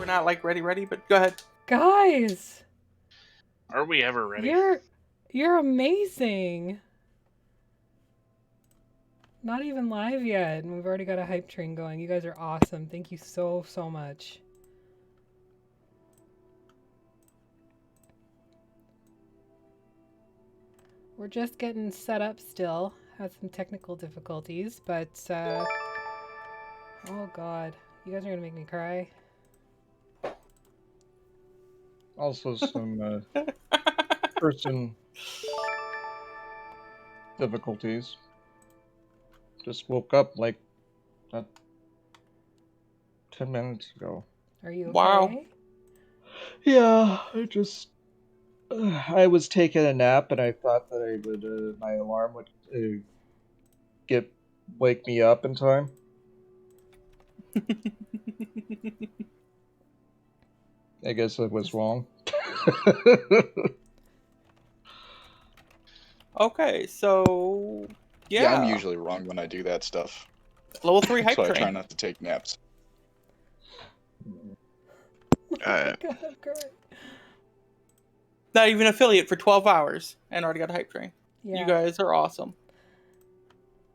we're not like ready, but go ahead. Guys, Are we ever ready? you're amazing. Not even live yet, and we've already got a hype train going. You guys are awesome. Thank you so much. We're just getting set up still. Had some technical difficulties, but oh god, you guys are gonna make me cry. Also some person difficulties. Just woke up like 10 minutes ago. Are you okay? Wow. Yeah, I was taking a nap and I thought that my alarm would wake me up in time. I guess I was wrong. Okay, so Yeah, I'm usually wrong when I do that stuff. Level 3 hype So train. I try not to take naps. God, I'm crying. Not even affiliate for 12 hours and already got a hype train. Yeah. You guys are awesome.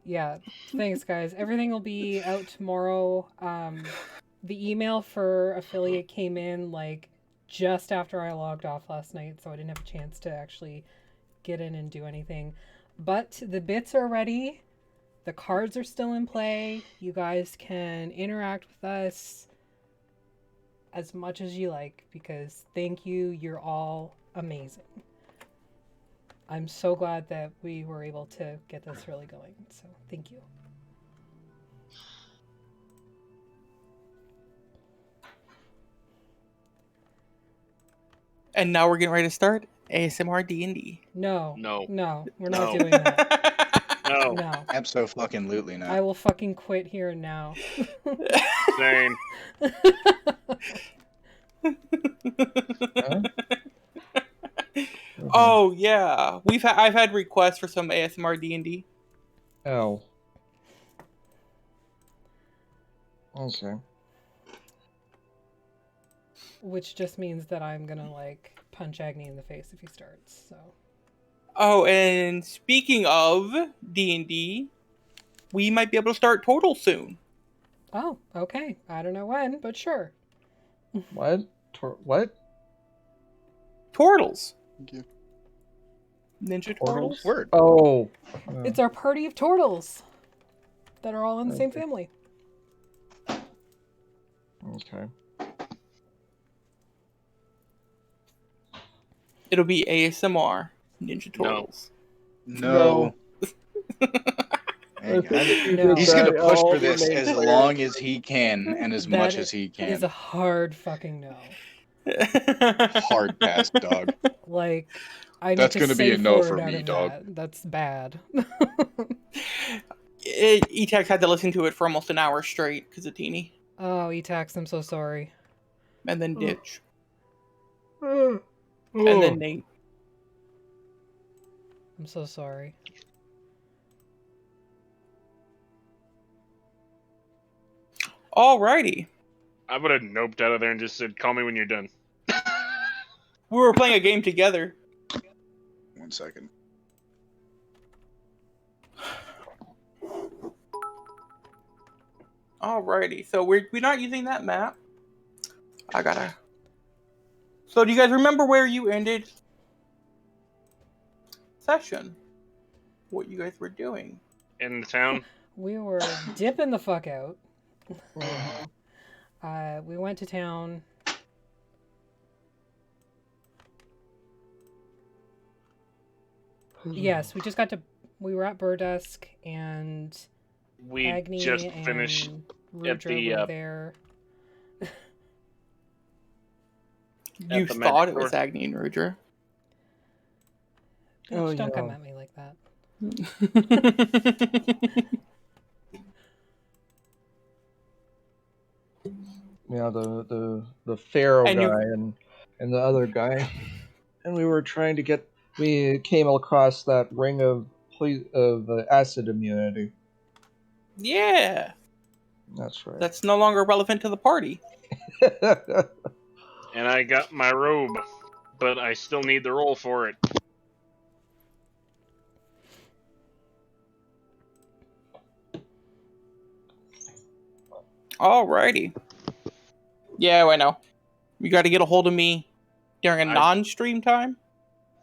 Yeah, thanks guys. Everything will be out tomorrow. The email for affiliate came in like just after I logged off last night, so I didn't have a chance to actually get in and do anything. But the bits are ready. The cards are still in play. You guys can interact with us as much as you like, because thank you. You're all amazing. I'm so glad that we were able to get this really going. So thank you. And now we're getting ready to start ASMR D&D. No, we're not No. doing that. No. No. Absolutely not. I will fucking quit here and now. Same. Huh? Oh yeah, I've had requests for some ASMR D&D. Oh. Okay. Which just means that I'm gonna like punch Agni in the face if he starts. So. Oh, and speaking of D&D, we might be able to start Total soon. Oh, okay. I don't know when, but sure. What? What? Turtles. Thank you. Ninja Turtles? Turtles? Word. Oh. It's our party of turtles that are all in the same family. Okay. It'll be ASMR Ninja Turtles. No. Hey, No. he's gonna push for this as long as he can and as much as he can. Is a hard fucking no. Hard pass, dog. Like, I need That's to gonna be a safe no word for out me, of dog. that. That's bad. Etax had to listen to it for almost an hour straight because of Teeny. Oh, Etax, I'm so sorry. And then Ditch. Oh. And then Nate. I'm so sorry. Alrighty. I would have noped out of there and just said, "Call me when you're done." We were playing a game together. 1 second. Alrighty. So we're not using that map. So do you guys remember where you ended session? What you guys were doing? In the town. We were dipping the fuck out. We went to town. Yes, we were at Burdusk, and We Agni just finished and at Rudra the, were there. You the thought it magic was Agni and Rudra. Oh, Don't come yeah. at me like that. Yeah, the Pharaoh And you- guy and the other guy, and we came across that ring of acid immunity. Yeah. That's right. That's no longer relevant to the party. And I got my robe, but I still need the roll for it. Alrighty. Yeah, I know. You got to get a hold of me during a non-stream time.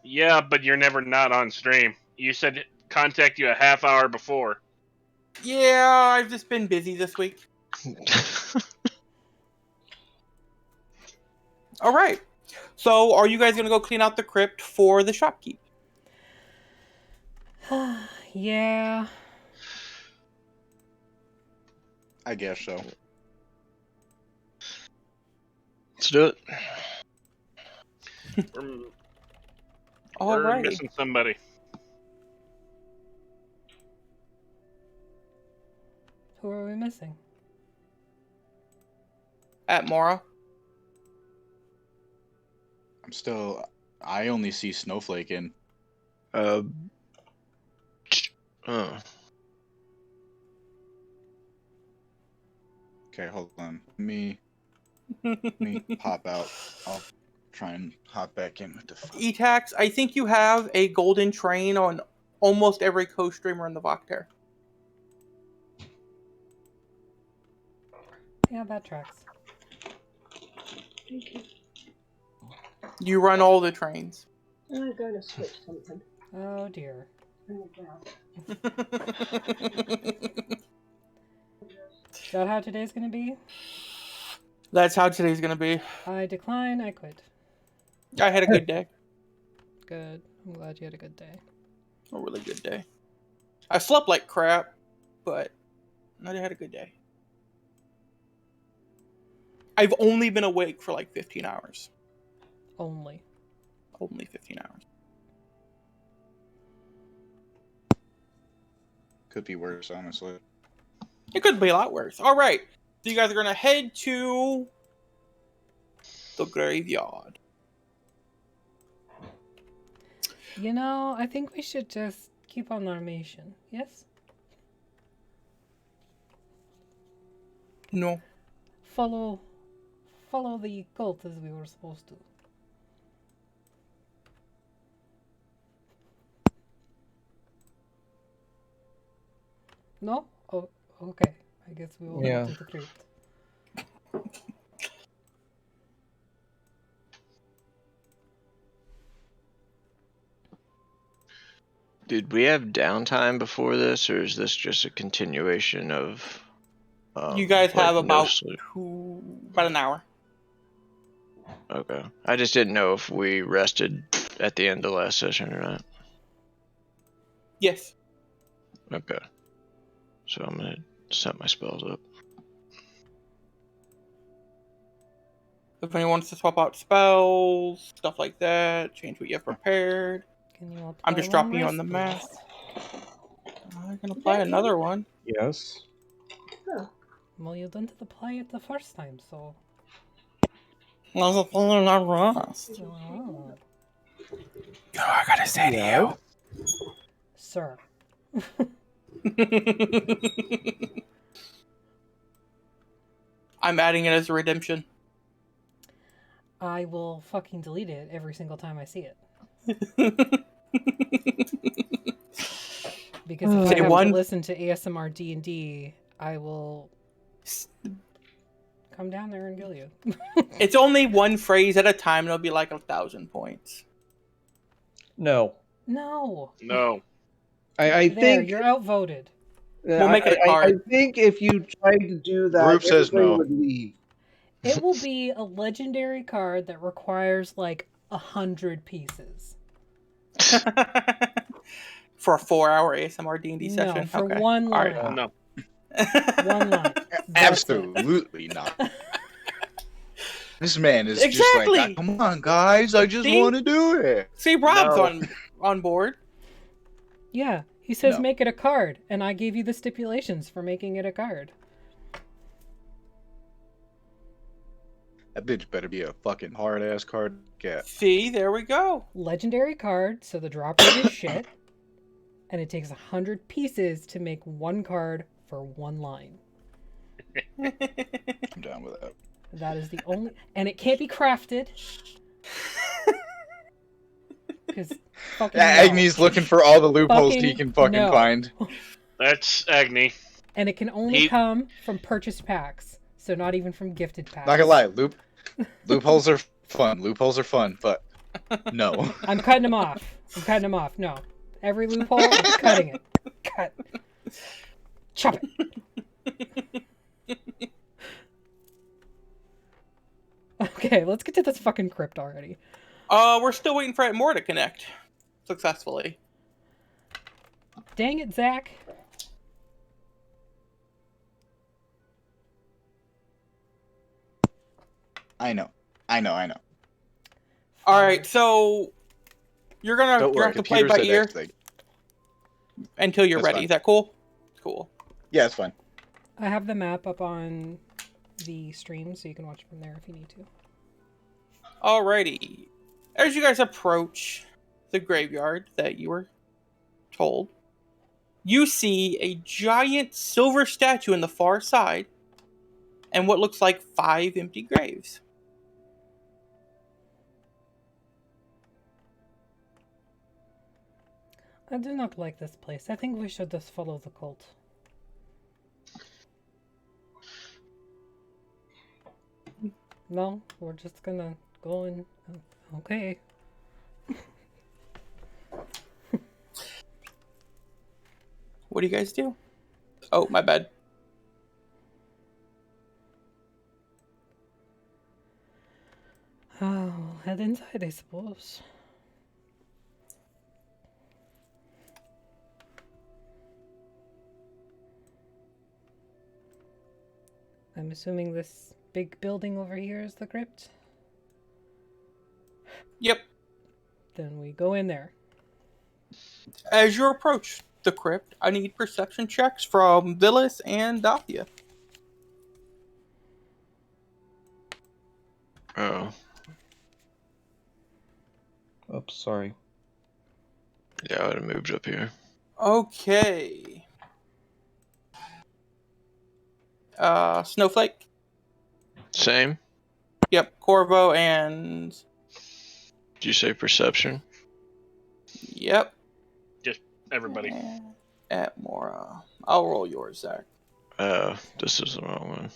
Yeah, but you're never not on stream. You said contact you a half hour before. Yeah, I've just been busy this week. All right. So, are you guys gonna go clean out the crypt for the shopkeep? Yeah. I guess so. Let's do it. We're Alrighty. missing somebody. Who are we missing? At Mora. I only see Snowflake in. Oh. Okay, hold on. Let me pop out. I'll try and hop back in with the. Etax, I think you have a golden train on almost every co-streamer in the Vocter. Yeah, that tracks. Thank you. You run all the trains. I'm going to switch something. Oh dear. Oh, wow. Is that how today's gonna be? That's how today's gonna be. I decline, I quit. I had a good day. Good. I'm glad you had a good day. A really good day. I slept like crap, but I had a good day. I've only been awake for like 15 hours. Only. Only 15 hours. Could be worse, honestly. It could be a lot worse. All right. So you guys are going to head to the graveyard. You know, I think we should just keep on our mission. Yes? No. Follow the cult as we were supposed to. No? Oh, okay. I guess we will Yeah. go to the crypt. Did we have downtime before this, or is this just a continuation of? You guys like, have no about sleep? about an hour. Okay. I just didn't know if we rested at the end of last session or not. Yes. Okay. So I'm gonna set my spells up. If anyone wants to swap out spells, stuff like that, change what you have prepared. Can you apply I'm just one dropping you on the rest, map. please? I can apply another one. Yes. Oh, Well, you didn't apply it the first time, so... Let's apply another rest. Oh. You know what I gotta say to Sir. you. I'm adding it as a redemption. I will fucking delete it every single time I see it. Because if Say I have one- to listen to ASMR D&D, I will come down there and kill you. It's only one phrase at a time, and it'll be like 1,000 points. No. No. No. I There, think you're outvoted. We'll make it a I card. think if you tried to do that, Group says everybody no. would leave. It will be a legendary card that requires like 100 pieces. For a 4-hour ASMR D&D No, session? for Okay. one All line. right. No. One line. That's it. Absolutely not. This man is just Exactly. like, come on, guys, I just See? want to do it. See, Rob's No. on board. Yeah, he says No. make it a card, and I gave you the stipulations for making it a card. That bitch better be a fucking hard ass card to get. See, there we go. Legendary card, so the drop rate is shit, and it takes 100 pieces to make one card for one line. I'm down with that. That is the only, and it can't be crafted. Because fucking no. Agni's looking for all the loopholes he Fucking can no. find. That's Agni. And it can only He- come from purchased packs, so not even from gifted packs. Not gonna lie, loopholes are fun. Loopholes are fun, but no. I'm cutting them off. No. Every loophole, I'm cutting it. Cut. Chop it. Okay, let's get to this fucking crypt already. We're still waiting for more to connect successfully. Dang it, Zach. I know. All right, so you're gonna Don't worry, have to play computer by said ear everything. until you're That's ready. fine. Is that cool? Cool. Yeah, it's fine. I have the map up on the stream, so you can watch it from there if you need to. Alrighty. As you guys approach the graveyard that you were told, you see a giant silver statue in the far side and what looks like 5 empty graves. I do not like this place. I think we should just follow the cult. No, we're just gonna go and... Okay. What do you guys do? Oh, my bad. Oh, we'll head inside, I suppose. I'm assuming this big building over here is the crypt? Yep. Then we go in there. As you approach the crypt, I need perception checks from Villas and Dathia. Oh, Oops, sorry. yeah, I would have moved up here. Okay. Snowflake. Same? Yep. Corvo and... Did you say perception? Yep. Everybody. At Mora. I'll roll yours, Zach. This is the wrong one.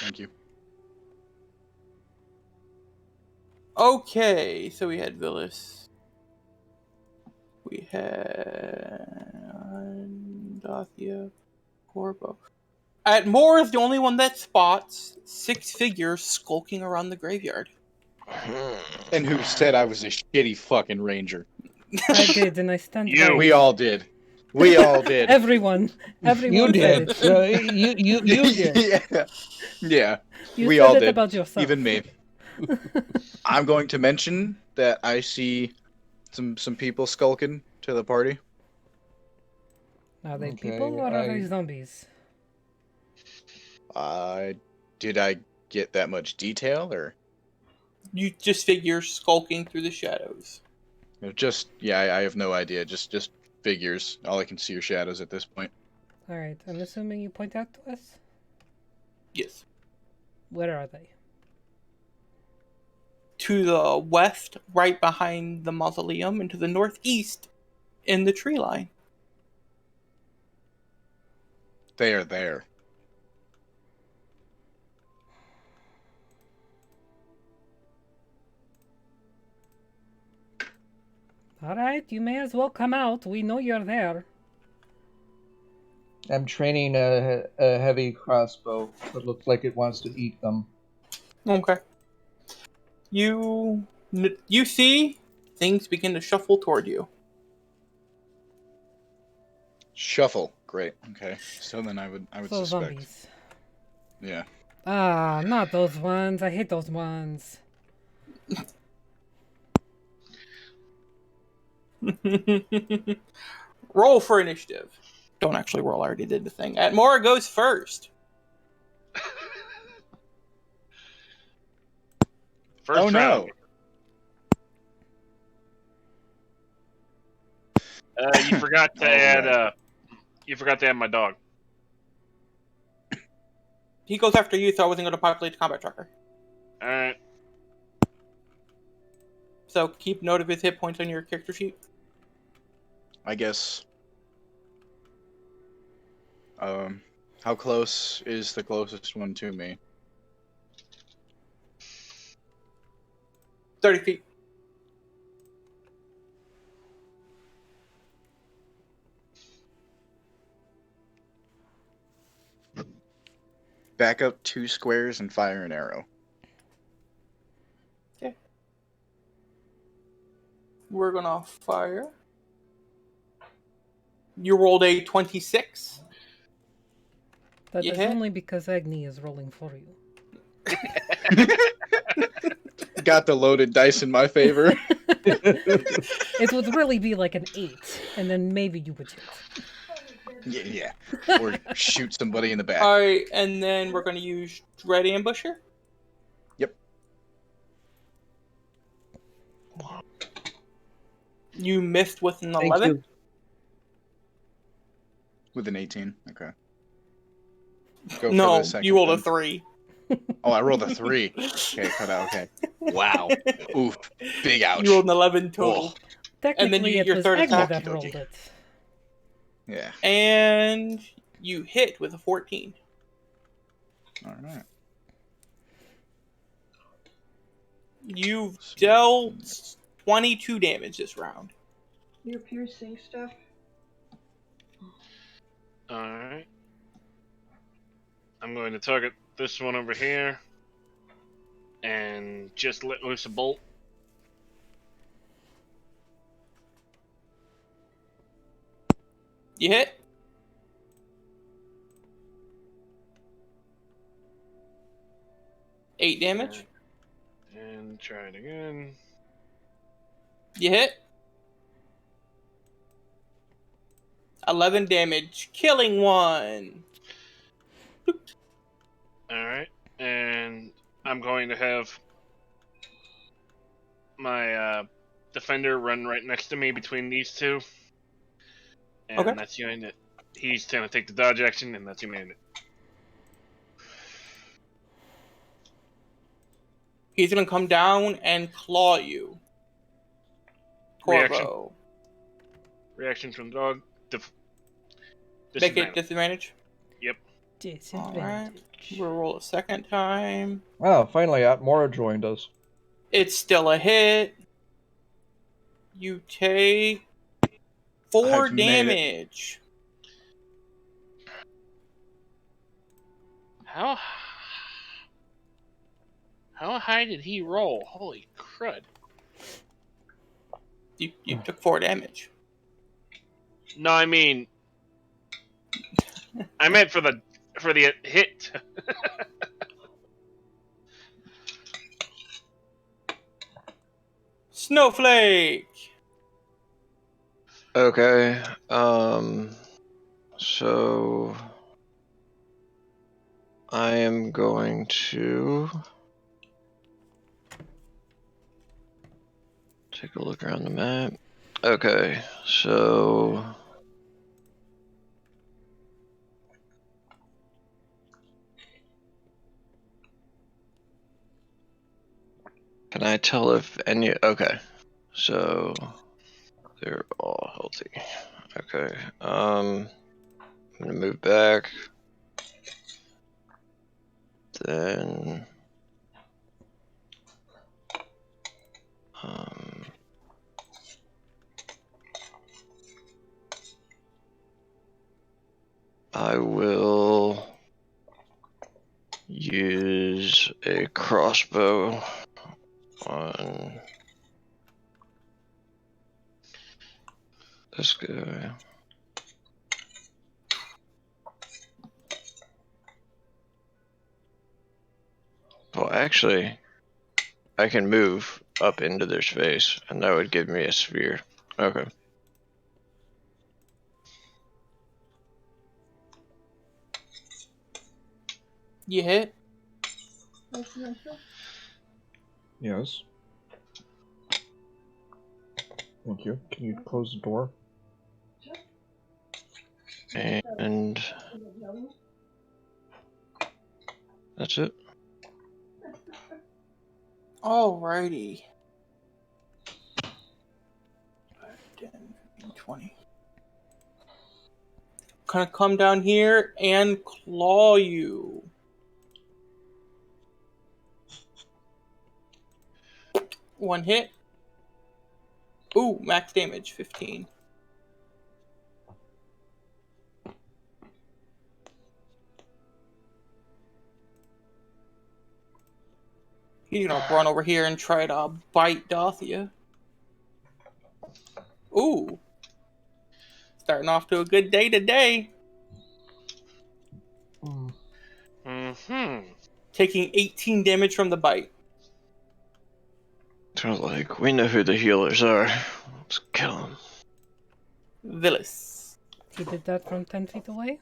Thank you. Okay, so we had Villas. We had Dathia, Corvo. Atmore is the only one that spots 6 figures skulking around the graveyard. And who said I was a shitty fucking ranger? I did, and I stand You. by. We all did. We all did. Everyone You said did. it. You did. Yeah. Yeah. You We said all it did. about yourself. Even me. I'm going to mention that I see some people skulking to the party. Are they Okay, people or are they I- zombies? Did I get that much detail, or You just figure skulking through the shadows. just I have no idea. Just figures. All I can see are shadows at this point. Alright, I'm assuming you point out to us? Yes. Where are they? To the west, right behind the mausoleum, and to the northeast, in the tree line. They are there. Alright, you may as well come out. We know you're there. I'm training a heavy crossbow that looks like it wants to eat them. Okay. You see things begin to shuffle toward you. Shuffle. Great. Okay. So then I would So suspect. zombies. Yeah. Ah, not those ones. I hate those ones. Roll for initiative. Don't actually roll, I already did the thing. Atmora goes first. First Oh, no. round. You forgot to Oh, add. right. You forgot to add my dog. he goes after you, so I wasn't going to populate the combat tracker. Alright. So keep note of his hit points on your character sheet. I guess. How close is the closest one to me? 30 feet. Back up 2 squares and fire an arrow. We're going to fire. You rolled a 26. That You is hit? only because Agni is rolling for you. Got the loaded dice in my favor. It would really be like an 8, and then maybe you would hit. Yeah. Or shoot somebody in the back. Alright, and then we're going to use Dread Ambusher. Yep. You missed with an Thank 11. you. With an 18. Okay. Go for No, the second you rolled a then. 3. Oh, I rolled a 3. Okay, cut out. Okay. Wow. Oof. Big ouch. You rolled an 11 total. Oh, Technically, it your was third Agni attack. that Okey-dokey. rolled it. yeah. And you hit with a 14. All right. You've dealt 22 damage this round. Your piercing stuff. Alright. I'm going to target this one over here. And just let loose a bolt. You hit. Eight damage. And try it again. You hit. 11 damage, killing one. Alright. And I'm going to have my defender run right next to me between these two. And Okay. that's going to... He's going to take the dodge action, and that's going to end it. He's gonna come down and claw you. Reaction. Corvo. Reaction from the dog. Make it Disadvantage. disadvantage. Alright. Disadvantage. We'll roll a second time. Oh, finally, Atmora joined us. It's still a hit. You take 4 I've made it. damage. How high did he roll? Holy crud. You took 4 damage. No, I mean... I meant for the hit. Snowflake! Okay. So I am going to take a look around the map. Okay, so can I tell if any? Okay, so they're all healthy. Okay, I'm gonna move back. Then I will use a crossbow on this guy. Well, actually, I can move up into their space, and that would give me a sphere. Okay. You hit. Yes. Thank you. Can you close the door? And That's it. Alrighty. 5, 10, 15, 20. Gonna come down here and claw you. One hit. Ooh, max damage, 15. He's gonna run over here and try to bite Dothia. Ooh. Starting off to a good day today. Mm-hmm. Taking 18 damage from the bite. So like, we know who the healers are. Let's kill them. Villis. He did that from 10 feet away?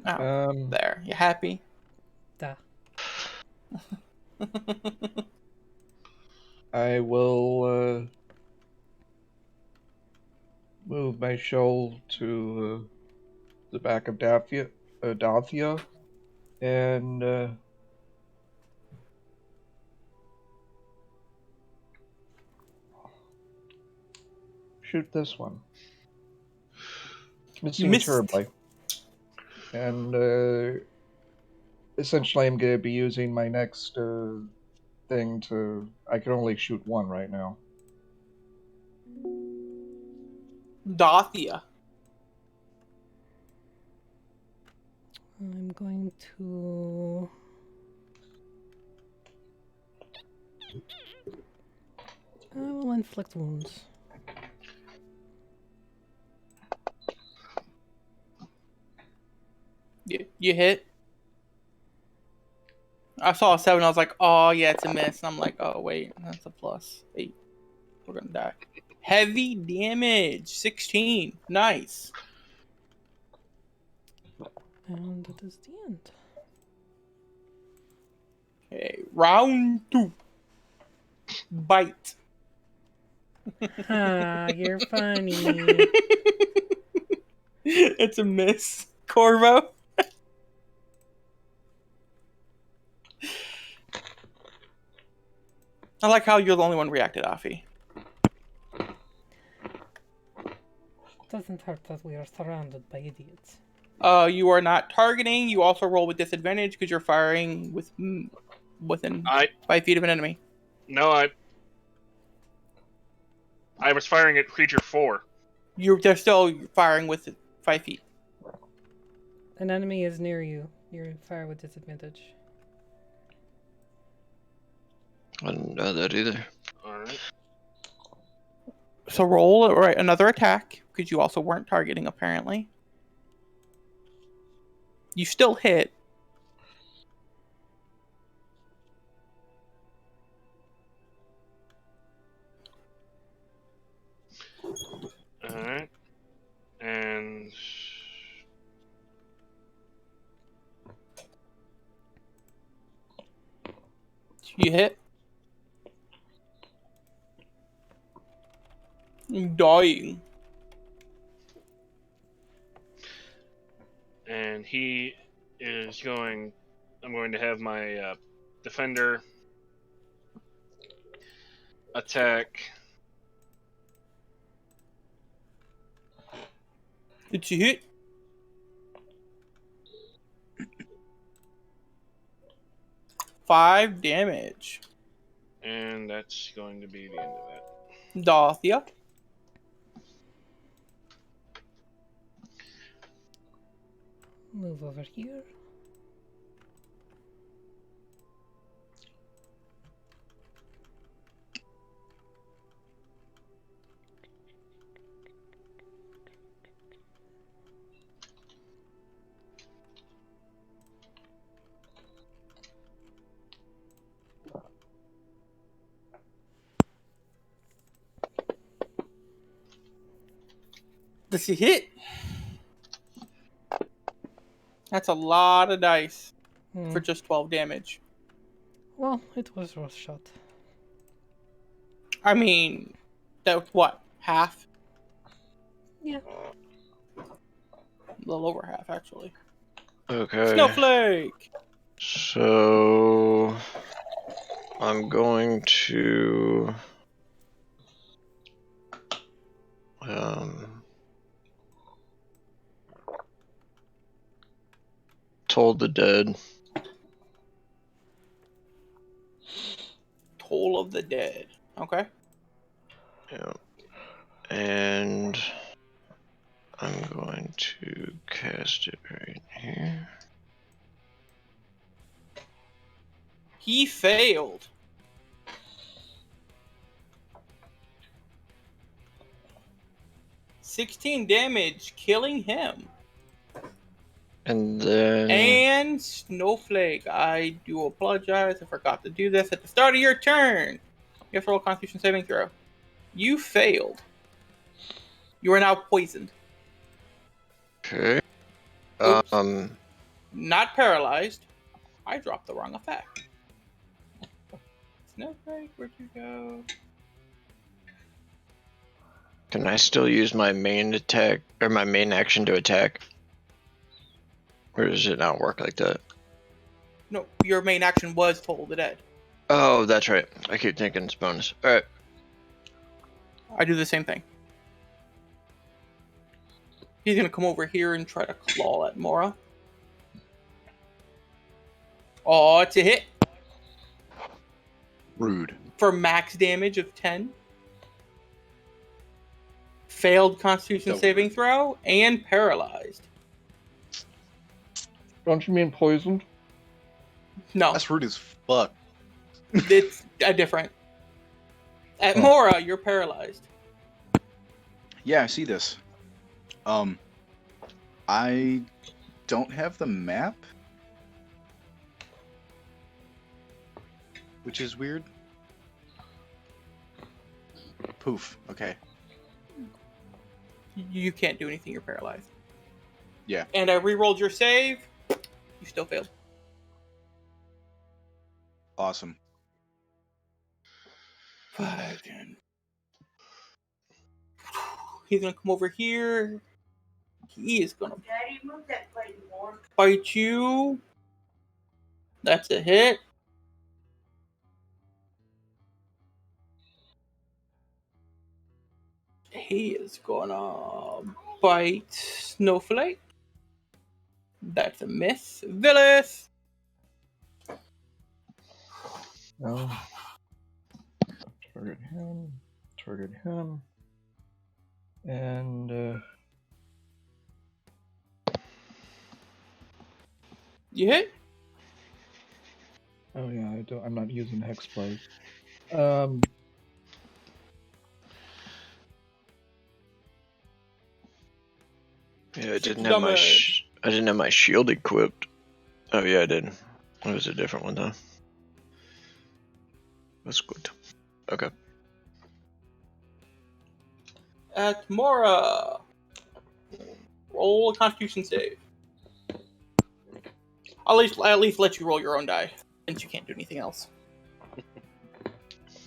Oh, there. You happy? Duh. I will move my shoal to the back of Dathia, and shoot this one. Missing missed. terribly. And essentially, I'm going to be using my next thing to. I can only shoot one right now. Dothia. I'm going to... I will inflict wounds. You hit? I saw a 7. I was like, oh, yeah, it's a miss. And I'm like, oh, wait. That's a plus 8. We're going to die. Heavy damage. 16. Nice. And that is the end. Okay. Round 2. Bite. Ha, you're funny. It's a miss. Corvo. I like how you're the only one reacted, Afi. Doesn't hurt that we are surrounded by idiots. You are not targeting. You also roll with disadvantage because you're firing within 5 feet of an enemy. No, I was firing at creature 4. They're still firing with 5 feet. An enemy is near you. You fire with disadvantage. I didn't know that either. Alright. So roll another attack because you also weren't targeting apparently. You still hit. Alright. And... You hit. I'm dying. And he is going... I'm going to have my defender attack. Did you hit? Five damage. And that's going to be the end of that. Dothia. Move over here. Does he hit? That's a lot of dice for just 12 damage. Well, it was worth a shot. I mean, that was what? Half? Yeah. A little over half, actually. Okay. Snowflake! So I'm going to Toll the Dead. Toll of the Dead. Okay. Yeah. And I'm going to cast it right here. He failed. $16 damage, killing him. And then And Snowflake, I do apologize. I forgot to do this at the start of your turn. You have to roll a Constitution saving throw. You failed. You are now poisoned. okay. Oops. Um Not paralyzed. I dropped the wrong effect. Snowflake, where'd you go? Can I still use my main attack or my main action to attack? Or does it not work like that? No, your main action was Toll the Dead. Oh, that's right. I keep thinking it's bonus. Alright. I do the same thing. He's gonna come over here and try to claw at Mora. Oh, it's a hit Rude. for max damage of 10. Failed Constitution Double saving rude. throw and paralyzed. Don't you mean poisoned? No, That's rude as fuck. it's a different. At Oh. Mora, you're paralyzed. Yeah, I see this. I don't have the map, which is weird. Poof. Okay. You can't do anything, you're paralyzed. Yeah. And I re-rolled your save. You still failed. Awesome. 5, 10. He's gonna come over here. He is gonna Daddy, move that plate more. bite you. That's a hit. He is gonna bite Snowflake. That's a miss. Villis! No. Target him. Target him. And You hit? oh yeah, I'm not using Hexblade. Yeah, I didn't Six have my damage. I didn't have my shield equipped. Oh yeah, I did. It was a different one though. That's good. Okay. At Mora. Roll a Constitution save. I'll at least let you roll your own die, since you can't do anything else.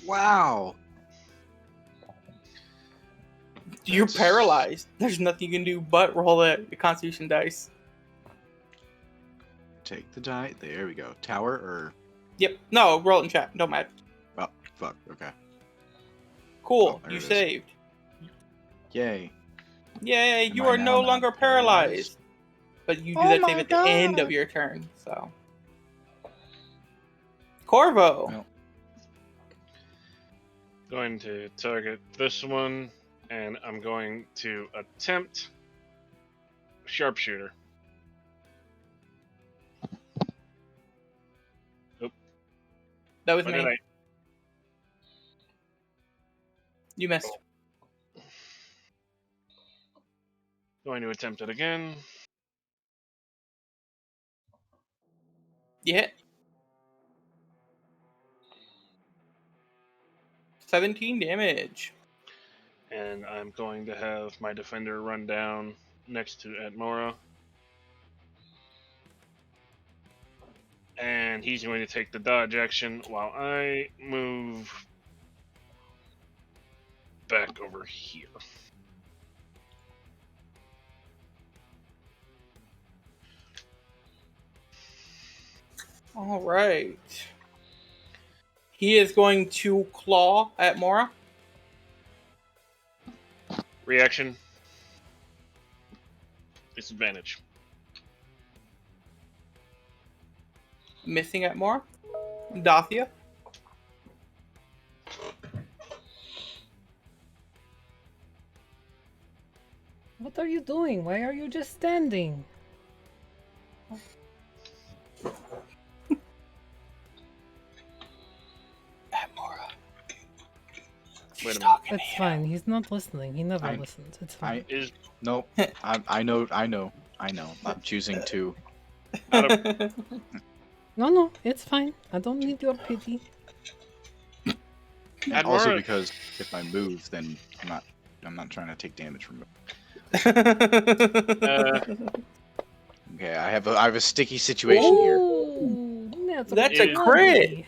Wow. You're That's- paralyzed. There's nothing you can do but roll the Constitution dice. Take the die. There we go. Tower or Yep. No, roll it in chat. Don't matter. oh fuck. Okay. Cool. Oh, there You it is. saved. Yay. Yay, Am you I are now no not longer paralyzed. But you do Oh that my save at the end God. of your turn, so. Corvo. Well. Going to target this one, and I'm going to attempt sharpshooter. That was What me. did I? You missed. Going to attempt it again. You hit. 17 damage. And I'm going to have my defender run down next to Atmora. And he's going to take the dodge action while I move back over here. All right. He is going to claw at Mora. Reaction. Disadvantage. Missing at Mora. Dathia. What are you doing? Why are you just standing? At Mora. Wait a minute. talking to It's you. fine. He's not listening. He never I- listens. It's fine. Is Nope. I know. I'm choosing to. out of No, it's fine. I don't need your pity. And also Admora- because if I move, then I'm not trying to take damage from it. Okay, I have a sticky situation here. Ooh, That's a crit.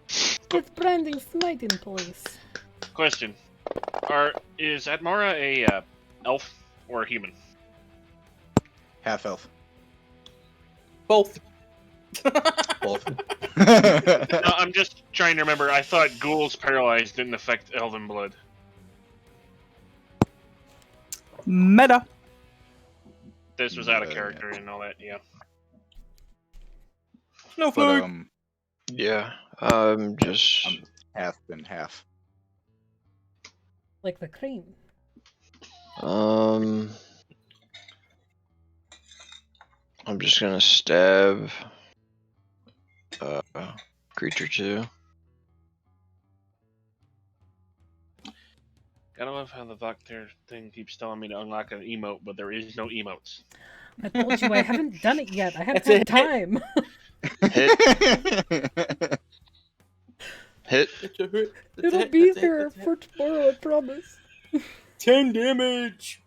It's branding smite in place. question. Is Admara a elf or a human? Half elf. Both. Both. No, I'm just trying to remember. I thought ghouls paralyzed didn't affect elven blood. Meta. This was out of Yeah. character and all that. Yeah. Snowflake. But Yeah. Just half and half. Like the cream. I'm just gonna stab creature 2. Gotta love how the Voctair thing keeps telling me to unlock an emote, but there is no emotes. I told you I haven't done it yet. I haven't That's had it. time. Hit. It's a hit. That's It'll it. be That's it. there That's it. for tomorrow, I promise. 10 damage.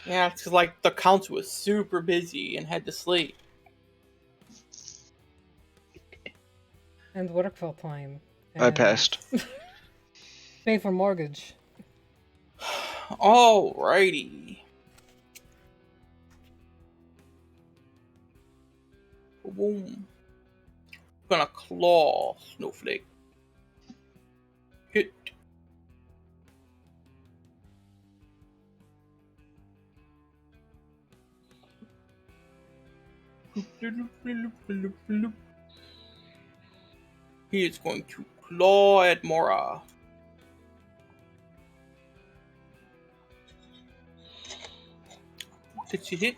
Yeah, it's 'cause, like, the count was super busy and had to sleep. And work full time. I And passed. Pay for mortgage. Alrighty. Boom. Gonna claw Snowflake. Hit. He is going to claw at Mora. Did she hit?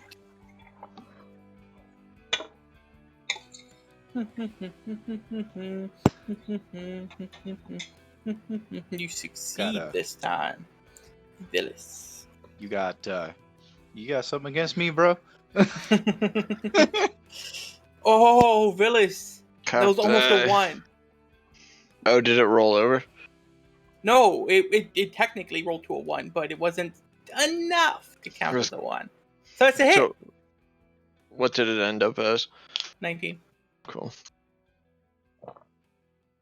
You succeed Gotta- this time, Villis. You got something against me, bro? Oh, Villis. That was Cock almost a die. 1. Oh, did it roll over? No, it technically rolled to a 1, but it wasn't enough to count as a 1. So it's a hit. So, what did it end up as? 19. Cool.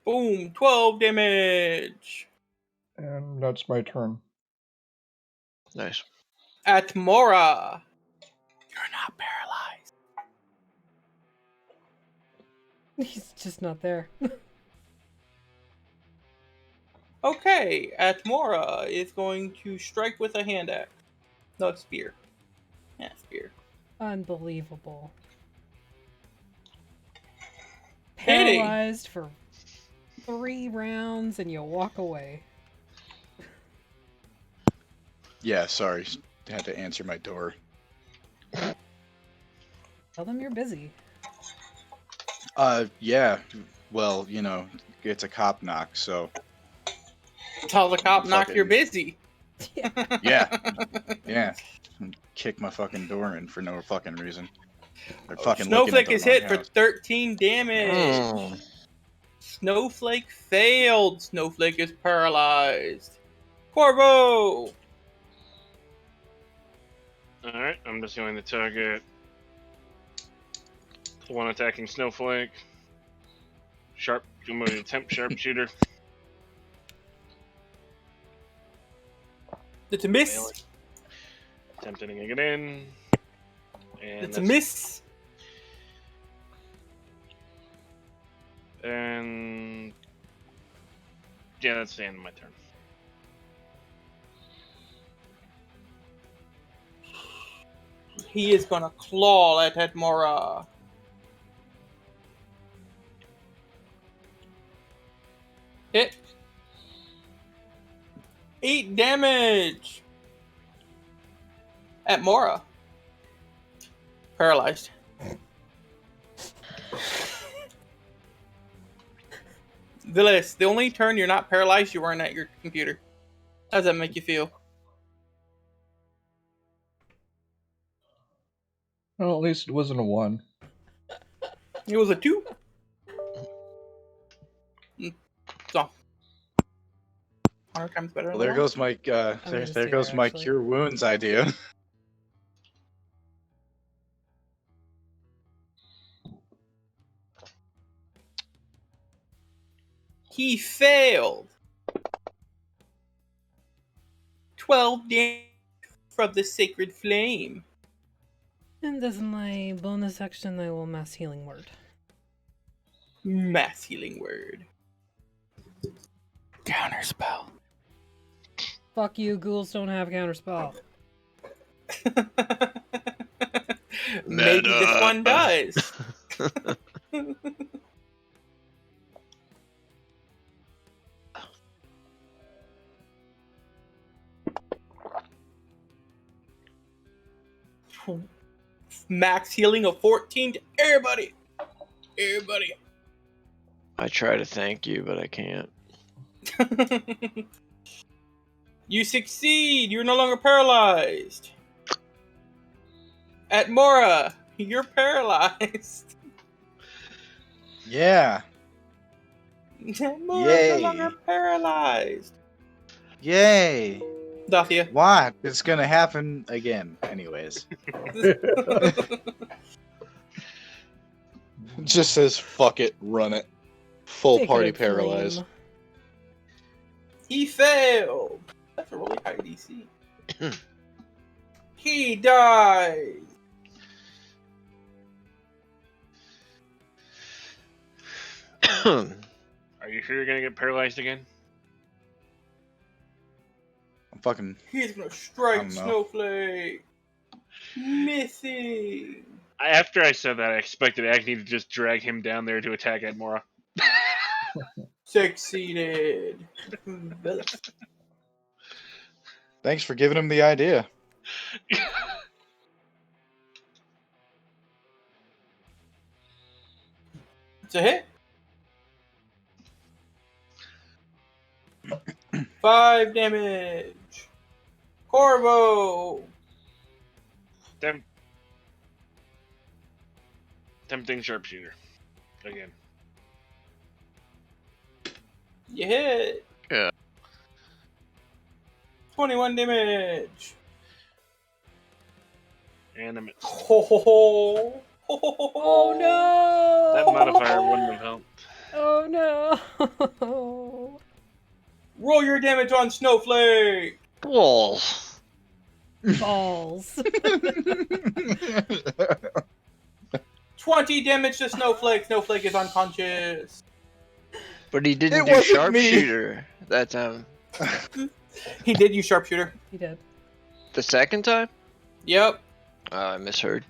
Boom, 12 damage. And that's my turn. Nice. At Mora. You're not paralyzed. He's just not there. Okay, Atmora is going to strike with a hand axe. No, it's spear. Yeah, spear. Unbelievable. Hitting. Paralyzed for 3 rounds and you walk away. Yeah, sorry. Had to answer my door. Tell them you're busy. Yeah. Well, you know, it's a cop knock, so Tell the cop knock Fucking- you're busy. yeah, yeah. Kick my fucking door in for no fucking reason. They're fucking looking Snowflake at the is hit wrong for house. 13 damage. Mm. Snowflake failed. Snowflake is paralyzed. Corvo! Alright, I'm just going to target the one attacking Snowflake. I'm going to attempt sharpshooter. It's a miss. Attempting to get in. And It's a that's miss. And yeah, that's the end of my turn. He is gonna claw at Edmora. Hit. 8 damage. At Mora. Paralyzed. Villis, the only turn you're not paralyzed, you weren't at your computer. How does that make you feel? Well, at least it wasn't a 1. It was a 2. So. 100 times better Well, than there one. goes my gonna there stay goes there, my actually. cure wounds idea. He failed. 12 damage from the sacred flame. And as my bonus action, I will mass healing word. Mass healing word. Counterspell. Fuck you, ghouls don't have counterspell. Maybe this one does. Max healing of 14 to everybody. Everybody. I try to thank you, but I can't. You succeed. You're no longer paralyzed. At Mora, you're paralyzed. Yeah. Mora's no Yay. longer paralyzed. Yay. Dathia. What? It's gonna happen again. Anyways. Just says fuck it, run it. Full Take party it a flame. paralyzed. He failed. That's a really high DC. He dies. Are you sure you're gonna get paralyzed again? I'm fucking He's gonna I strike don't know. Snowflake. Missing. After I said that, I expected Agni to just drag him down there to attack Edmora. Succeeded. thanks for giving him the idea. It's a hit. 5 damage. Corvo. Tempting sharpshooter. Again. You hit. Yeah. 21 damage. And a miss. Ho ho ho. Ho, ho, ho, ho. Oh no! That modifier wouldn't have helped. Oh no! Roll your damage on Snowflake. Balls. Balls. 20 damage to Snowflake. Snowflake is unconscious. But he didn't It do wasn't me. sharpshooter that time. He did use sharpshooter. He did. The second time? Yep. Oh, I misheard.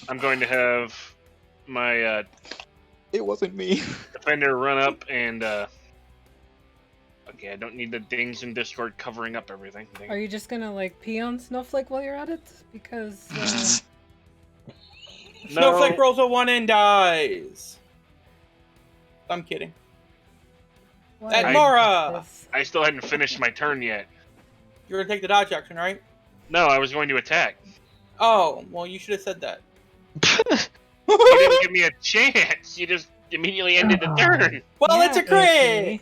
I'm going to have my It wasn't me. defender run up and. Okay, I don't need the dings in Discord covering up everything. Are you just gonna like pee on Snowflake while you're at it? Because No. Snowflake rolls a 1 and dies. I'm kidding. why At is Mora! this? I still hadn't finished my turn yet. You're gonna take the dodge action, right? No, I was going to attack. Oh, well, you should have said that. You didn't give me a chance. You just immediately ended the turn. Well, it's a Yeah, crit! Anthony.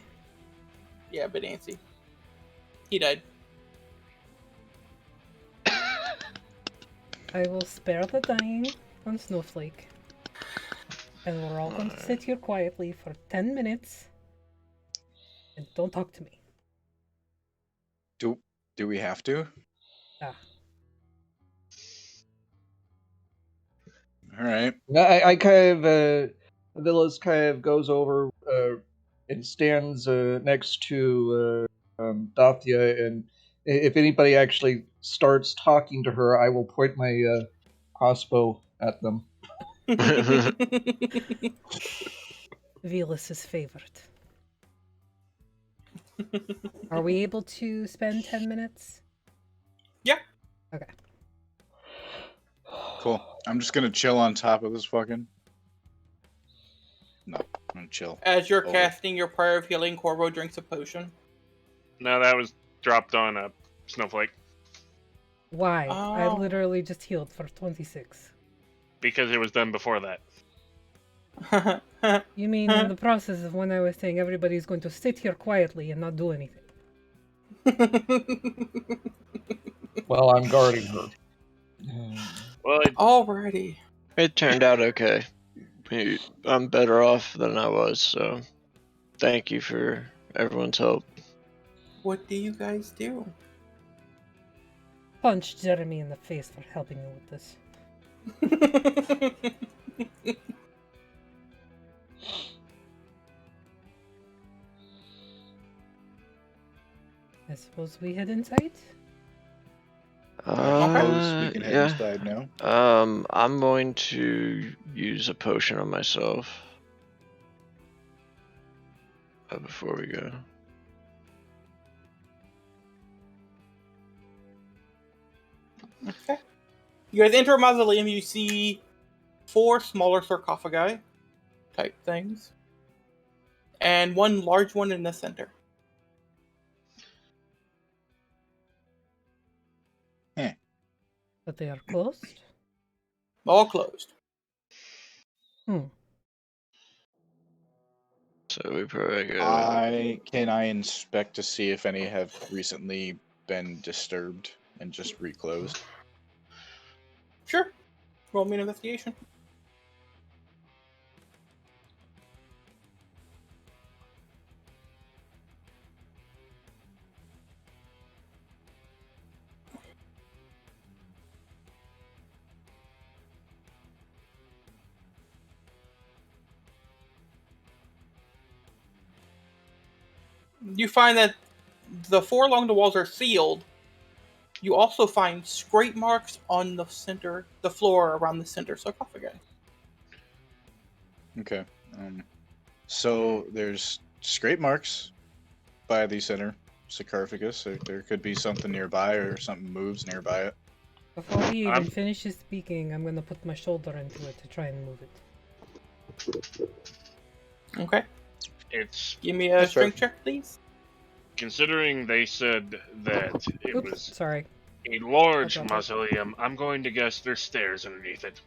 Yeah, but Nancy. He died. I will spare the dying on Snowflake. And we're all going to sit here quietly for 10 minutes. And don't talk to me. Do we have to? Ah. All right. I kind of Villas kind of goes over and stands next to Dathia, and if anybody actually starts talking to her, I will point my crossbow at them. Velus's favorite. Are we able to spend 10 minutes? Yeah. Okay. Cool. I'm just gonna chill on top of this fucking. No, I'm gonna chill. As you're Over. casting your prayer of healing, Corvo drinks a potion. No, that was dropped on a snowflake Why? I Oh. literally just healed for 26. because it was done before that. You mean in the process of when I was saying everybody's going to sit here quietly and not do anything? While I'm guarding her. Well, Alrighty. It turned out okay. I'm better off than I was, so thank you for everyone's help. What do you guys do? Punch Jeremy in the face for helping me with this. I suppose we head inside? Suppose we can head Yeah. inside now. I'm going to use a potion on myself before we go. Okay. You guys enter a mausoleum, you see 4 smaller sarcophagi type things. And 1 large one in the center. But they are closed? All closed. So we probably go. Can I inspect to see if any have recently been disturbed and just reclosed? Sure. Roll me an investigation. You find that the 4 along the walls are sealed. You also find scrape marks on the floor around the center sarcophagi. Okay. So there's scrape marks by the center sarcophagus. So there could be something nearby or something moves nearby it. Before he even I'm- finishes speaking, I'm gonna put my shoulder into it to try and move it. Okay. It's Give me a That's fair. strength check, please. considering they said that it Oops, was sorry. a large I'll drop it. mausoleum. I'm going to guess there's stairs underneath it.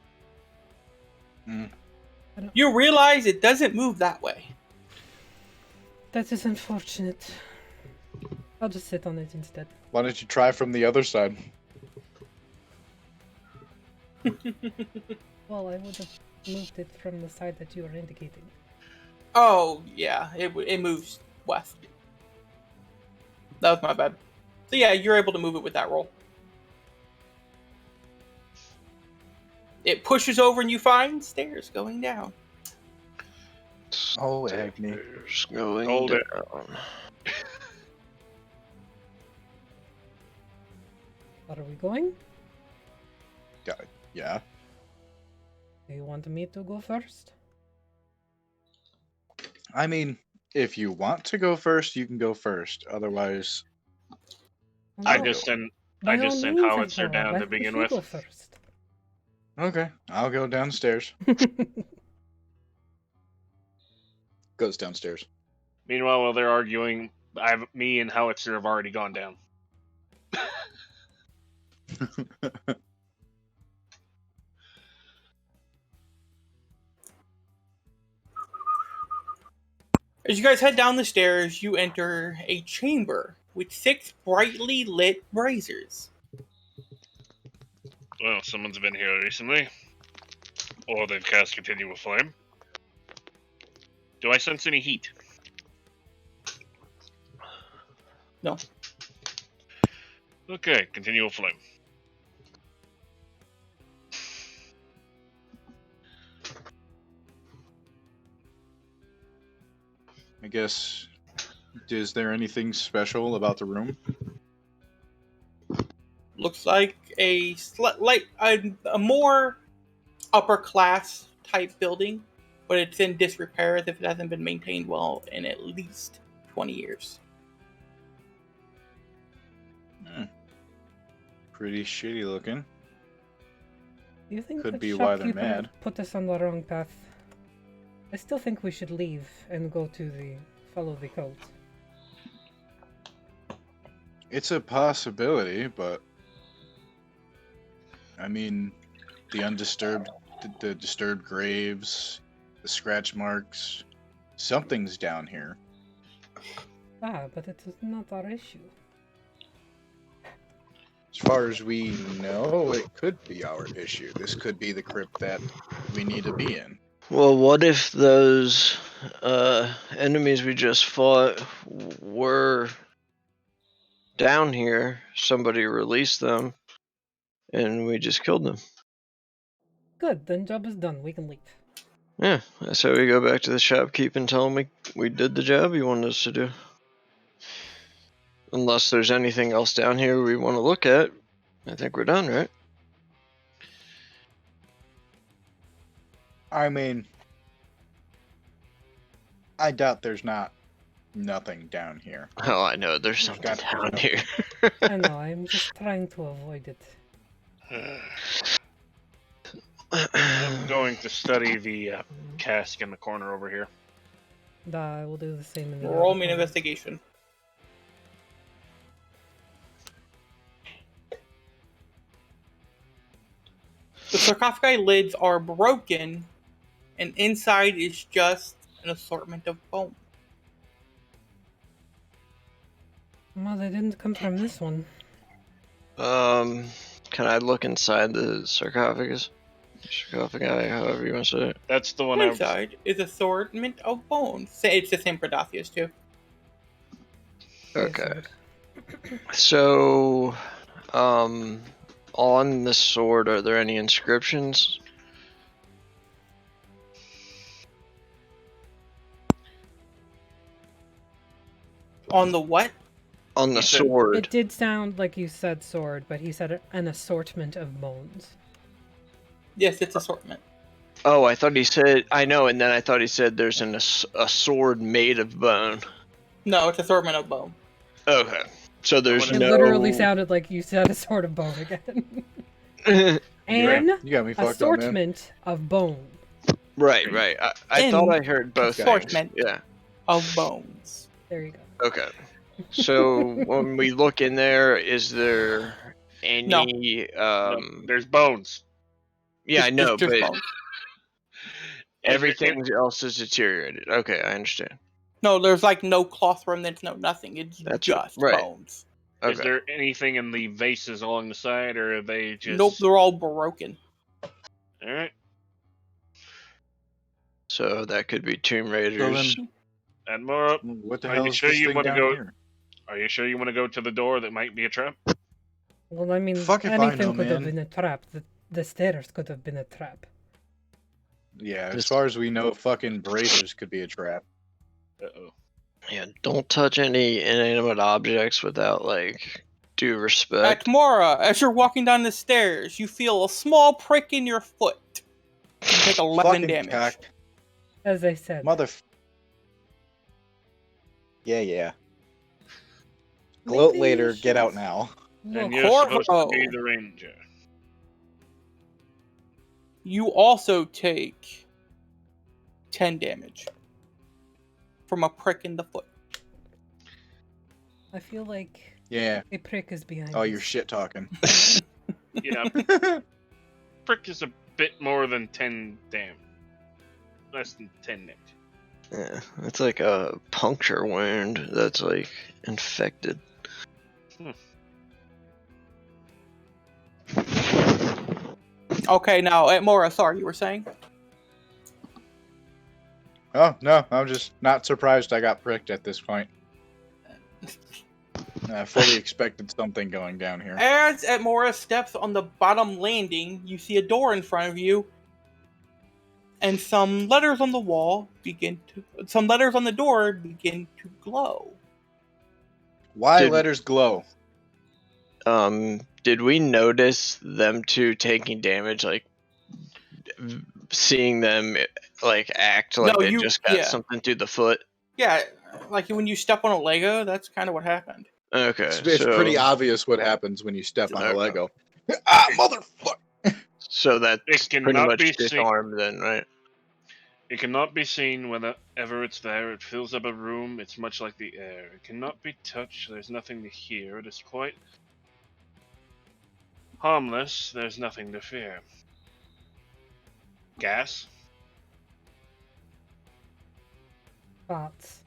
You realize it doesn't move that way. That is unfortunate. I'll just sit on it instead. Why don't you try from the other side? Well, I would have moved it from the side that you were indicating. Oh, yeah, it moves west. That was my bad. So yeah, you're able to move it with that roll. It pushes over and you find stairs going down. Oh, Agni. Stairs going Hold it. down. Are we going? Yeah. Do you want me to go first? I mean, if you want to go first, you can go first. Otherwise, I No, just sent by I all just sent means, Howitzer Igor, down why to don't begin you with. go first? okay, I'll go downstairs. Goes downstairs. Meanwhile, while they're arguing, me and Howitzer have already gone down. As you guys head down the stairs, you enter a chamber with 6 brightly lit braziers. Well, someone's been here recently. Or they've cast Continual Flame. Do I sense any heat? No. Okay, Continual Flame. I guess. Is there anything special about the room? Looks like a more upper class type building, but it's in disrepair as if it hasn't been maintained well in at least 20 years. Pretty shitty looking. You think Could the be why they're shopkeeper mad. put us on the wrong path? I still think we should leave and go to follow the cult. It's a possibility, but I mean, the disturbed graves, the scratch marks, something's down here. Ah, but it is not our issue. As far as we know, it could be our issue. This could be the crypt that we need to be in. Well, what if those enemies we just fought were down here? Somebody released them, and we just killed them. Good, then job is done. We can leave. Yeah, so we go back to the shopkeep and tell him we did the job you wanted us to do. Unless there's anything else down here we want to look at, I think we're done, right? I mean, I doubt there's nothing down here. Oh, I know, there's There's something got to be down something. here. I know, I'm just trying to avoid it. I'm going to study the cask in the corner over here. I will do the same in the Roll other me an corner. investigation. The sarcophagi lids are broken, and inside is just an assortment of bone. Well, they didn't come from this one. Can I look inside the sarcophagus? Sarcophagi, however you want to say it. That's the one I was... Inside is assortment of bones. It's the same for Dathia's too. Okay. So, on the sword, are there any inscriptions? On the what? On the He said- sword. It did sound like you said sword, but he said an assortment of bones. Yes, it's assortment. Oh, I thought he said, I know, and then I thought he said there's a sword made of bone. No, it's assortment of bone. Okay. So there's It no... literally sounded like you said a sort of bone again. An You got me fucked up, man. assortment of bone. Right. I thought I heard both things. Assortment. Yeah. Of bones. There you go. Okay. So when we look in there, is there any No, there's bones. Yeah, I know, Just but bones. everything else is deteriorated. Okay, I understand. No, there's like no cloth remnants, no nothing. It's That's just right. bones. Is Okay. there anything in the vases along the side, or are they just... Nope, they're all broken. Alright. So that could be Tomb Raiders. Add more up. What the Are hell you is sure this you thing wanna down go- here? Are you sure you want to go to the door that might be a trap? Well, I mean, Fuck if I anything know, could have man. been a trap. The stairs could have been a trap. Yeah, as This- far as we know, fucking braziers could be a trap. Uh-oh. Yeah, don't touch any inanimate objects without like due respect. Atmora, as you're walking down the stairs, you feel a small prick in your foot. You take 11 Fucking damage. cock. As I said. Mother. Yeah. Gloat Maybe later, you get out should- now. And Look, you're supposed to Corvo. be the ranger. You also take 10 damage from a prick in the foot. I feel like Yeah. a prick is behind Oh, this. you're shit talking. Yeah, prick is a bit more than 10 damage. Less than 10 damage. Yeah, it's like a puncture wound that's like infected. Okay, now, Atmora, sorry, you were saying? Oh, no, I'm just not surprised I got pricked at this point. I fully expected something going down here. As Atmora steps on the bottom landing, you see a door in front of you, and some letters on the wall some letters on the door begin to glow. Why Did- letters glow? Did we notice them two taking damage? Like seeing them like act like No, they just got yeah. something through the foot? Yeah, like when you step on a Lego, that's kind of what happened. Okay, It's so pretty obvious what happens when you step on a Okay. Lego. Ah, motherfucker! so that's It pretty cannot much be seen. disarmed then, right? It cannot be seen whenever it's there. It fills up a room. It's much like the air. It cannot be touched. There's nothing to hear. It is quite harmless. There's nothing to fear. Gas? Thoughts.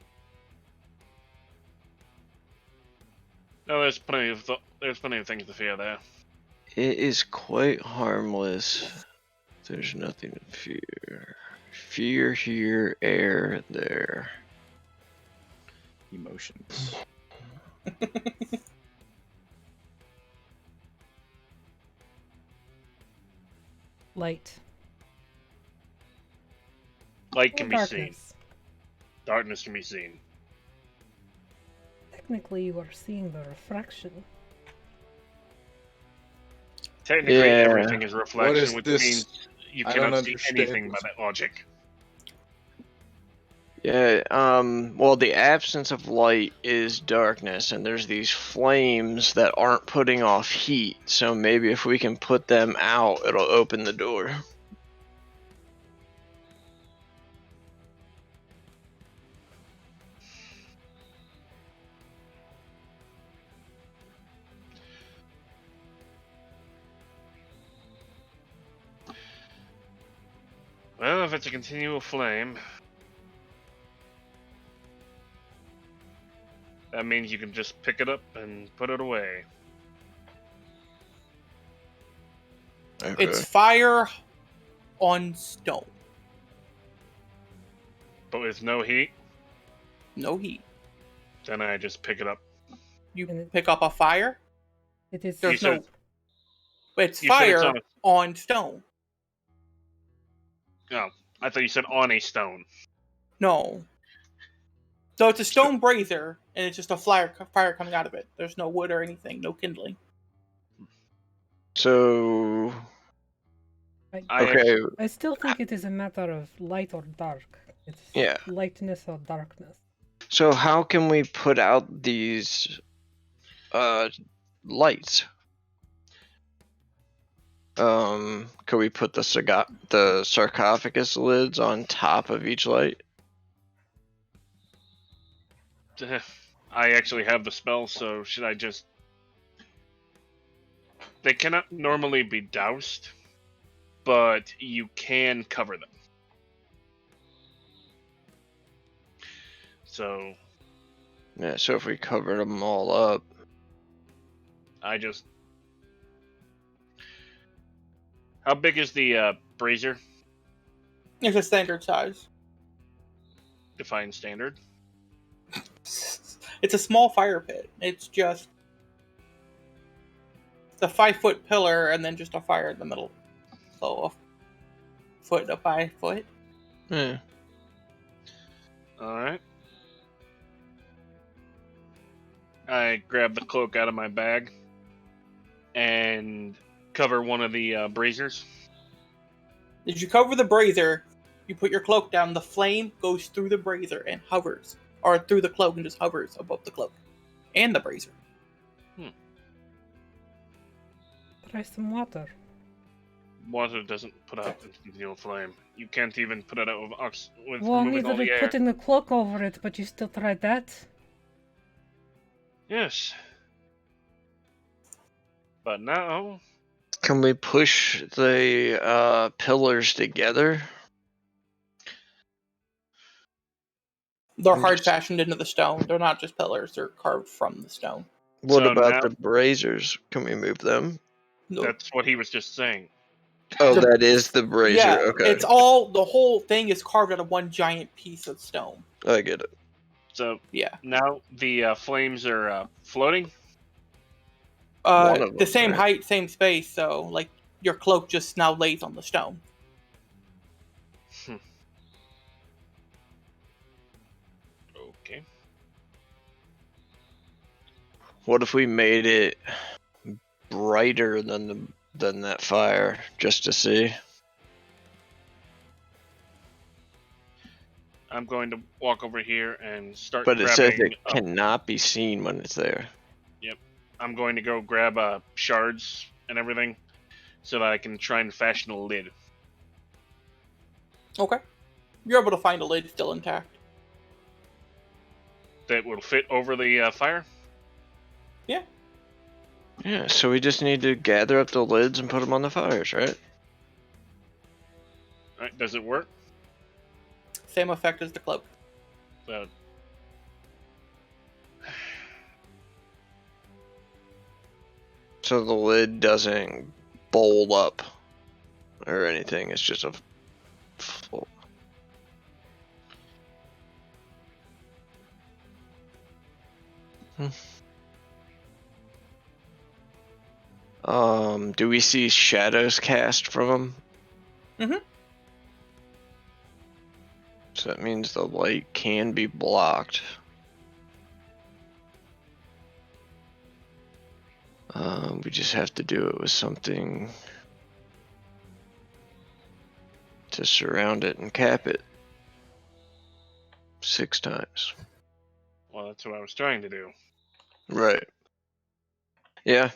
No, there's plenty of things to fear there. It is quite harmless. There's nothing to fear. Fear here, air there. Emotions. Light. Light Or can be seen. darkness. Darkness can be seen. Technically, you are seeing the refraction. Technically, Yeah. everything is reflection, is which this? means you I don't cannot see understand anything by this. that logic. Yeah, well, the absence of light is darkness, and there's these flames that aren't putting off heat, so maybe if we can put them out, it'll open the door. Well, if it's a continual flame, that means you can just pick it up and put it away. Okay. It's fire on stone. But with no heat, No heat. then I just pick it up. You And it- pick up a fire. It is. There's You no. said- It's you said it's fire on stone. Oh, I thought you said on a stone. No. So it's a stone brazier, and it's just a fire coming out of it. There's no wood or anything, no kindling. So, I okay, I still think it is a matter of light or dark. It's Yeah. lightness or darkness. so how can we put out these lights? Could we put the sarcophagus lids on top of each light? I actually have the spell, so should I just... They cannot normally be doused, but you can cover them. So, Yeah, so if we covered them all up, I just... How big is the brazier? It's a standard size. Define standard? It's a small fire pit. It's just the 5-foot pillar and then just a fire in the middle. So a foot to 5 foot. yeah. Alright. I grab the cloak out of my bag and cover one of the braziers. As you cover the brazier, you put your cloak down, the flame goes through the brazier and hovers. Or through the cloak and just hovers above the cloak. And the brazier. Try some water. Water doesn't put out a continual flame. You can't even put it out with Well, removing all neither the did air. putting the cloak over it, but you still tried that. Yes. But now, Can we push the pillars together? They're I'm hard just- fashioned into the stone. They're not just pillars, they're carved from the stone. What So about now- the braziers? Can we move them? No, that's what he was just saying. Oh, The- that is the brazier. yeah, Okay, it's all, the whole thing is carved out of one giant piece of stone. I get it. So Yeah. now the flames are floating. One of The them, same right? height, same space, so like your cloak just now lays on the stone. Hmm. What if we made it brighter than that fire, just to see? I'm going to walk over here and start But it says grabbing. it cannot be seen when it's there. I'm going to go grab shards and everything, so that I can try and fashion a lid. Okay. You're able to find a lid still intact. That will fit over the fire. Yeah, so we just need to gather up the lids and put them on the fires, right? Right? Does it work? Same effect as the cloak. So, So the lid doesn't bowl up or anything. It's just a float. Do we see shadows cast from them? Mhm. So that means the light can be blocked. We just have to do it with something to surround it and cap it 6 times. well, that's what I was trying to do. Right. Yeah.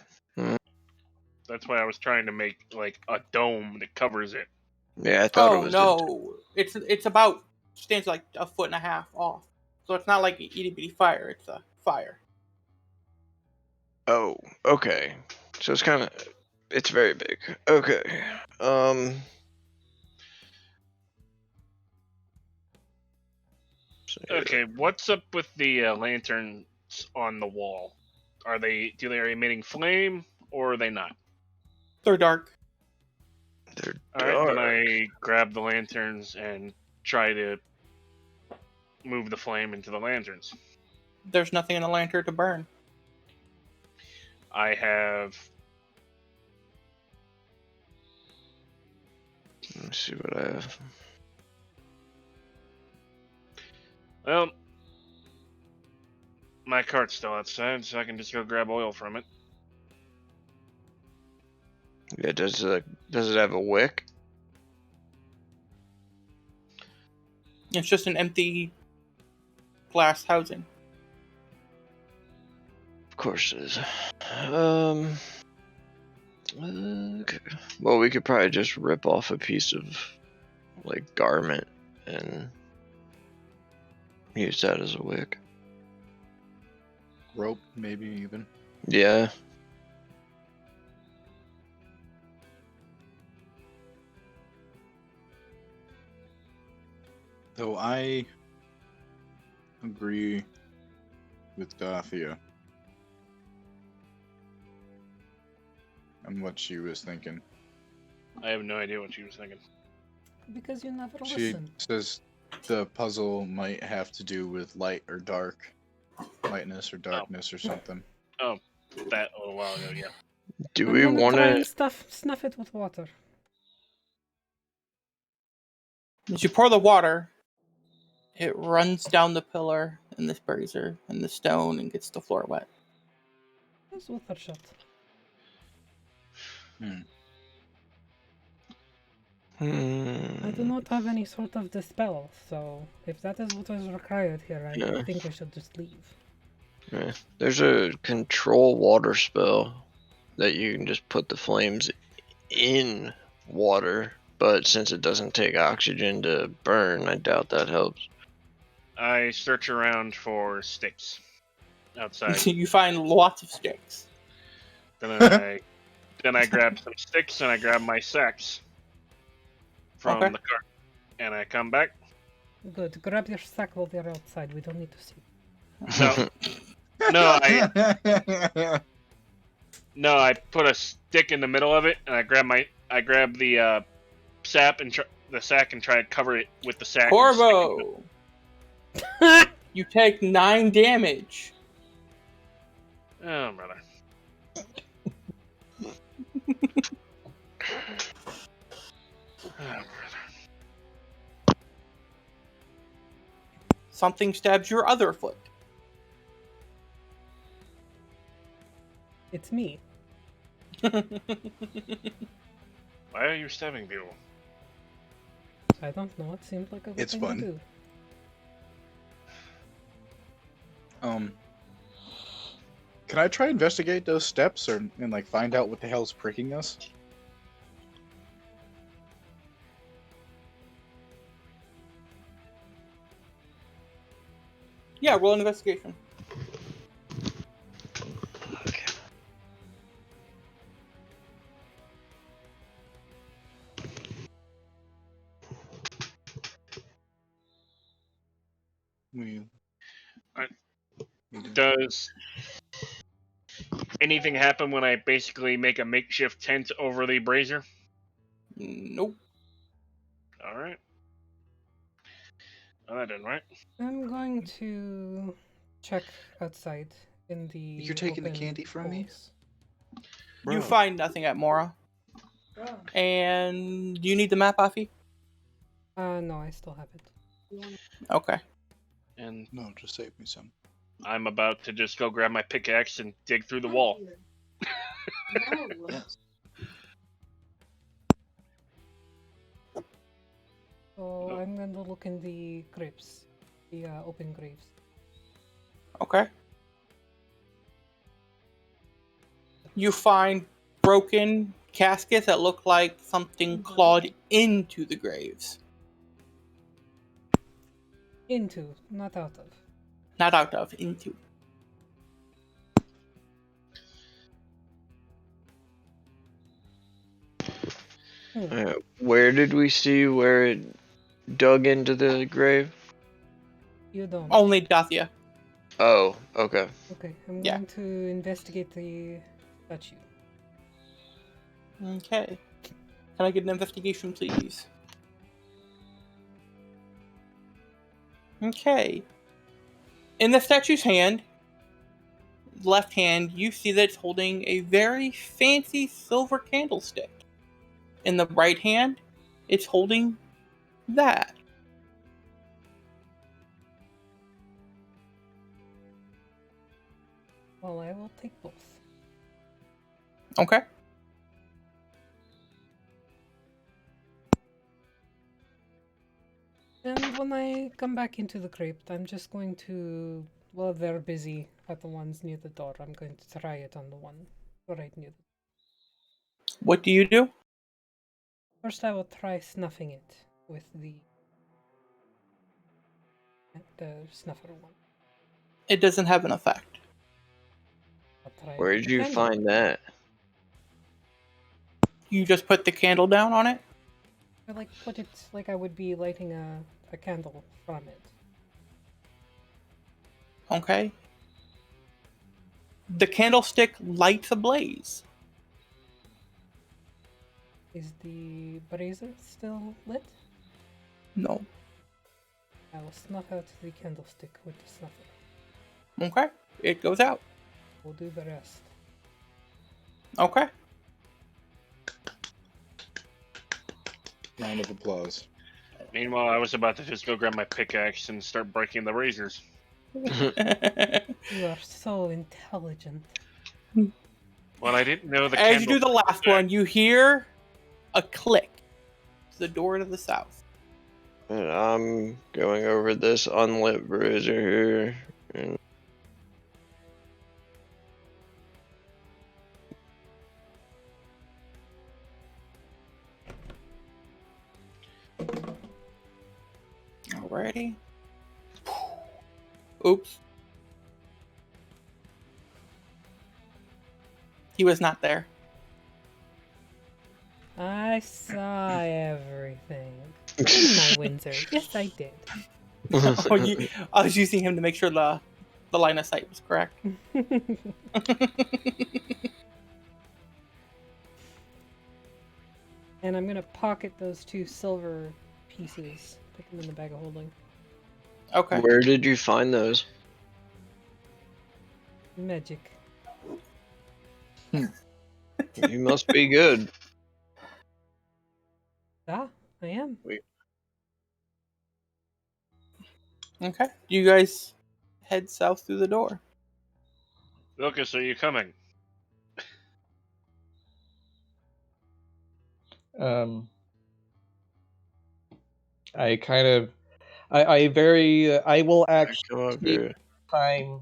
That's why I was trying to make like a dome that covers it. Yeah, I thought it Oh was. no, it's about stands like a foot and a half off, so it's not like an itty bitty fire. It's a fire. Oh, okay. So it's kind of, it's very big. Okay. Okay, what's up with the lanterns on the wall? Do they are emitting flame or are they not? They're dark. They're Alright, then dark. I grab the lanterns and try to move the flame into the lanterns. There's nothing in the lantern to burn. I have Let me see what I have. well, my cart's still outside, so I can just go grab oil from it. Yeah, does it have a wick? It's just an empty glass housing. Of course it is. Okay. Well, we could probably just rip off a piece of like garment and use that as a wick. Rope, maybe even. Yeah. Though I agree with Dathia and what she was thinking. I have no idea what she was thinking. Because you never She listen. says the puzzle might have to do with light or dark. Lightness or darkness or something. That a little while ago, yeah. Do I'm we gonna want try to? and snuff it with water. As you pour the water, it runs down the pillar and the brazier and the stone and gets the floor wet. How's water shot? I do not have any sort of dispel, so if that is what is required here, I Yeah. think we should just leave. Yeah. There's a control water spell that you can just put the flames in water, but since it doesn't take oxygen to burn, I doubt that helps. I search around for sticks outside. You find lots of sticks. Then I grab some sticks and I grab my sacks from Okay. the cart, and I come back. Good. Grab your sack while you're outside. We don't need to see. No, I put a stick in the middle of it, and I grab the sap and the sack and try to cover it with the sack. Corvo! You take 9 damage. Oh, brother. Oh, brother. Something stabs your other foot. it's me. Why are you stabbing people? I don't know. It seemed like a good It's thing fun. to do. Can I try investigate those steps and like find out what the hell's pricking us? Yeah, roll an investigation. Okay. We. I- we do- Does anything happen when I basically make a makeshift tent over the brazier? Nope. All right. Oh, that didn't right. I'm going to check outside in the. You're taking the open candy from me? holes. You Bro. find nothing at Mora. And do you need the map, Afi? No, I still have it. Okay. And No, just save me some. I'm about to just go grab my pickaxe and dig through the wall. Yes. So I'm going to look in the crypts, the open graves. Okay. You find broken caskets that look like something clawed into the graves. Into, not out of. Not out of, into. Where did we see where it dug into the grave? You don't. Only Dathia. Oh, okay. Okay, I'm Yeah. going to investigate the statue. Okay. Can I get an investigation, please? Okay. In the statue's hand, left hand, you see that it's holding a very fancy silver candlestick. In the right hand, it's holding that. Well, I will take both. Okay. And when I come back into the crypt, I'm just going to. Well, they're busy at the ones near the door. I'm going to try it on the one right near the. What do you do? First, I will try snuffing it with the snuffer one. It doesn't have an effect. I'll try it Where with did the you candle. find that? You just put the candle down on it? I like put it like I would be lighting a candle from it. Okay. The candlestick lights ablaze. Is the brazier still lit? No. I will snuff out the candlestick with the snuffer. Okay. It goes out. We'll do the rest. Okay. Round of applause. Meanwhile, I was about to just go grab my pickaxe and start breaking the razors. You are so intelligent. Well, I didn't know the As you candle. do the last one, you hear a click to the door to the south. And I'm going over this unlit brazier here. And Alrighty. Oops. He was not there. I saw everything. In my Windsor. Yes, I did. I was using him to make sure the line of sight was correct. And I'm gonna pocket those 2 silver pieces. Put them in the bag of holding. Okay. Where did you find those? Magic. You must be good. Ah, I am. Okay. You guys head south through the door. Lucas, are you coming? I kind of, I will actually Come up take here. time.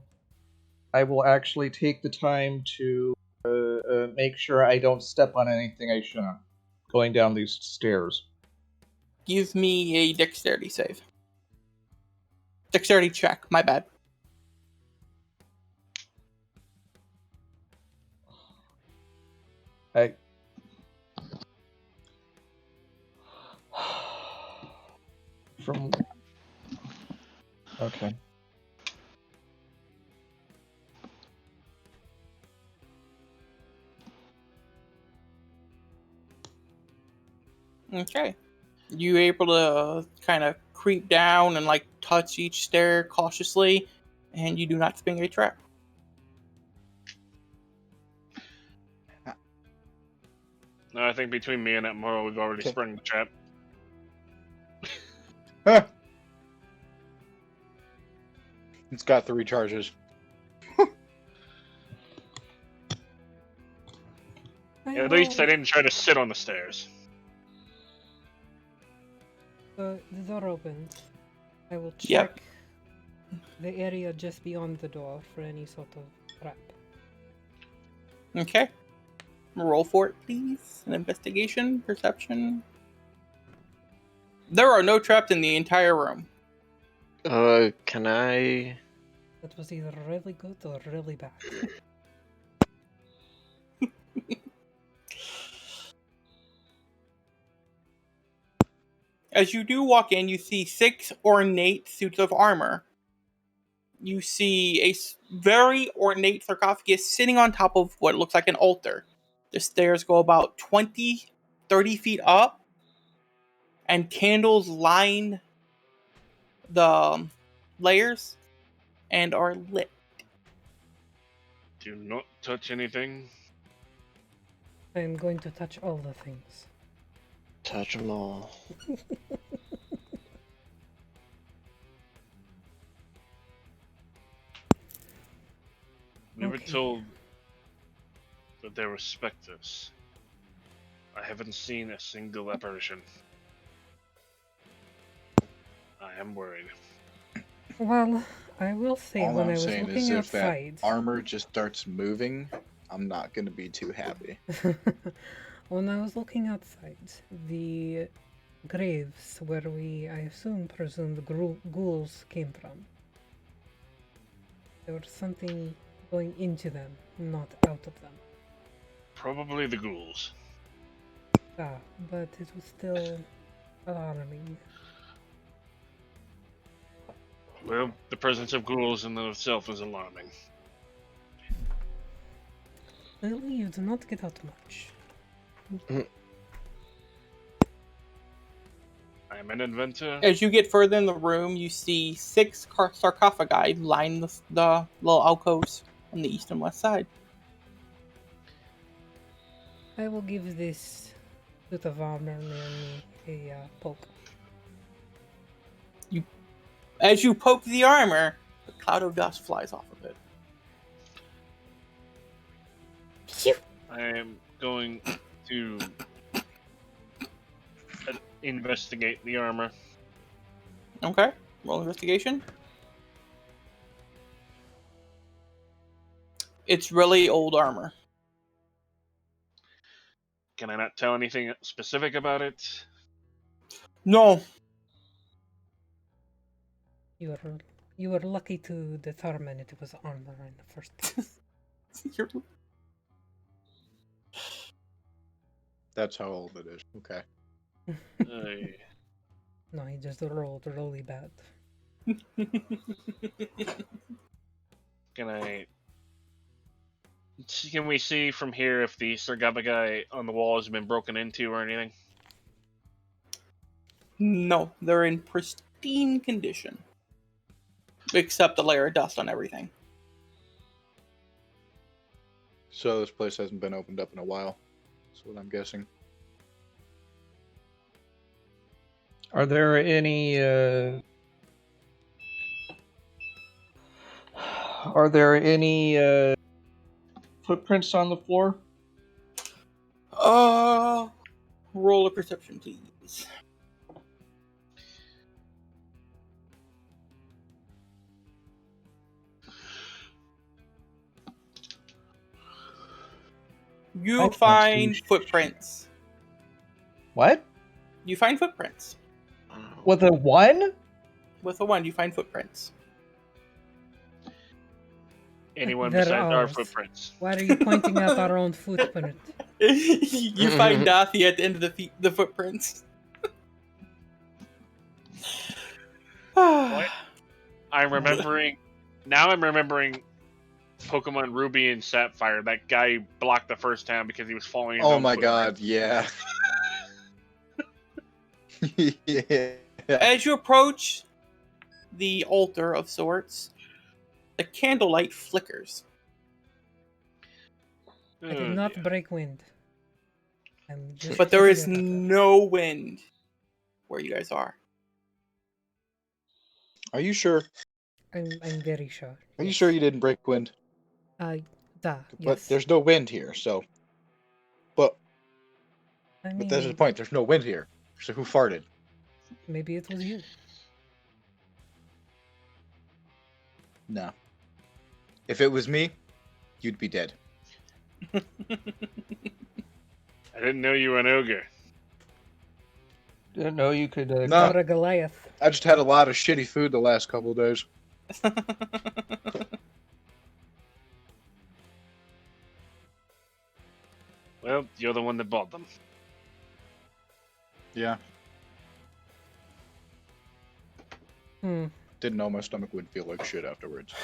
I will actually take the time to make sure I don't step on anything I shouldn't going down these stairs. Give me a dexterity save. Dexterity check. My bad. I. From. Okay. Okay. You able to kind of creep down and like touch each stair cautiously, and you do not spring a trap. No, I think between me and that Moro, we've already Okay. sprung the trap. It's got 3 charges. At least I didn't try to sit on the stairs. The door opens. I will Yep. check the area just beyond the door for any sort of trap. Okay. Roll for it, please. An investigation, perception. There are no traps in the entire room. Can I? That was either really good or really bad. As you do walk in, you see 6 ornate suits of armor. You see a very ornate sarcophagus sitting on top of what looks like an altar. The stairs go about 20, 30 feet up, and candles line the layers and are lit. Do not touch anything. I am going to touch all the things. Touch them all. We were Okay. told that there were specters. I haven't seen a single apparition. I am worried. Well, I will say All when I'm I was saying looking is if that outside. armor just starts moving, I'm not going to be too happy. When I was looking outside, the graves where I presume the ghouls came from. There was something going into them, not out of them. Probably the ghouls. But it was still alarming. Well, the presence of ghouls in and of itself is alarming. Lately, you do not get out much. I am an inventor. As you get further in the room, you see 6 sarcophagi line the little alcoves on the east and west side. I will give this suit of armor near me a poke. As you poke the armor, a cloud of dust flies off of it. I am going to investigate the armor. Okay, roll investigation. It's really old armor. Can I not tell anything specific about it? No. You were lucky to determine it was armor in the first place. That's how old it is. Okay. No, he just rolled really bad. Can we see from here if the sarcophagi on the wall has been broken into or anything? No, they're in pristine condition. Except the layer of dust on everything. So this place hasn't been opened up in a while. That's what I'm guessing. Are there any footprints on the floor? Roll a perception, please. You can't find see. footprints. What? You find footprints. With a 1? With a 1, you find footprints. Anyone They're besides our ours. footprints. Why are you pointing out our own footprint? You find Dathi at the end of the footprints. What? I'm remembering. Now I'm remembering Pokemon Ruby and Sapphire. That guy blocked the first time because he was following his Oh own my footprint. god, yeah. Yeah. As you approach the altar of sorts, the candlelight flickers. I did Oh, not dear. break wind. I'm just But there is kidding about that. no wind where you guys are. Are you sure? I'm very sure. Are you yes. sure you didn't break wind? But But yes. there's no wind here, so. But I but that's the mean, point. There's no wind here. So who farted? maybe it was you. No. If it was me, you'd be dead. I didn't know you were an ogre. Didn't know you could. No. Or a Goliath. I just had a lot of shitty food the last couple of days. Well, you're the one that bought them. Yeah. Hmm. Didn't know my stomach would feel like shit afterwards.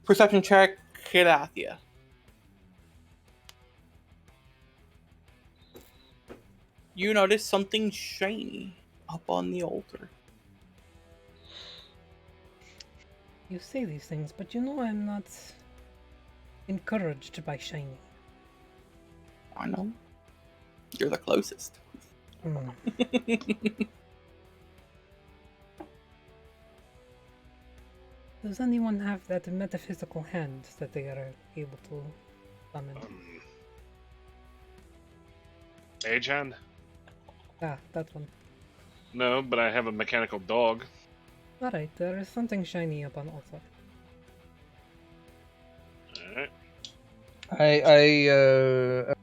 Perception check, Kirathia. You notice something shiny up on the altar. You say these things, but you know I'm not encouraged by shiny. I know. You're the closest. Hmm. Does anyone have that metaphysical hand that they are able to summon? Mage hand? Ah, that one. No, but I have a mechanical dog. Alright, there is something shiny up on altar. Alright. I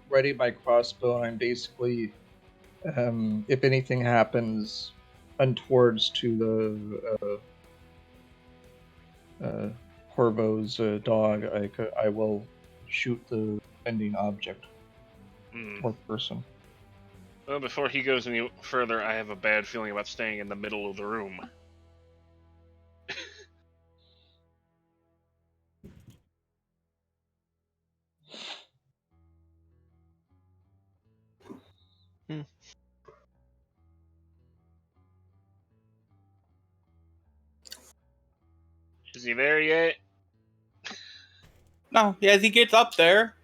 ready my crossbow, and I'm basically, if anything happens untowards to the Corvo's dog, I will shoot the offending object Hmm. or person. Well, before he goes any further, I have a bad feeling about staying in the middle of the room. Is he there yet? No, as he gets up there,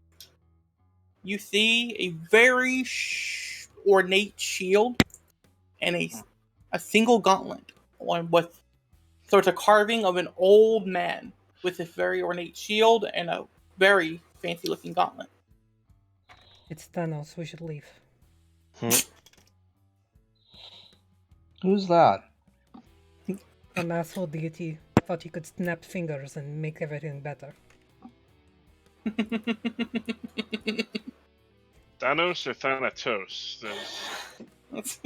you see a very ornate shield and a single gauntlet on with. So it's a carving of an old man with a very ornate shield and a very fancy-looking gauntlet. It's Thanos, we should leave. Who's that? An asshole deity thought he could snap fingers and make everything better. Thanos or Thanatos? There's...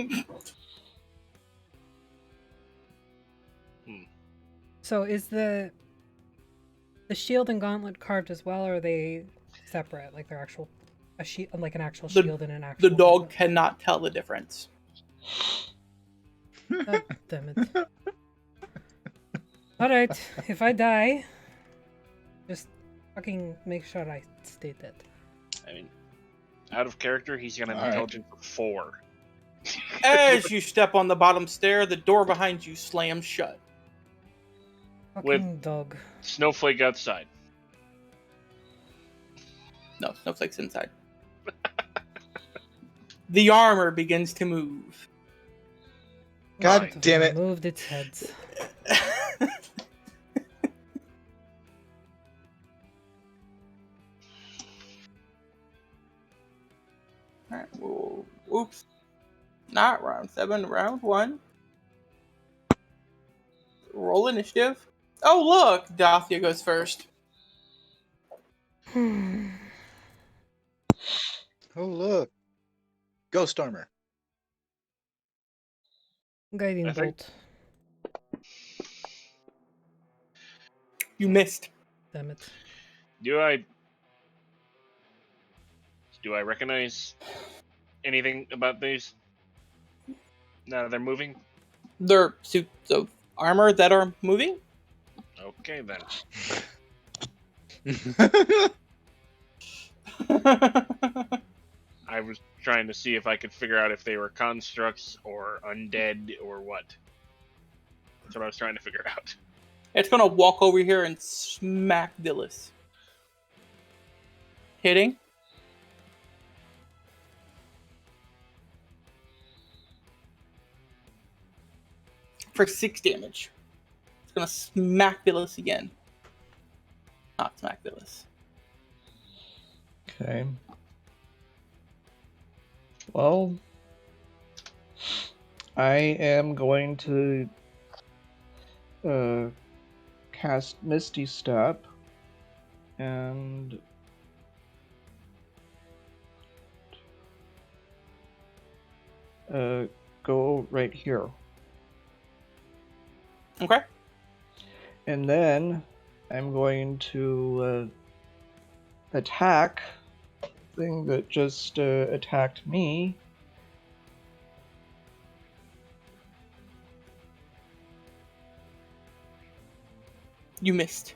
So is the shield and gauntlet carved as well, or are they separate? Like they're actual like an actual The- shield and an actual The dog gauntlet? cannot tell the difference. God damn it. Alright, if I die, just fucking make sure I stay dead. I mean, out of character, he's gonna have Alright. intelligence of 4. As you step on the bottom stair, the door behind you slams shut. Fucking dog. Snowflake outside. No, Snowflake's inside. The armor begins to move. God Right. damn it. Moved its heads. Alright, we'll Oops. Not round 7, round 1. Roll initiative. Oh, look! Dathia goes first. Oh look, ghost armor. Guiding I think- bolt. You missed. Damn it. Do I recognize anything about these? Now they're moving. They're suits of armor that are moving. Okay then. I was trying to see if I could figure out if they were constructs or undead or what. That's what I was trying to figure out. It's gonna walk over here and smack Dillis. Hitting. For 6 damage. It's gonna smack Dillis again. Not smack Dillis. Okay. Well, I am going to cast Misty Step and go right here. Okay. And then I'm going to attack thing that just attacked me. You missed.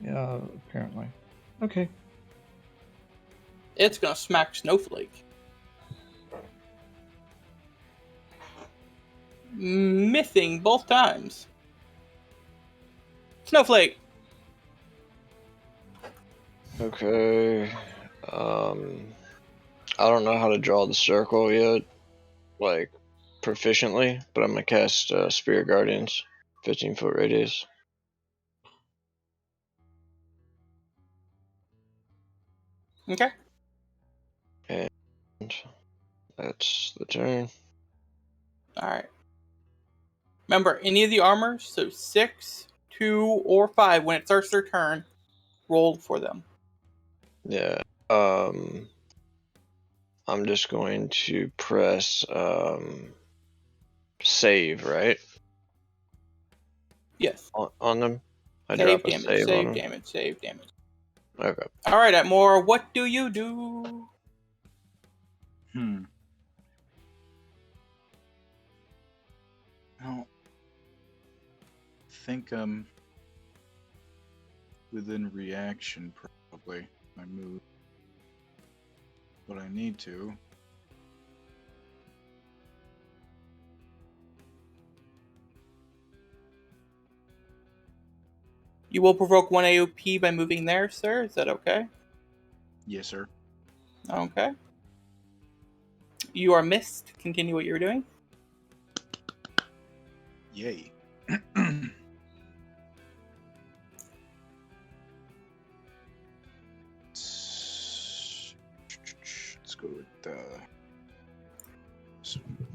Yeah, apparently. Okay. It's gonna smack Snowflake. Missing both times. Snowflake. Okay. I don't know how to draw the circle yet, like proficiently, but I'm gonna cast Spirit Guardians, 15-foot radius. Okay. And that's the turn. Alright. Remember, any of the armors, so 6, 2, or 5, when it starts their turn, roll for them. Yeah. I'm just going to press save, right? Yes. On them. I Save drop a damage, save on save them. damage, save damage. Okay. Alright, Atmore, what do you do? I don't think I'm within reaction, probably. I move what I need to. You will provoke 1 AOP by moving there, sir. Is that okay? Yes, sir. Okay. You are missed. Continue what you were doing. Yay. Let's go with this one.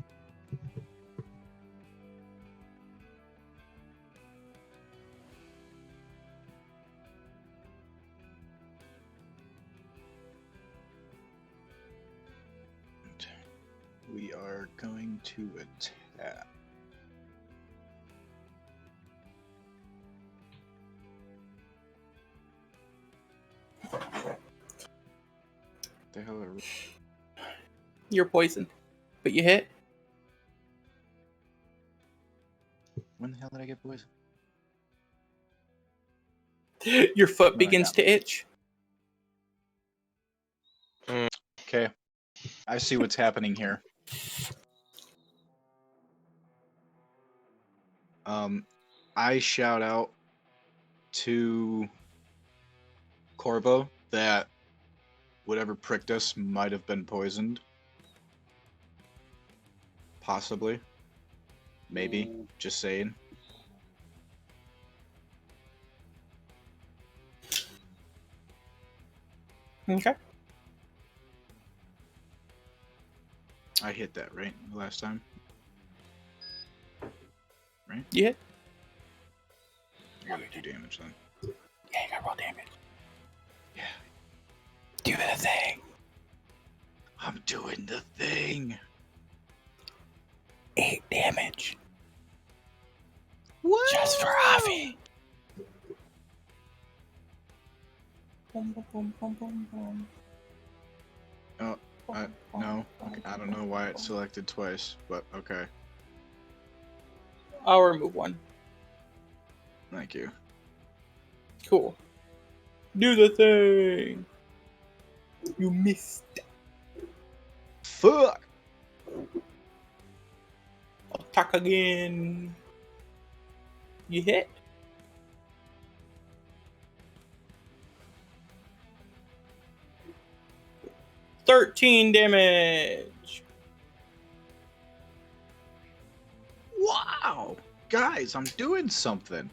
We are going to attack. The hell are we? You're poisoned. But you hit. When the hell did I get poisoned? Your foot No, I begins got to itch. Okay. I see what's happening here. I shout out to Corvo that whatever pricked us might have been poisoned. Possibly. Maybe. Just saying. Okay. I hit that, right? Last time? Right? You hit? I gotta do damage then. Yeah, you gotta roll damage. Yeah. Do the thing. I'm doing the thing. 8 damage. What? Just for Avi. Boom, boom, boom, boom, boom, boom. Oh, no. Okay, I don't know why it selected twice, but okay. I'll remove one. Thank you. Cool. Do the thing. You missed. Fuck! Attack again. You hit. $13 damage. Wow! Guys, I'm doing something.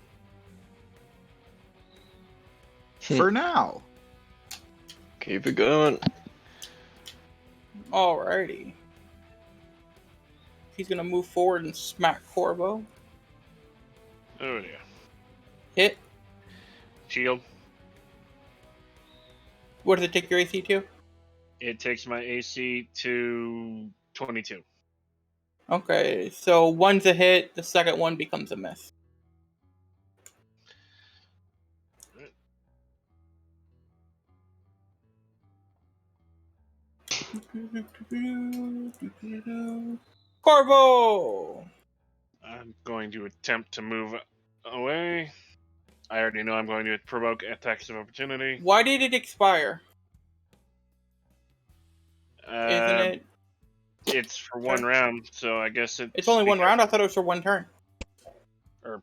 For now. Keep it going. Alrighty. He's gonna move forward and smack Corvo. Oh yeah. Hit. Shield. What does it take your AC to? It takes my AC to 22. Okay, so one's a hit, the second one becomes a miss. Corvo! I'm going to attempt to move away. I already know I'm going to provoke attacks of opportunity. Why did it expire? Isn't it? It's for one round, so I guess It's only one round? I thought it was for one turn. Or-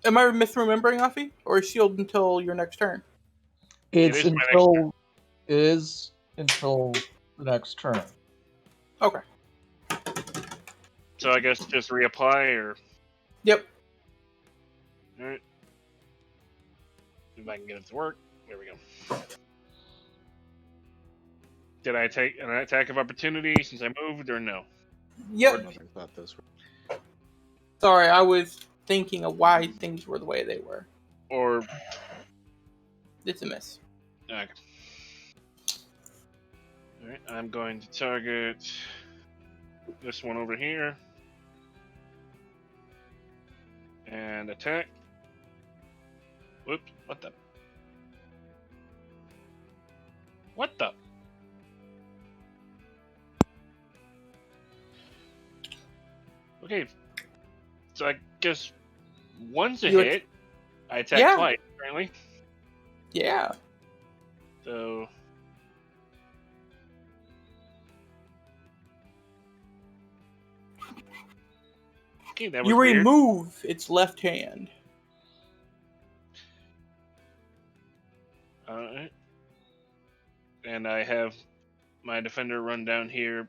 Am I misremembering, Afi? Or is shield until your next turn? It's is my next until it is until the next turn. Okay. So I guess just reapply, or Yep. alright. If I can get it to work. There we go. Did I take an attack of opportunity since I moved, or no? Yep. I thought those were... Sorry, I was thinking of why things were the way they were. Or It's a miss. okay. Alright, I'm going to target this one over here. And attack. Whoops, what the? What the? Okay, so I guess one's a You hit. I attack Yeah. twice, apparently. Yeah. So okay, that was You weird. remove its left hand. Alright. And I have my defender run down here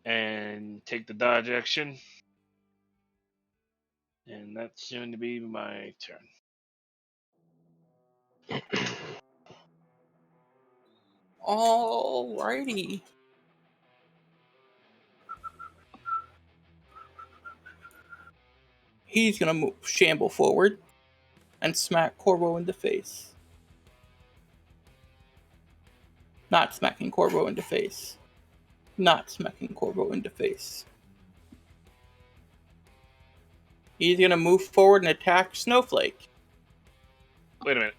and take the dodge action. And that's going to be my turn. Alrighty. He's gonna shamble forward and smack Corvo in the face. Not smacking Corvo in the face. Not smacking Corvo in the face. He's gonna move forward and attack Snowflake. Wait a minute.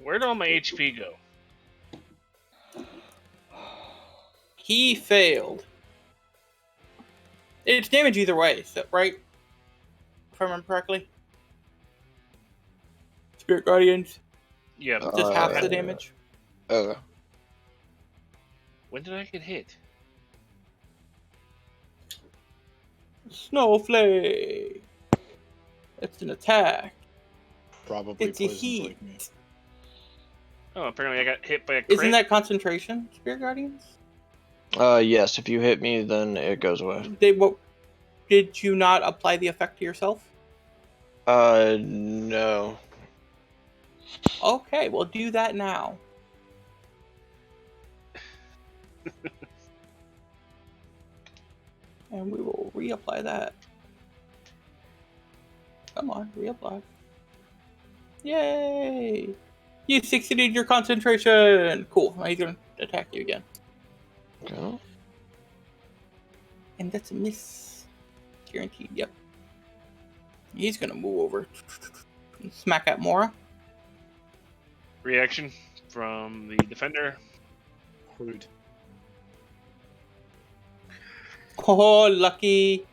Where did all my HP go? He failed. It's damage either way, so, right? If I remember correctly. Spirit Guardians, Yeah. just half the Uh, damage. Okay. When did I get hit? Snowflake. It's an attack. Probably It's a poisoned heat. like me. Oh, apparently I got hit by a crit. Isn't that concentration, Spirit Guardians? Yes, if you hit me, then it goes away. Did you not apply the effect to yourself? No. Okay, well do that now. And we will reapply that. Come on, reapply. Yay! You succeeded your concentration! Cool, now he's gonna attack you again. Okay. And that's a miss. Guaranteed, yep. He's gonna move over and smack at Mora. Reaction from the defender. Rude. Oh, lucky.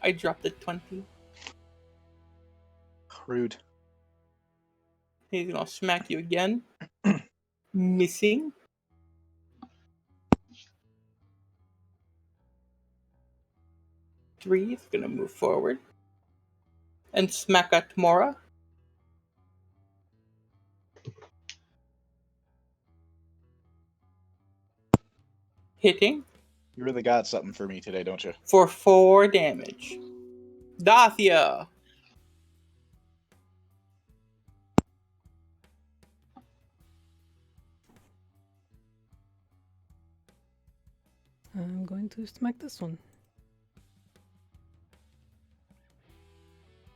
I dropped a 20. Rude. He's gonna smack you again. Missing. Three is gonna move forward. And smack at Mora. Hitting You really got something for me today, don't you? for 4 damage. Dathia. I'm going to smack this one.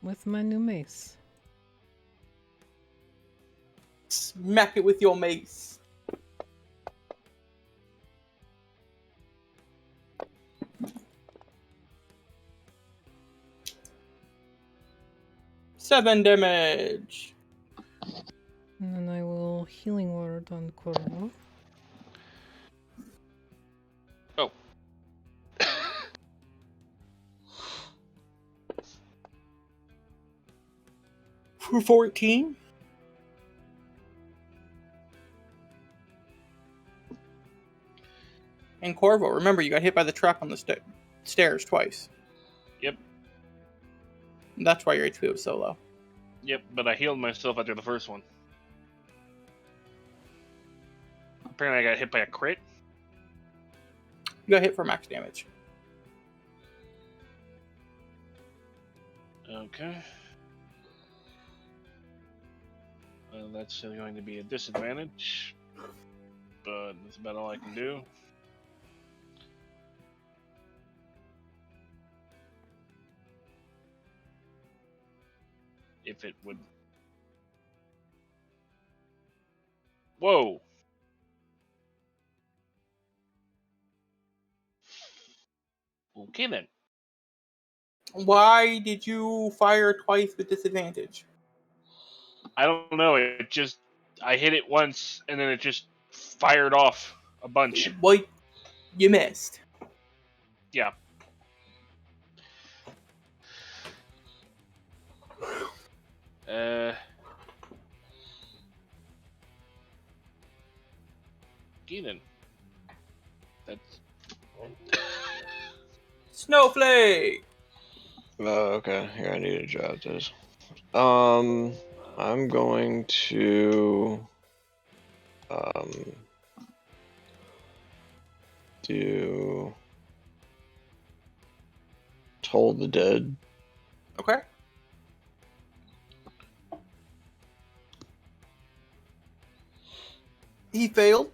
With my new mace. Smack it with your mace. Seven damage. And then I will healing word on Corvo. Oh. For 14. And Corvo, remember you got hit by the truck on the stairs twice. Yep. And that's why your HP was so low. Yep, but I healed myself after the first one. Apparently I got hit by a crit. You got hit for max damage. Okay. Well, that's still going to be a disadvantage. But that's about all I can do. If it would... Whoa! Okay then. Why did you fire twice with disadvantage? I don't know, it just... I hit it once, and then it just fired off a bunch. Well, you missed. Yeah. Okay then. That's... Snowflake! Okay, here I need to jot this. I'm going to do Toll the Dead. Okay. He failed.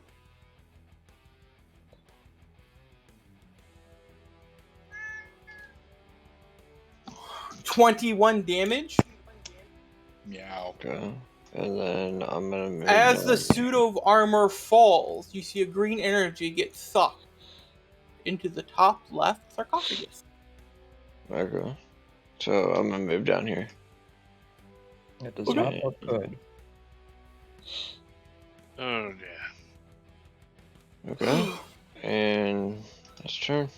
$21 damage. Meow. Okay. And then I'm gonna move As down. the suit of armor falls, you see a green energy get sucked into the top left sarcophagus. Okay. So I'm gonna move down here. It does Okay. not look good. Oh, yeah. Okay. And that's turn.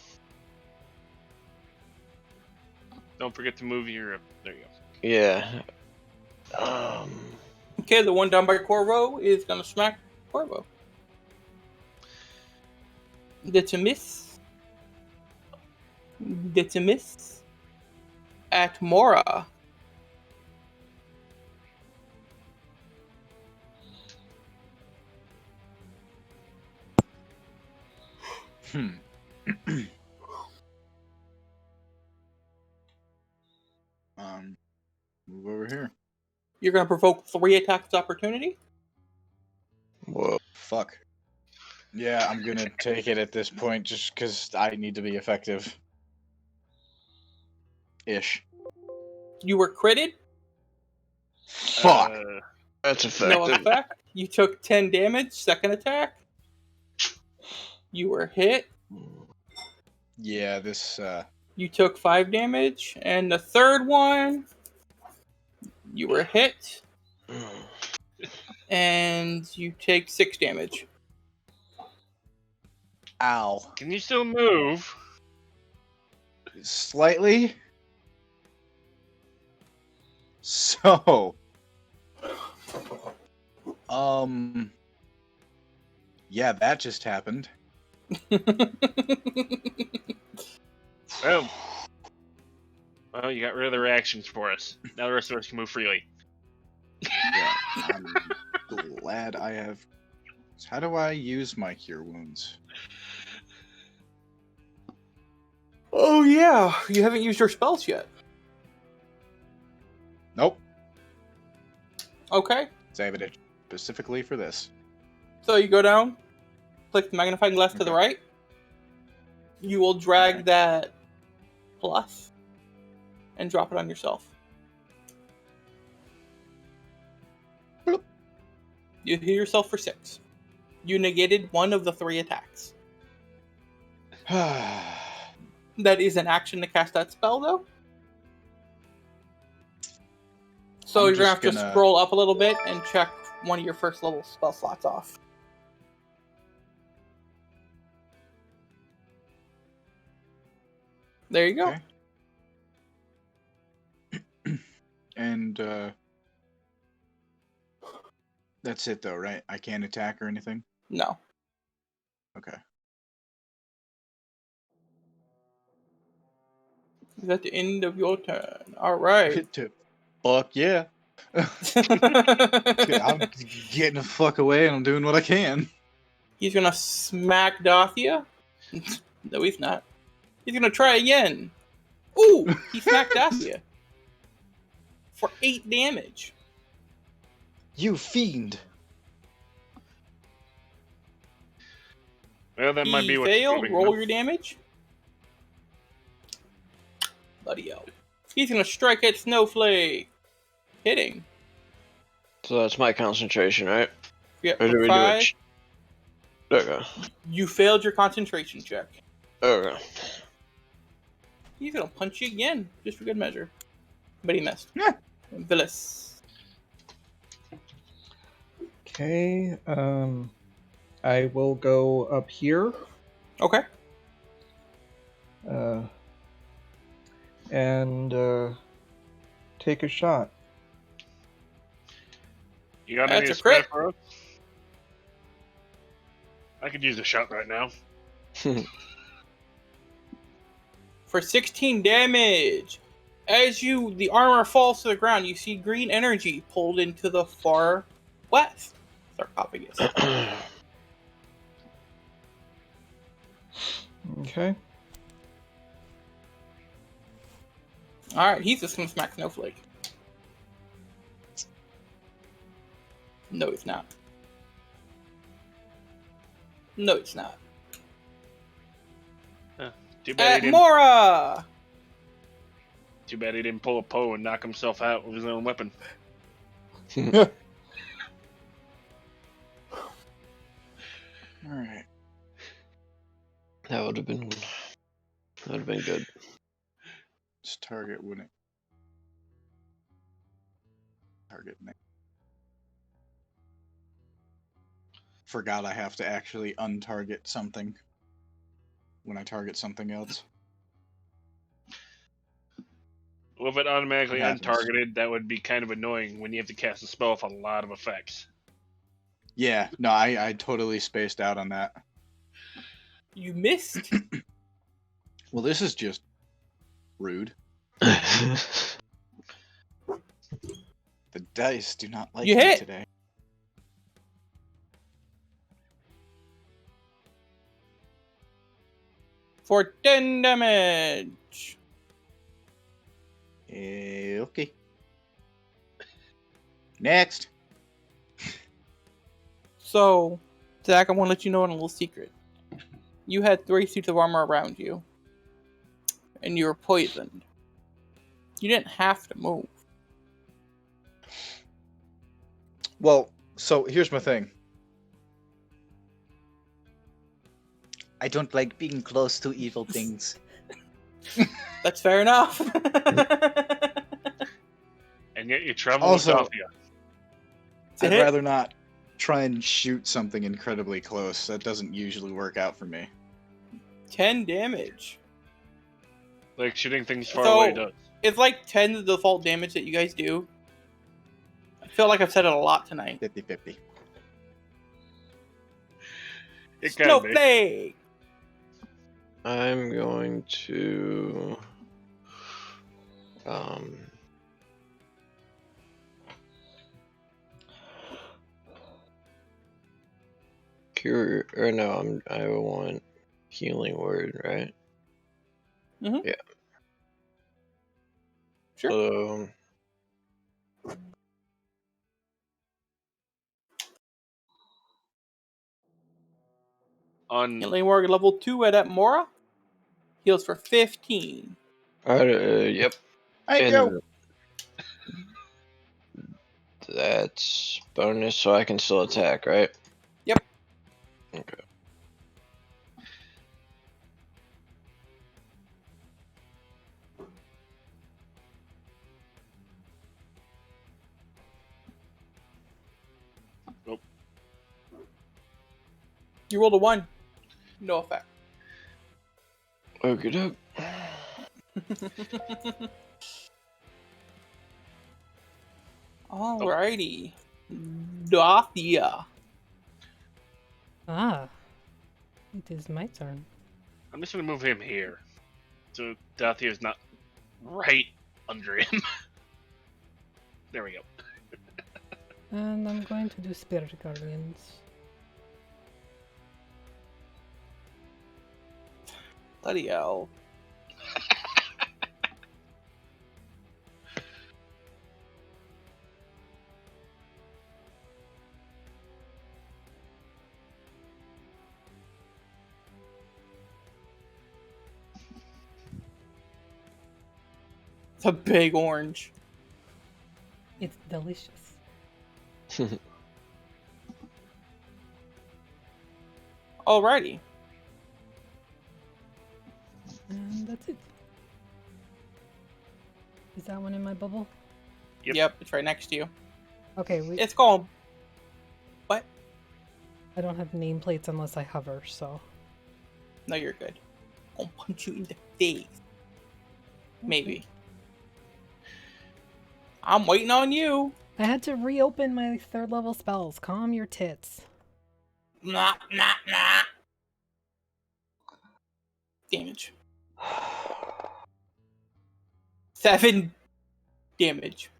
Don't forget to move your... There you go. Yeah. Okay, the one down by Corvo is gonna smack Corvo. That's a miss. That's a miss. At Mora. Move over here. You're gonna provoke 3 attacks of opportunity. Whoa. Fuck. Yeah, I'm gonna take it at this point just because I need to be effective. Ish. You were critted. Fuck. That's No effective. effect. You took 10 damage. Second attack. You were hit. Yeah, this. You took 5 damage. And the third one, you were hit. And you take 6 damage. Ow. Can you still move? Slightly. So. Yeah, that just happened. Boom. Well, you got rid of the reactions for us. Now the rest of us can move freely. Yeah, I'm glad I have. How do I use my cure wounds? Oh, yeah. You haven't used your spells yet. Nope. Okay. Saving it specifically for this. So you go down, click the magnifying glass to the Okay. right. You will drag Okay. that plus and drop it on yourself. Bloop. You heal yourself for 6. You negated one of the 3 attacks. That is an action to cast that spell, though. So I'm you're gonna have just to gonna- scroll up a little bit and check one of your first level spell slots off. There you go. Okay. And that's it though, right? I can't attack or anything? No. Okay. Is at the end of your turn. Alright. Fuck yeah. I'm getting the fuck away and I'm doing what I can. He's gonna smack Dathia. No, he's not. He's gonna try again. Ooh! He smacked Dathia. For 8 damage. You fiend. Well, that might be He what's failed. moving Roll him. your damage. Bloody hell. He's gonna strike at Snowflake. Hitting. So that's my concentration, right? Yep, Or do for we do 5. it? Okay. You failed your concentration check. Okay. He's gonna punch you again, just for good measure. But he missed. Yeah. Villis. Okay. I will go up here. Okay. And take a shot. You got That's any a spare crit. for us? I could use a shot right now. For 16 damage. As the armor falls to the ground, you see green energy pulled into the far west sarcophagus. Okay. Alright, he's just gonna smack Snowflake. No, he's not. No, it's not. Too bad, At he didn't, Mora! too bad he didn't pull a Poe and knock himself out with his own weapon. Alright. That would have been good. This target wouldn't. Target name. Forgot I have to actually untarget something when I target something else. Well, if it automatically It happens. untargeted, that would be kind of annoying when you have to cast a spell with a lot of effects. Yeah, no, I totally spaced out on that. You missed. Well, this is just rude. That's The dice do not like You me hit. today. For 10 damage. Okay. Next. So, Zach, I want to let you know a little secret. You had 3 suits of armor around you, and you were poisoned. You didn't have to move. Well, so here's my thing. I don't like being close to evil things. That's fair enough. And yet you travel Also- with Dafia. I'd Hit. rather not try and shoot something incredibly close. That doesn't usually work out for me. 10 damage. Like shooting things far So- away does. It's like 10 the default damage that you guys do. I feel like I've said it a lot tonight. 50-50. It can be. Snowflake! I'm going to cure, or no, I want healing word, right? Mhm. Yeah. Sure. So On Healing Word level 2 at Mora. Heals for 15. yep. I go. And that's bonus, so I can still attack, right? Yep. Okay. You rolled a 1. No effect. Okie doke. Alrighty. Dafia. Ah. It is my turn. I'm just gonna move him here, so Dathia is not right under him. There we go. And I'm going to do Spirit Guardians. Bloody hell. It's a big orange. It's delicious. Alrighty. And that's it. Is that one in my bubble? Yep. Yep, it's right next to you. Okay, It's called. I don't have nameplates unless I hover, so. No, you're good. I'll punch you in the face. Maybe. I'm waiting on you. I had to reopen my 3rd level spells. Calm your tits. Nah, nah, nah. Damage. 7 damage.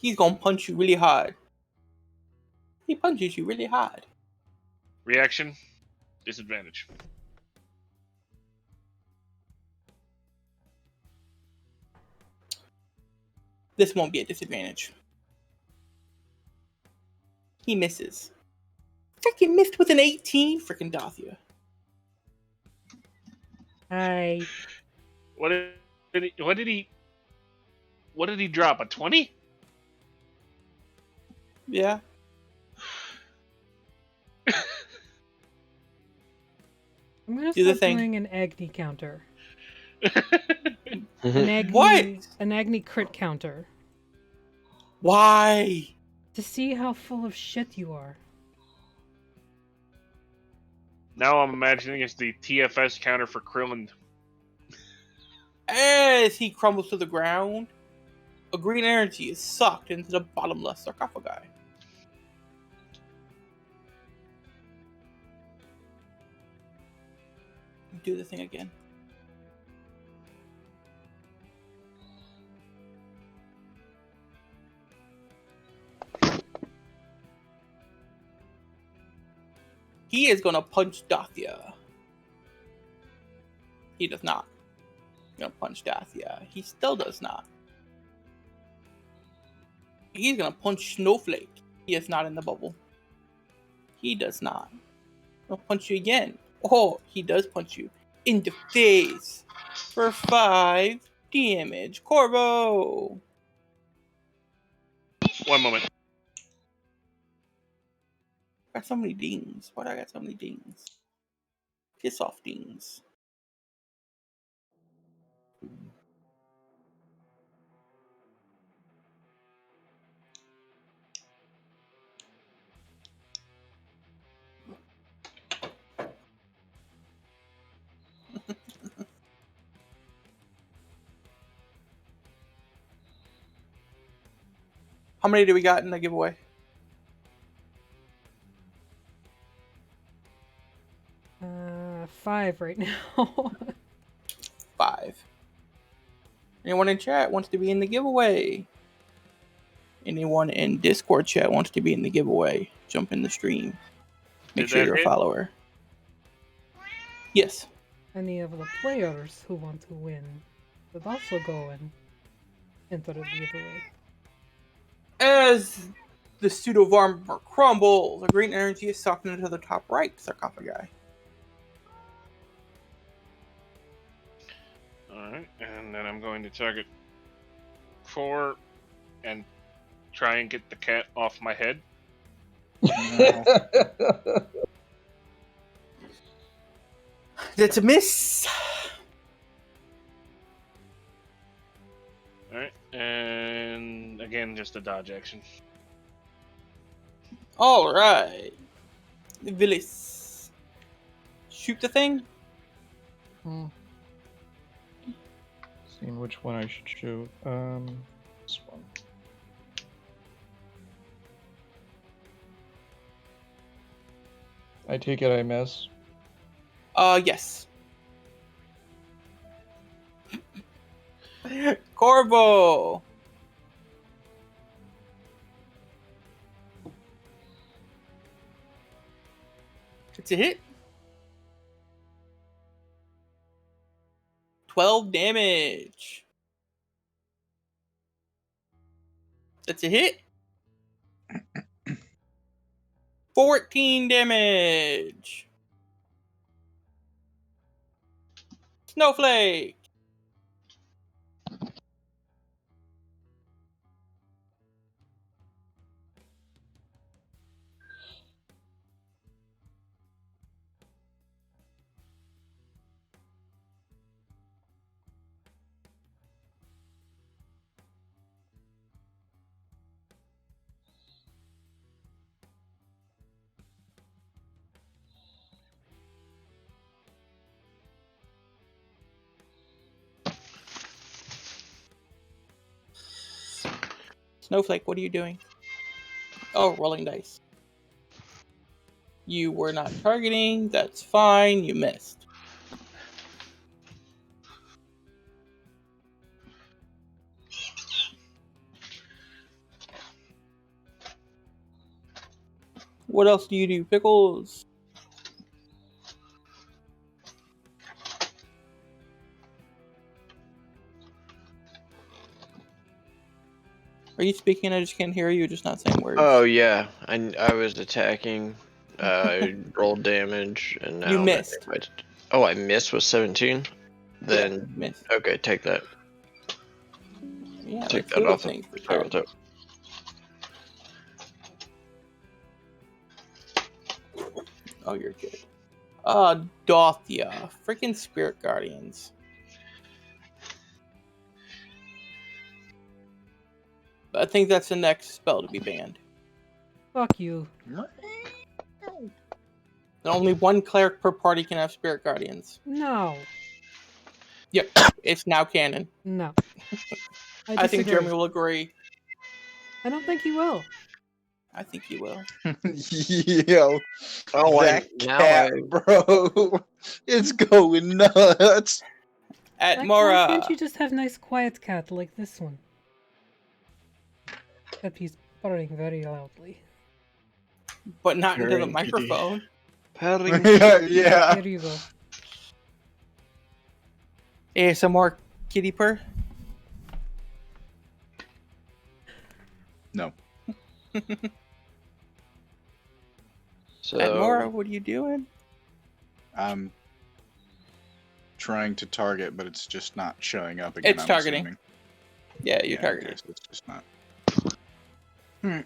He's gonna punch you really hard. He punches you really hard. Reaction, disadvantage. This won't be a disadvantage. He misses. Freaking missed with an 18, freaking Dathia. Hi. What did he drop? A 20? Yeah. I'm gonna Do the start thing. doing an Agni counter. Mhm. An Agni, What? An Agni crit counter. Why? To see how full of shit you are. Now I'm imagining it's the TFS counter for Krillin. As he crumbles to the ground, a green energy is sucked into the bottomless sarcophagi. Do the thing again. He is gonna punch Dathia. He does not. He's gonna punch Dathia. He still does not. He's gonna punch Snowflake. He is not in the bubble. He does not. He'll punch you again. Oh, he does punch you in the face for 5 damage. Corvo! 1 moment. Got so many dings. Why do I got so many dings? Piss off dings. How many do we got in the giveaway? Uh, 5 right now. 5. Anyone in chat wants to be in the giveaway? Anyone in Discord chat wants to be in the giveaway? Jump in the stream. Make Did sure that you're a hit? follower. Yes. Any of the players who want to win should also go and enter the giveaway. As the suit of armor crumbles, a green energy is sucked into the top right sarcophagi. Alright, and then I'm going to target 4 and try and get the cat off my head. That's a miss. Alright, and again, just a dodge action. All right. Villis. Shoot the thing. Seeing which one I should shoot. This one. I take it I miss. Yes. Corvo. It's a hit. 12 damage. That's a hit. 14 damage. Snowflake. Snowflake, what are you doing? Oh, rolling dice. You were not targeting. That's fine. You missed. What else do you do, Pickles? Are you speaking? I just can't hear you. You're just not saying words. Oh yeah, I was attacking. Rolled damage, and now You missed. Oh, I missed with 17. Yeah, Then missed. okay, take that. Yeah, Take let's that do off. thing for Tabletop. Oh, you're good. Dothia. Freaking Spirit Guardians. I think that's the next spell to be banned. Fuck you. And only one cleric per party can have Spirit Guardians. No. Yep, it's now canon. No. I think disagree. Jeremy will agree. I don't think he will. I think he will. Yo, Oh, that now cat, bro, it's going nuts. At Why Mora. can't you just have nice quiet cat like this one? Except he's purring very loudly. But not into the Purring kitty. microphone. Paddling. Yeah. Here you go. ASMR kitty purr. No. So And Mora, what are you doing? I'm trying to target, but it's just not showing up again. It's I'm targeting. assuming. Yeah, you're Yeah, targeting. okay, so it's just not. Hmm.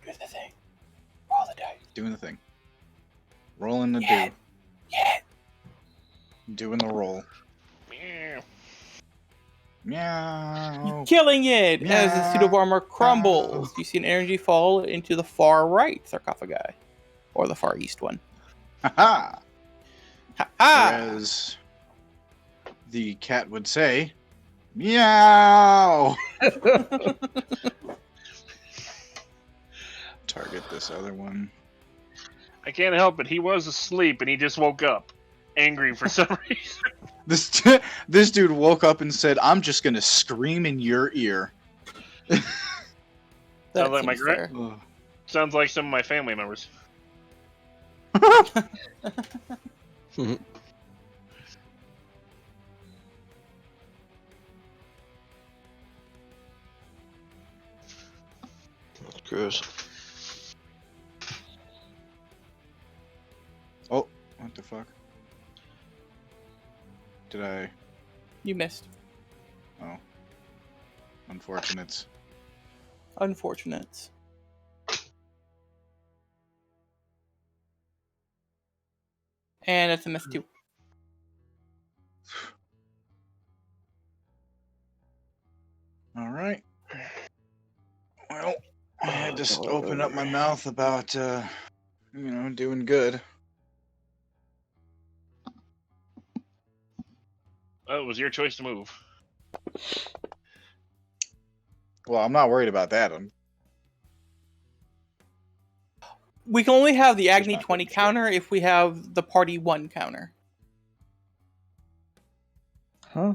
Do the thing. Roll the dice. Doing the thing. Rolling the Yeah. do. Yeah. Doing the roll. Meow. Meow. Killing it as the suit of Meow. armor crumbles. You see an energy fall into the far right sarcophagi, or the far east one. Ha Ha ha! ha! Whereas the cat would say, meow. Target this other one. I can't help it. He was asleep and he just woke up, angry for some reason. This dude woke up and said, "I'm just gonna scream in your ear." That Sounds like my seems gra- fair. Sounds like some of my family members. gross. Oh, what the fuck? Did I? You missed. Oh, unfortunate. Unfortunate. And it's a miss too. All right. Well, I had to just open up my mouth about, doing good. Oh, it was your choice to move. Well, I'm not worried about that. We can only have the Just Agni not 20 sure. counter if we have the Party 1 counter. Huh?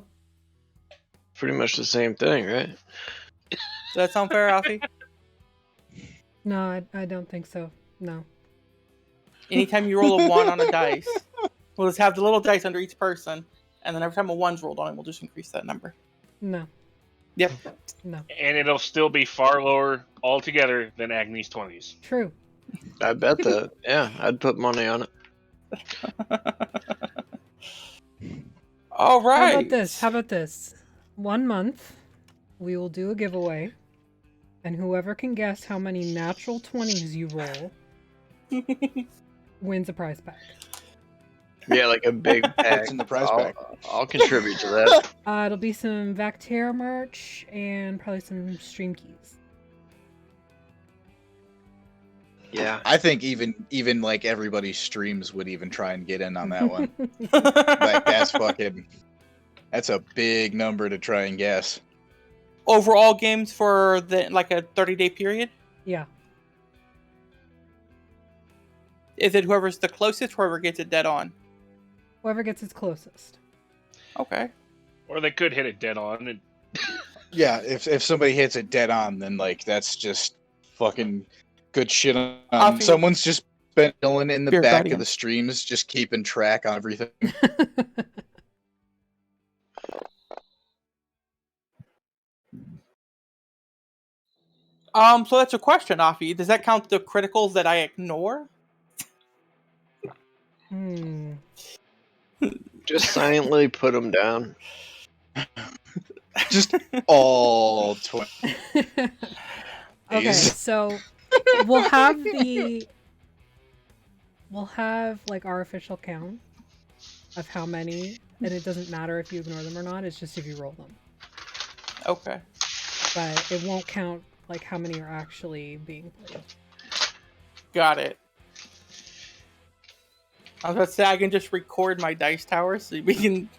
Pretty much the same thing, right? Does that sound fair, Alfie? No, I don't think so. No. Anytime you roll a 1 on a dice, we'll just have the little dice under each person, and then every time a 1's rolled on it, we'll just increase that number. No. Yep. No. And it'll still be far lower altogether than Agni's 20s. True. I bet that. Yeah, I'd put money on it. All right. How about this? How about this? 1 month, we will do a giveaway, and whoever can guess how many natural 20s you roll wins a prize pack. Yeah, like a big pack. What's in the prize I'll, pack? I'll contribute to that. It'll be some Vactera merch and probably some stream keys. Yeah. I think even like everybody's streams would even try and get in on that one. Like that's a big number to try and guess. Overall games for the like a 30-day period? Yeah. Is it whoever's the closest, whoever gets it dead on? Whoever gets its closest. Okay. Or they could hit it dead on. And Yeah, if somebody hits it dead on, then like that's just fucking good shit on. Alfie- Someone's just been chilling in the Spirit back Guardian. of the streams, just keeping track on everything. So that's a question, Afi. Does that count the criticals that I ignore? Just silently put them down. Just all 20. Okay, so we'll have like our official count of how many, and it doesn't matter if you ignore them or not, it's just if you roll them. Okay. But it won't count like how many are actually being played. Got it. I was about to say I can just record my dice tower so we can.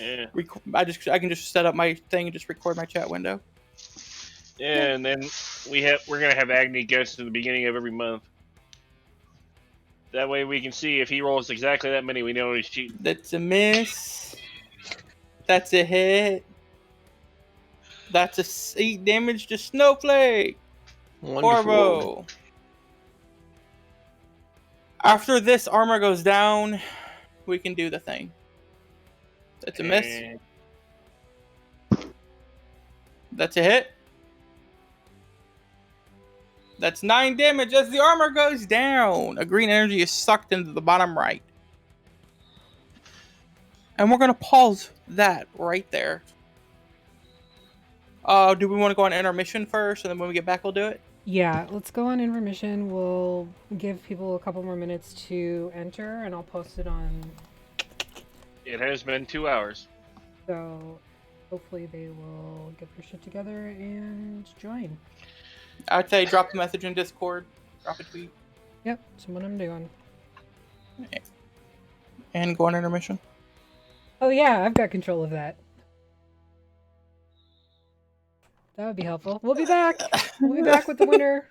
yeah. I can just set up my thing and just record my chat window. Yeah, and then we're gonna have Agni guess at the beginning of every month. That way we can see if he rolls exactly that many, we know he's cheating. That's a miss. That's a hit. That's a 8 damage to Snowflake. Wonderful. Corvo. After this armor goes down, we can do the thing. That's a miss. That's a hit. That's 9 damage as the armor goes down. A green energy is sucked into the bottom right. And we're going to pause that right there. Do we want to go on intermission first, and then when we get back, we'll do it? Yeah, let's go on intermission. We'll give people a couple more minutes to enter, and I'll post it on. It has been 2 hours. So hopefully they will get their shit together and join. I'd say drop the message in Discord. Drop a tweet. Yep, that's what I'm doing. And go on intermission. Oh yeah, I've got control of that. That would be helpful. We'll be back. We'll be back with the winner.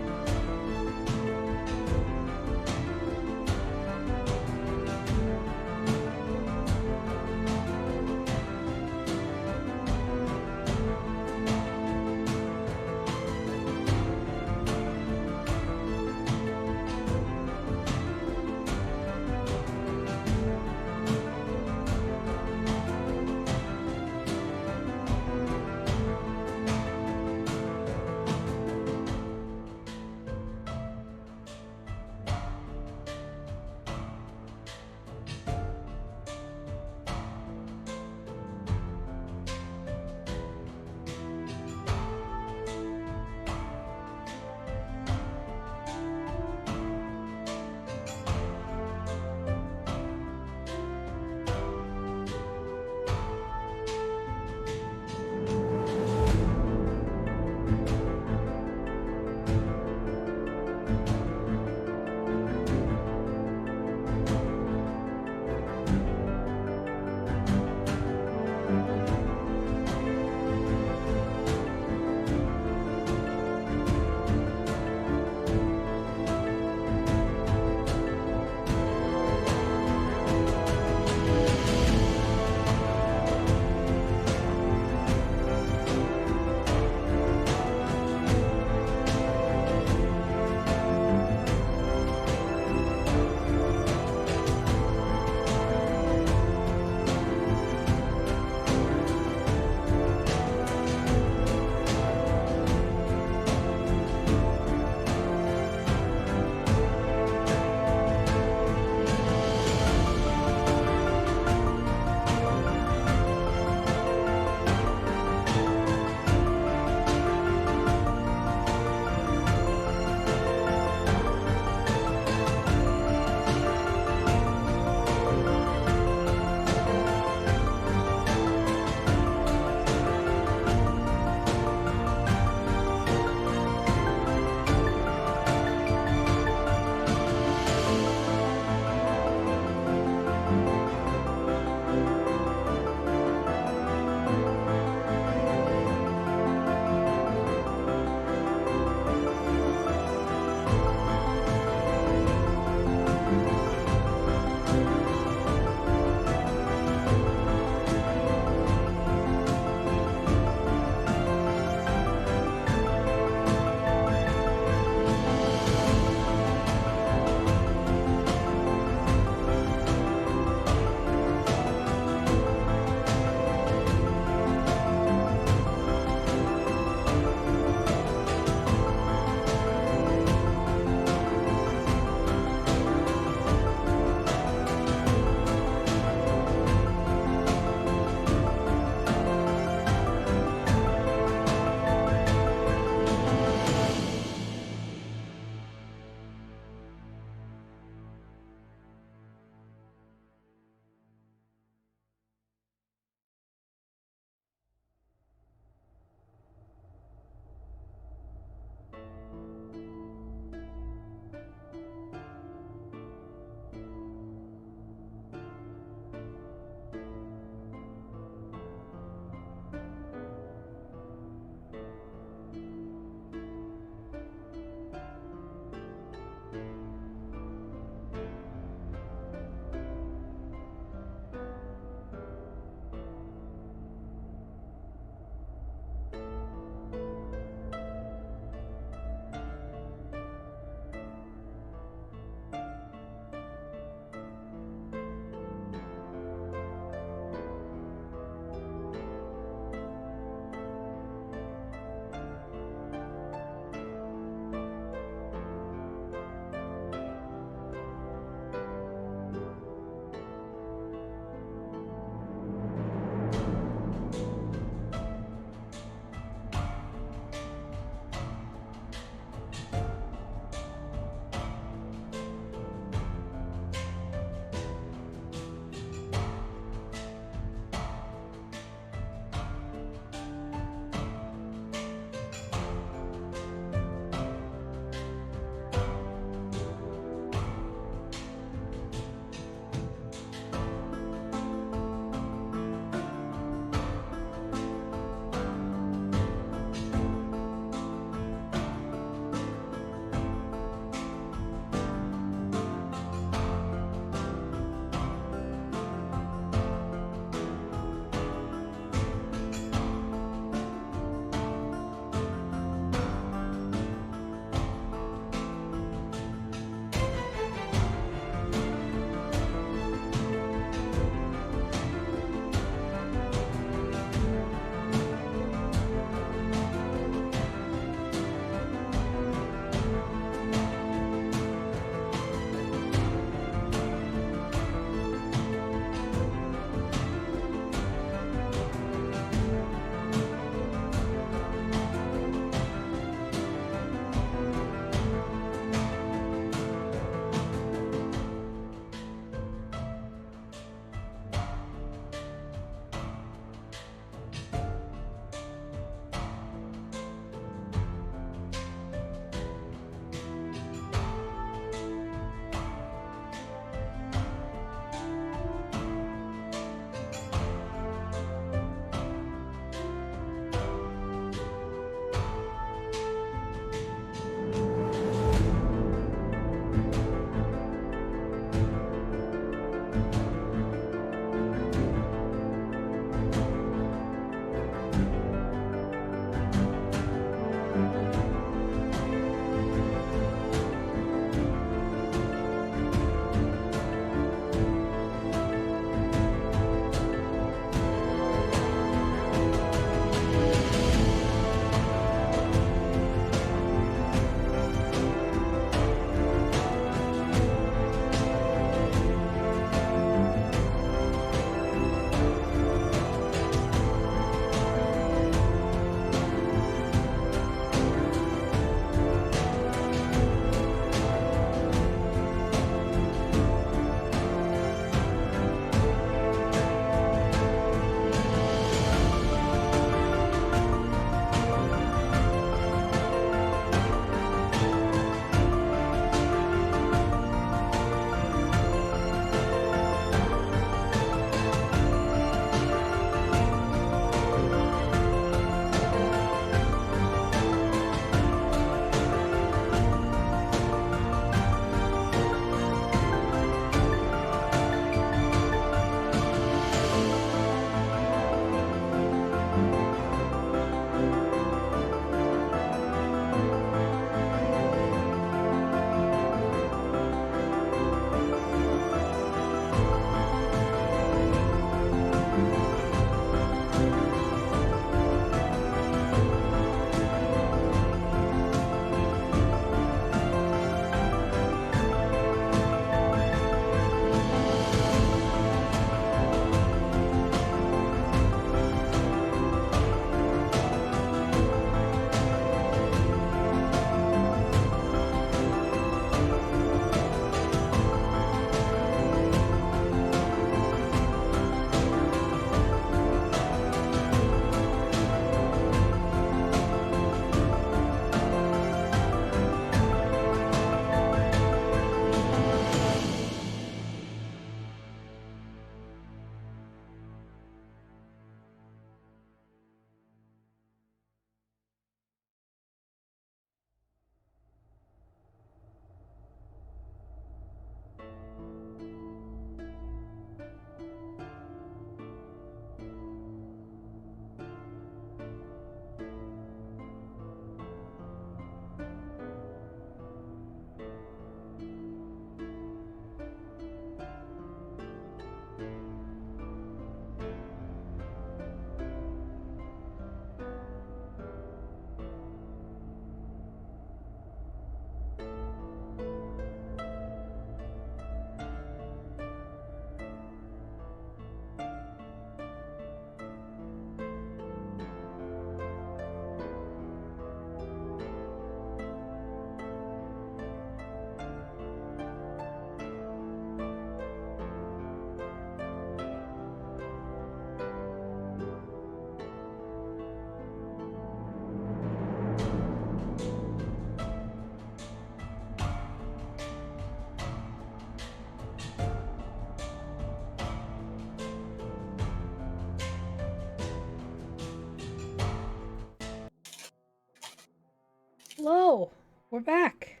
We're back.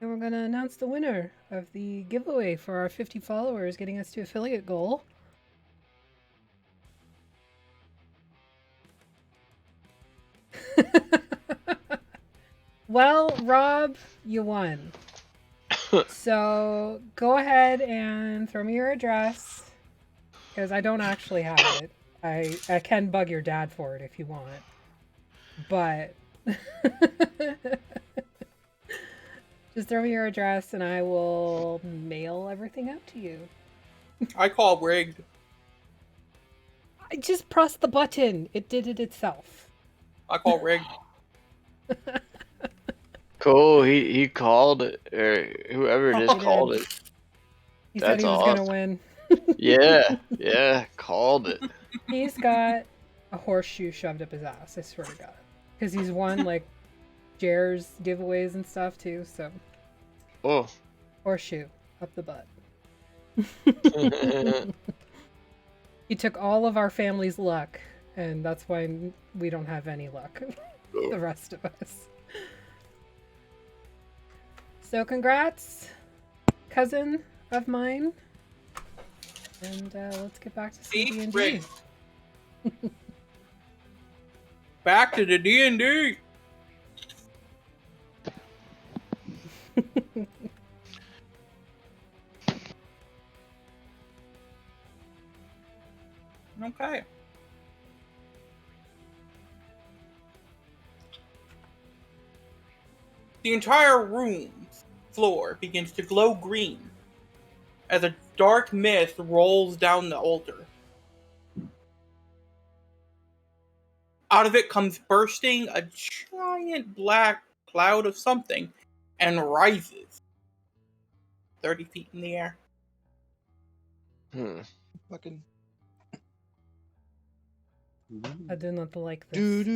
And we're going to announce the winner of the giveaway for our 50 followers, getting us to affiliate goal. Well, Rob, you won. So go ahead and throw me your address, because I don't actually have it. I can bug your dad for it if you want. But just throw me your address and I will mail everything out to you. I call rigged. I just pressed the button. It did it itself. I call rigged. Cool. He called it, or whoever it is He called did. it. He said That's he was gonna awesome. win. Yeah, called it. He's got a horseshoe shoved up his ass, I swear to God. Because he's won, like, Jares giveaways and stuff, too, so. Oh. Horseshoe up the butt. He took all of our family's luck, and that's why we don't have any luck. The rest of us. So congrats, cousin of mine. And let's get back to See, CD&D. rigged. Back to the D&D. Okay. The entire room's floor begins to glow green as a dark mist rolls down the altar. Out of it comes bursting a giant black cloud of something and rises 30 feet in the air. Fucking. I do not like this. In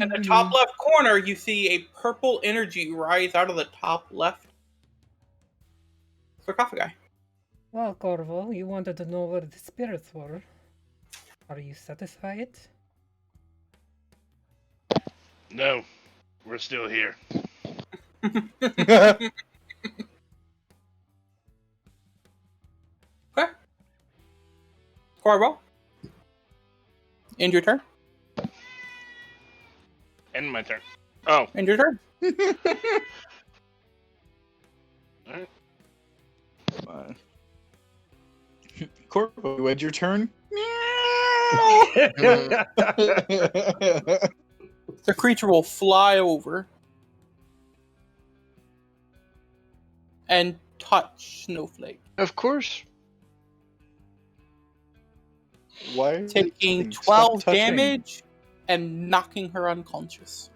the top left corner, you see a purple energy rise out of the top left sarcophagi. Well, Corvo, you wanted to know where the spirits were. Are you satisfied? No, we're still here. Okay. Corvo. End your turn. End my turn. Oh, End your turn. alright. Corvo, you had your turn? The creature will fly over and touch Snowflake, Of course. Why? are you taking touching? Stop 12 touching. damage and knocking her unconscious.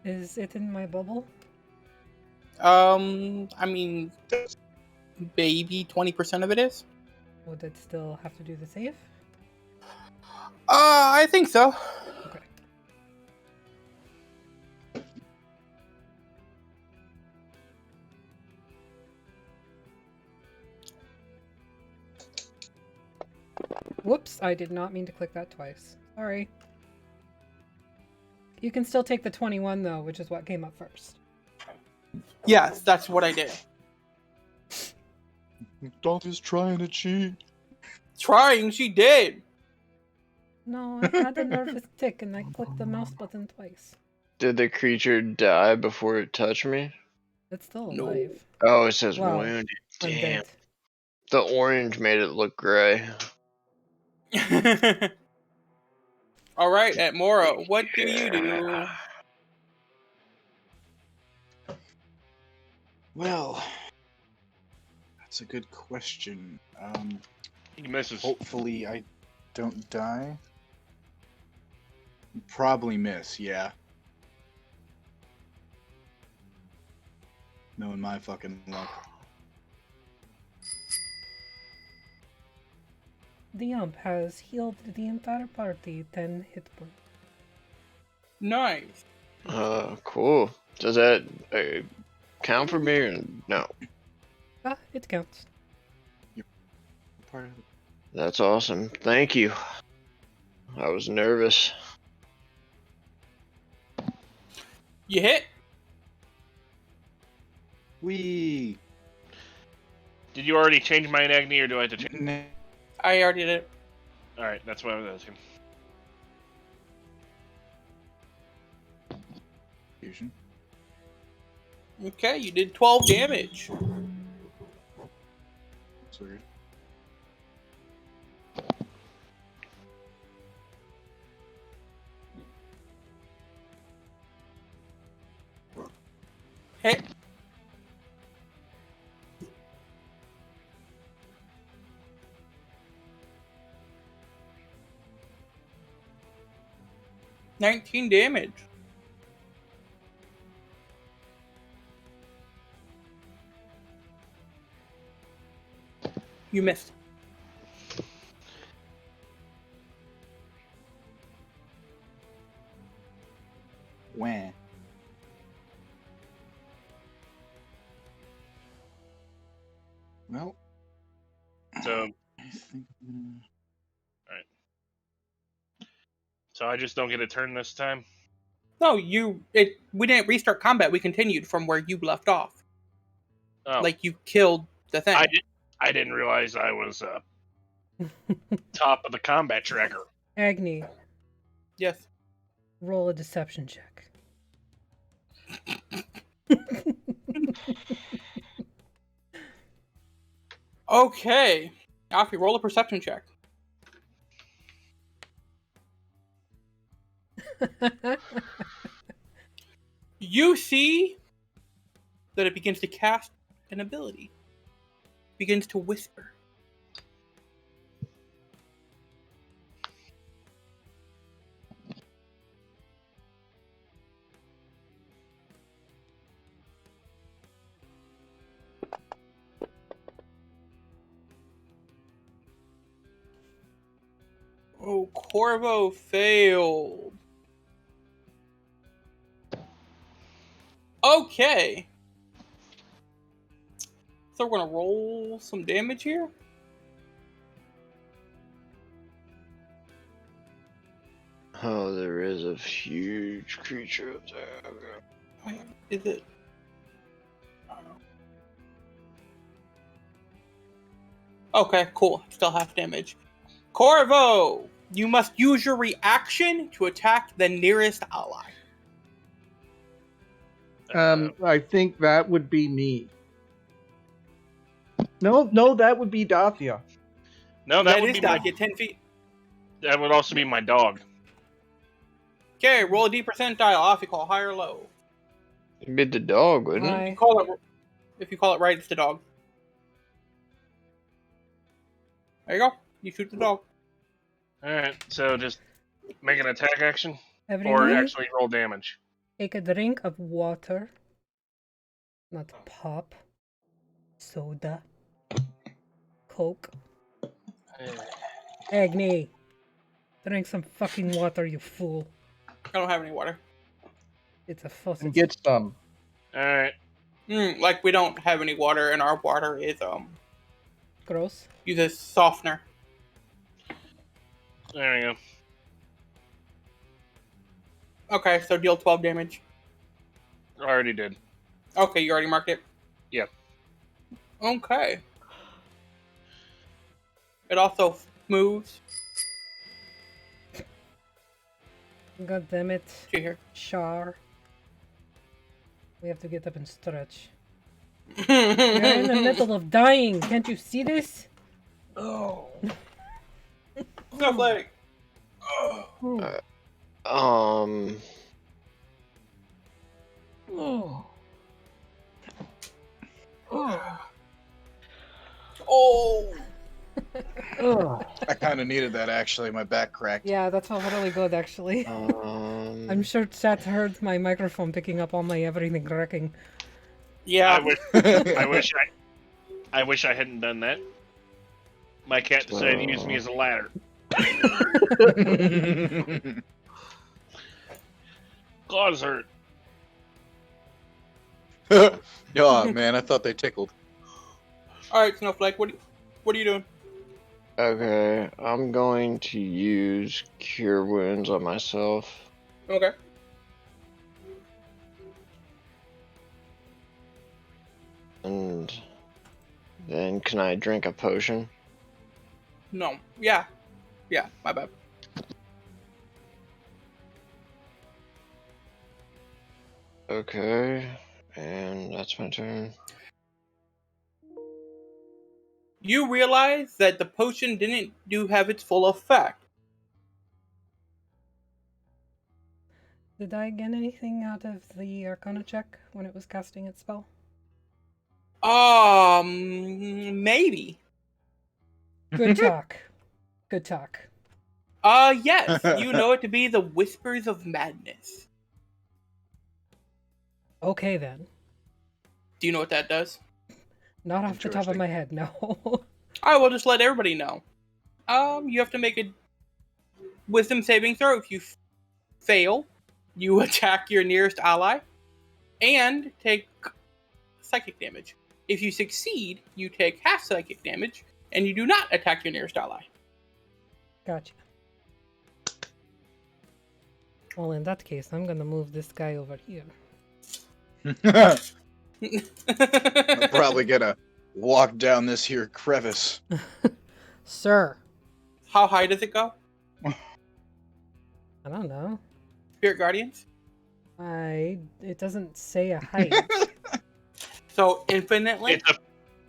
Is it in my bubble? I mean, maybe 20% of it is. Would it still have to do the save? I think so. Okay. Whoops, I did not mean to click that twice. Sorry. You can still take the 21 though, which is what came up first. Yes, that's what I did. Dante's trying to cheat. Trying, she did. No, I had a nervous tick and I clicked the mouse button twice. Did the creature die before it touched me? It's still No. alive. Oh, it says Well, wounded. Damn. Undead. The orange made it look gray. All right, at Mora, what do you do? Well, that's a good question. He misses. Hopefully I don't die. Probably miss, yeah. Knowing my fucking luck. The ump has healed the entire party 10 hit points. Nice. Cool. Does that count for me or no? Ah, it counts. Part of it. That's awesome. Thank you. I was nervous. You hit. Wee. Did you already change my Agni, or do I have to change? I already did it. All right, that's what I was asking. Fusion. Okay, you did 12 damage. That's weird. Hit. $19 damage. You missed. Wah. Well, So, I think I'm gonna... so I just don't get a turn this time. No, we didn't restart combat. We continued from where you left off. Oh, Like you killed the thing. I didn't realize I was top of the combat tracker. Agni, Yes. roll a deception check. Okay. Alfie, roll a perception check. You see that it begins to cast an ability. It begins to whisper. Oh, Corvo failed. Okay. So we're gonna roll some damage here. Oh, there is a huge creature up there. Okay. Wait, is it? Okay, cool. Still half damage. Corvo, you must use your reaction to attack the nearest ally. I think that would be me. No, that would be Dathia. No, that would is be my. Dakia, 10 feet. That would also be my dog. Okay, roll a D percentile off. You call high or low. It'd be the dog, wouldn't it? Hi. If you call it right, it's the dog. There you go. You shoot the dog. All right, so just make an attack action, or Everyone, actually roll damage. take a drink of water. Not pop. Soda. Coke. Agni. Drink some fucking water, you fool. I don't have any water. It's a fuss. And get some. All right, Like we don't have any water, and our water is Gross. uses softener. there we go. Okay, so deal 12 damage. I already did. Okay, you already marked it? Yep. Okay. It also moves. God damn it. Did you hear? Char. We have to get up and stretch. We're in the middle of dying. Can't you see this? Oh. Snowflake! Um, Oh. Oh! I kind of needed that actually. My back cracked. Yeah, that felt really good actually. I'm sure chat heard my microphone picking up all my everything cracking. Yeah. I wish I hadn't done that. My cat decided to use me as a ladder. Claws hurt. Oh man, I thought they tickled. Alright, Snowflake, what are you doing? okay, I'm going to use Cure Wounds on myself. Okay. Then can I drink a potion? No. Yeah. Yeah, my bad. Okay, and that's my turn. You realize that the potion didn't have its full effect. Did I get anything out of the Arcana check when it was casting its spell? Maybe. Good talk. Good talk. Yes. You know it to be the Whispers of Madness. Okay then. Do you know what that does? Not off the top of Interesting. my head, no. I will just let everybody know. You have to make a wisdom saving throw. If you fail, you attack your nearest ally and take psychic damage. If you succeed, you take half psychic damage and you do not attack your nearest ally. Gotcha. Well, in that case, I'm gonna move this guy over here. I'm probably gonna walk down this here crevice. Sir. How high does it go? I don't know. Spirit Guardians? It doesn't say a height. So infinitely?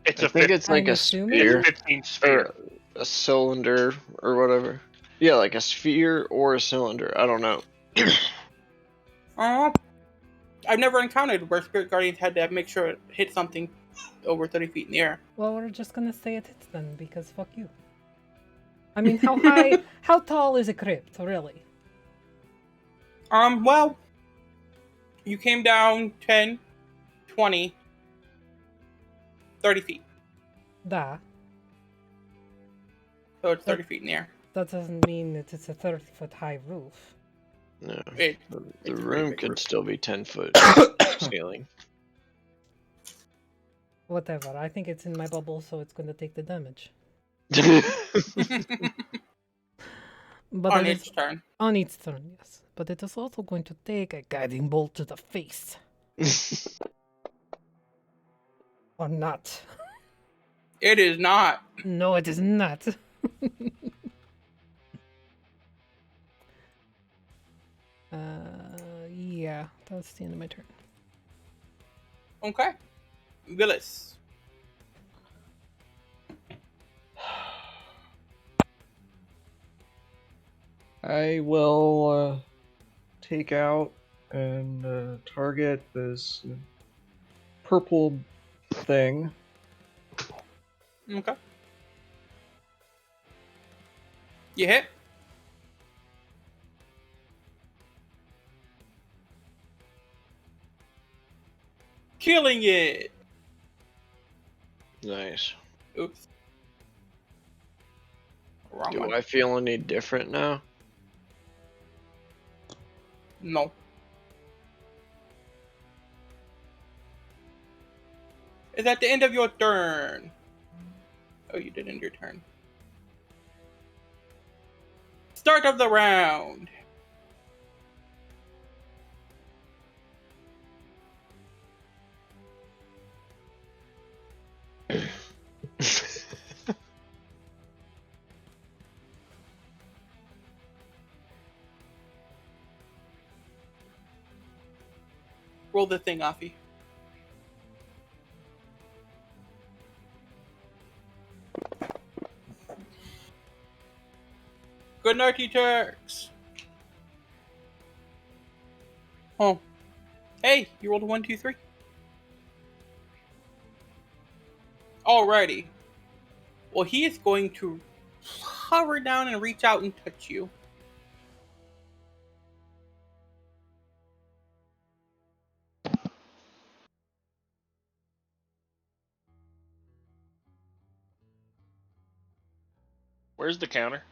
It's I a think 15, it's like I'm a assuming- sphere 15 sphere. or a cylinder or whatever. Yeah, like a sphere or a cylinder. I don't know. I've never encountered where Spirit Guardians had to make sure it hit something over 30 feet in the air. Well, we're just gonna say it hits then, because fuck you. I mean, how high, how tall is a crypt, really? Well, you came down 10, 20, 30 feet. Da. So it's 30 feet in the air. That doesn't mean that it's a 30-foot high roof. No. It, The It's a pretty room big could room. still be 10 foot ceiling. Whatever, I think it's in my bubble, so it's gonna take the damage. But on it its is turn. on its turn, yes. But it is also going to take a guiding bolt to the face. Or not. It is not. No, it is not. Yeah, that's the end of my turn. Okay. Willis. I will take out and target this purple thing. Okay. You hit. Killing it. Nice. Oops. Wrong Do one. I feel any different now? No. Is that the end of your turn? Oh, you did end your turn. Start of the round. Roll the thing, Offie. Good nighty Turks. Oh. Hey, you rolled a 1, 2, 3. Alrighty. Well, he is going to hover down and reach out and touch you. Where's the counter?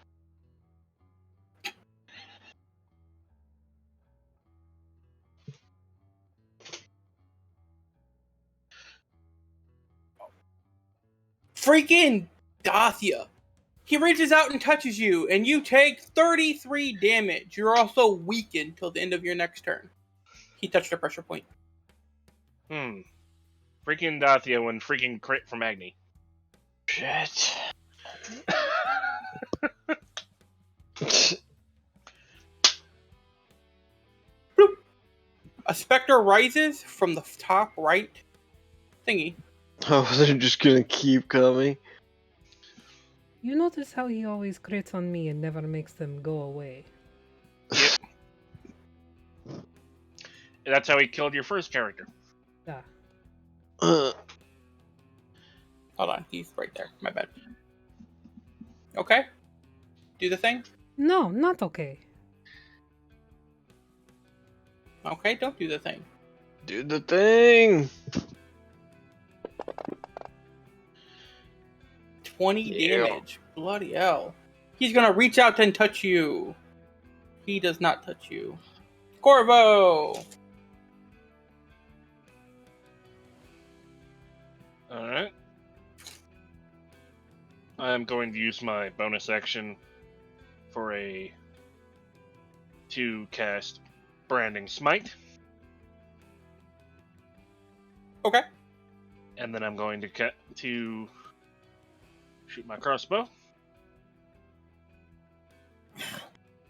Freaking Dathia. He reaches out and touches you, and you take 33 damage. You're also weakened till the end of your next turn. He touched a pressure point. Freaking Dathia when freaking crit from Agni. Shit. A specter rises from the top right thingy. Oh, they're just gonna keep coming. You notice how he always crits on me and never makes them go away. That's how he killed your first character. Ah. Hold on, he's right there. My bad. Okay. Do the thing. No, not okay. Okay, don't do the thing. Do the thing. 20 Yeah. damage. Bloody hell. He's gonna reach out and touch you. He does not touch you. Corvo! Alright. I'm going to use my bonus action to cast Branding Smite. Okay. And then I'm going to shoot my crossbow.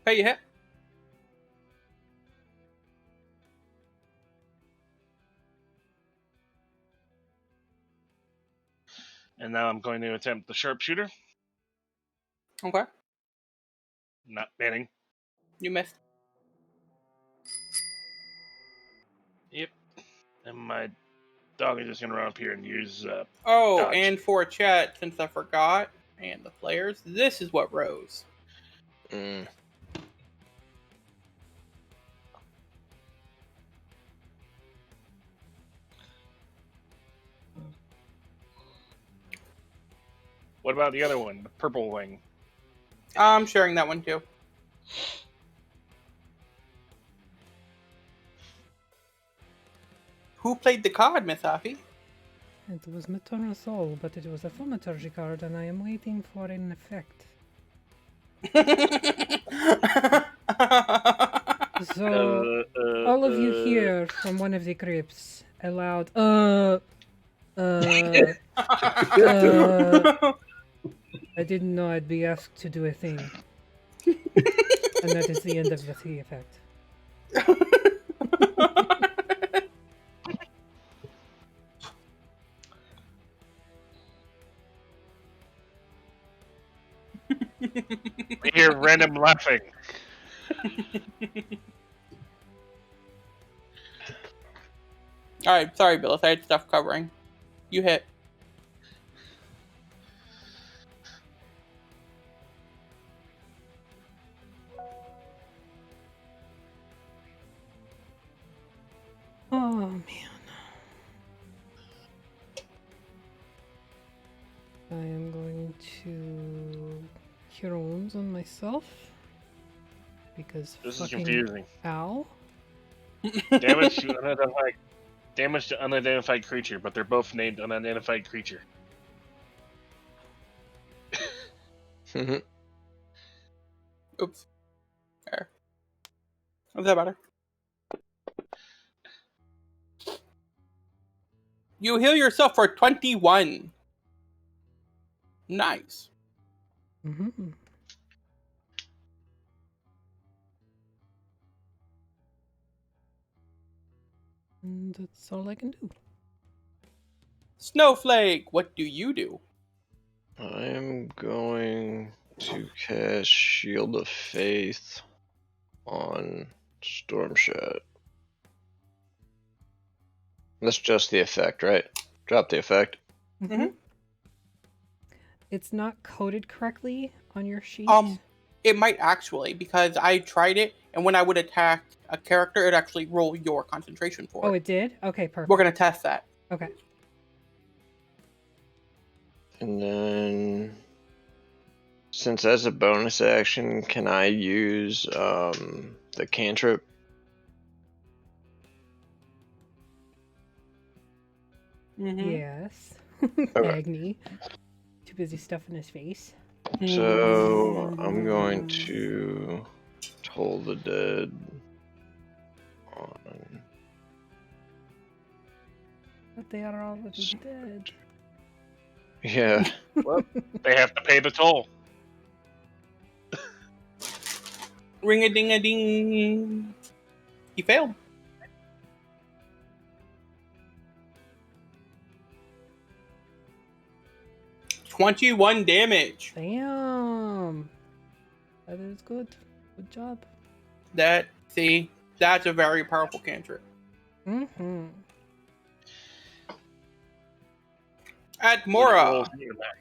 Hey, you hit. And now I'm going to attempt the sharpshooter. Okay. Not banning. You missed. Yep. And my dog is just going to run up here and use... Oh, Dodge. and for chat, since I forgot, and the players, this is what rose. Mm. What about the other one? The purple wing. I'm sharing that one too. Who played the card, Miss Afi? It was Maternal Soul, but it was a thaumaturgy card, and I am waiting for an effect. So, all of you hear from one of the crypts a loud, I didn't know I'd be asked to do a thing. And that is the end of the tea effect. I hear random laughing. Alright, sorry, Billis. I had stuff covering. You hit. Oh, man. I am going to cure wounds on myself. Because This is fucking confusing. ow. Damage to unidentified creature, but they're both named unidentified creature. Oops. There. Is that better? You heal yourself for 21. Nice. Mm-hmm. And that's all I can do. Snowflake, what do you do? I am going to cast Shield of Faith on Stormshat. That's just the effect, right? Drop the effect. Mm-hmm. It's not coded correctly on your sheet. It might actually, because I tried it, and when I would attack a character, it actually roll your concentration for Oh, it. it did? Okay, perfect. We're gonna test that. Okay. And then, since as a bonus action, can I use the cantrip? Mm-hmm. Yes. Okay. Agni. Too busy stuffing his face. So I'm going to Toll the Dead on. But they are already dead. Yeah. Well, they have to pay the toll. Ring a ding a ding. He failed. $21 damage. Damn. That is good. Good job. That's a very powerful cantrip. Mm-hmm. At When it Mora. rolls in your back.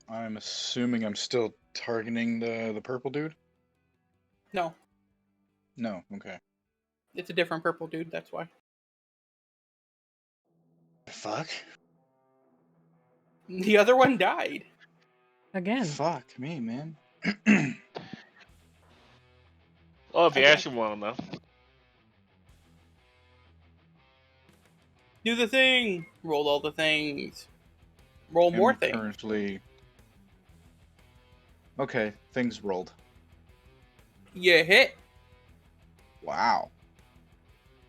I'm assuming I'm still targeting the purple dude? No, No, okay. it's a different purple dude, that's why. Fuck. The other one died. Again. Fuck me, man. Oh, if you Okay. actually want to know. Do the thing. Roll all the things. Roll more I'm things. currently... Okay, things rolled. You hit. Wow.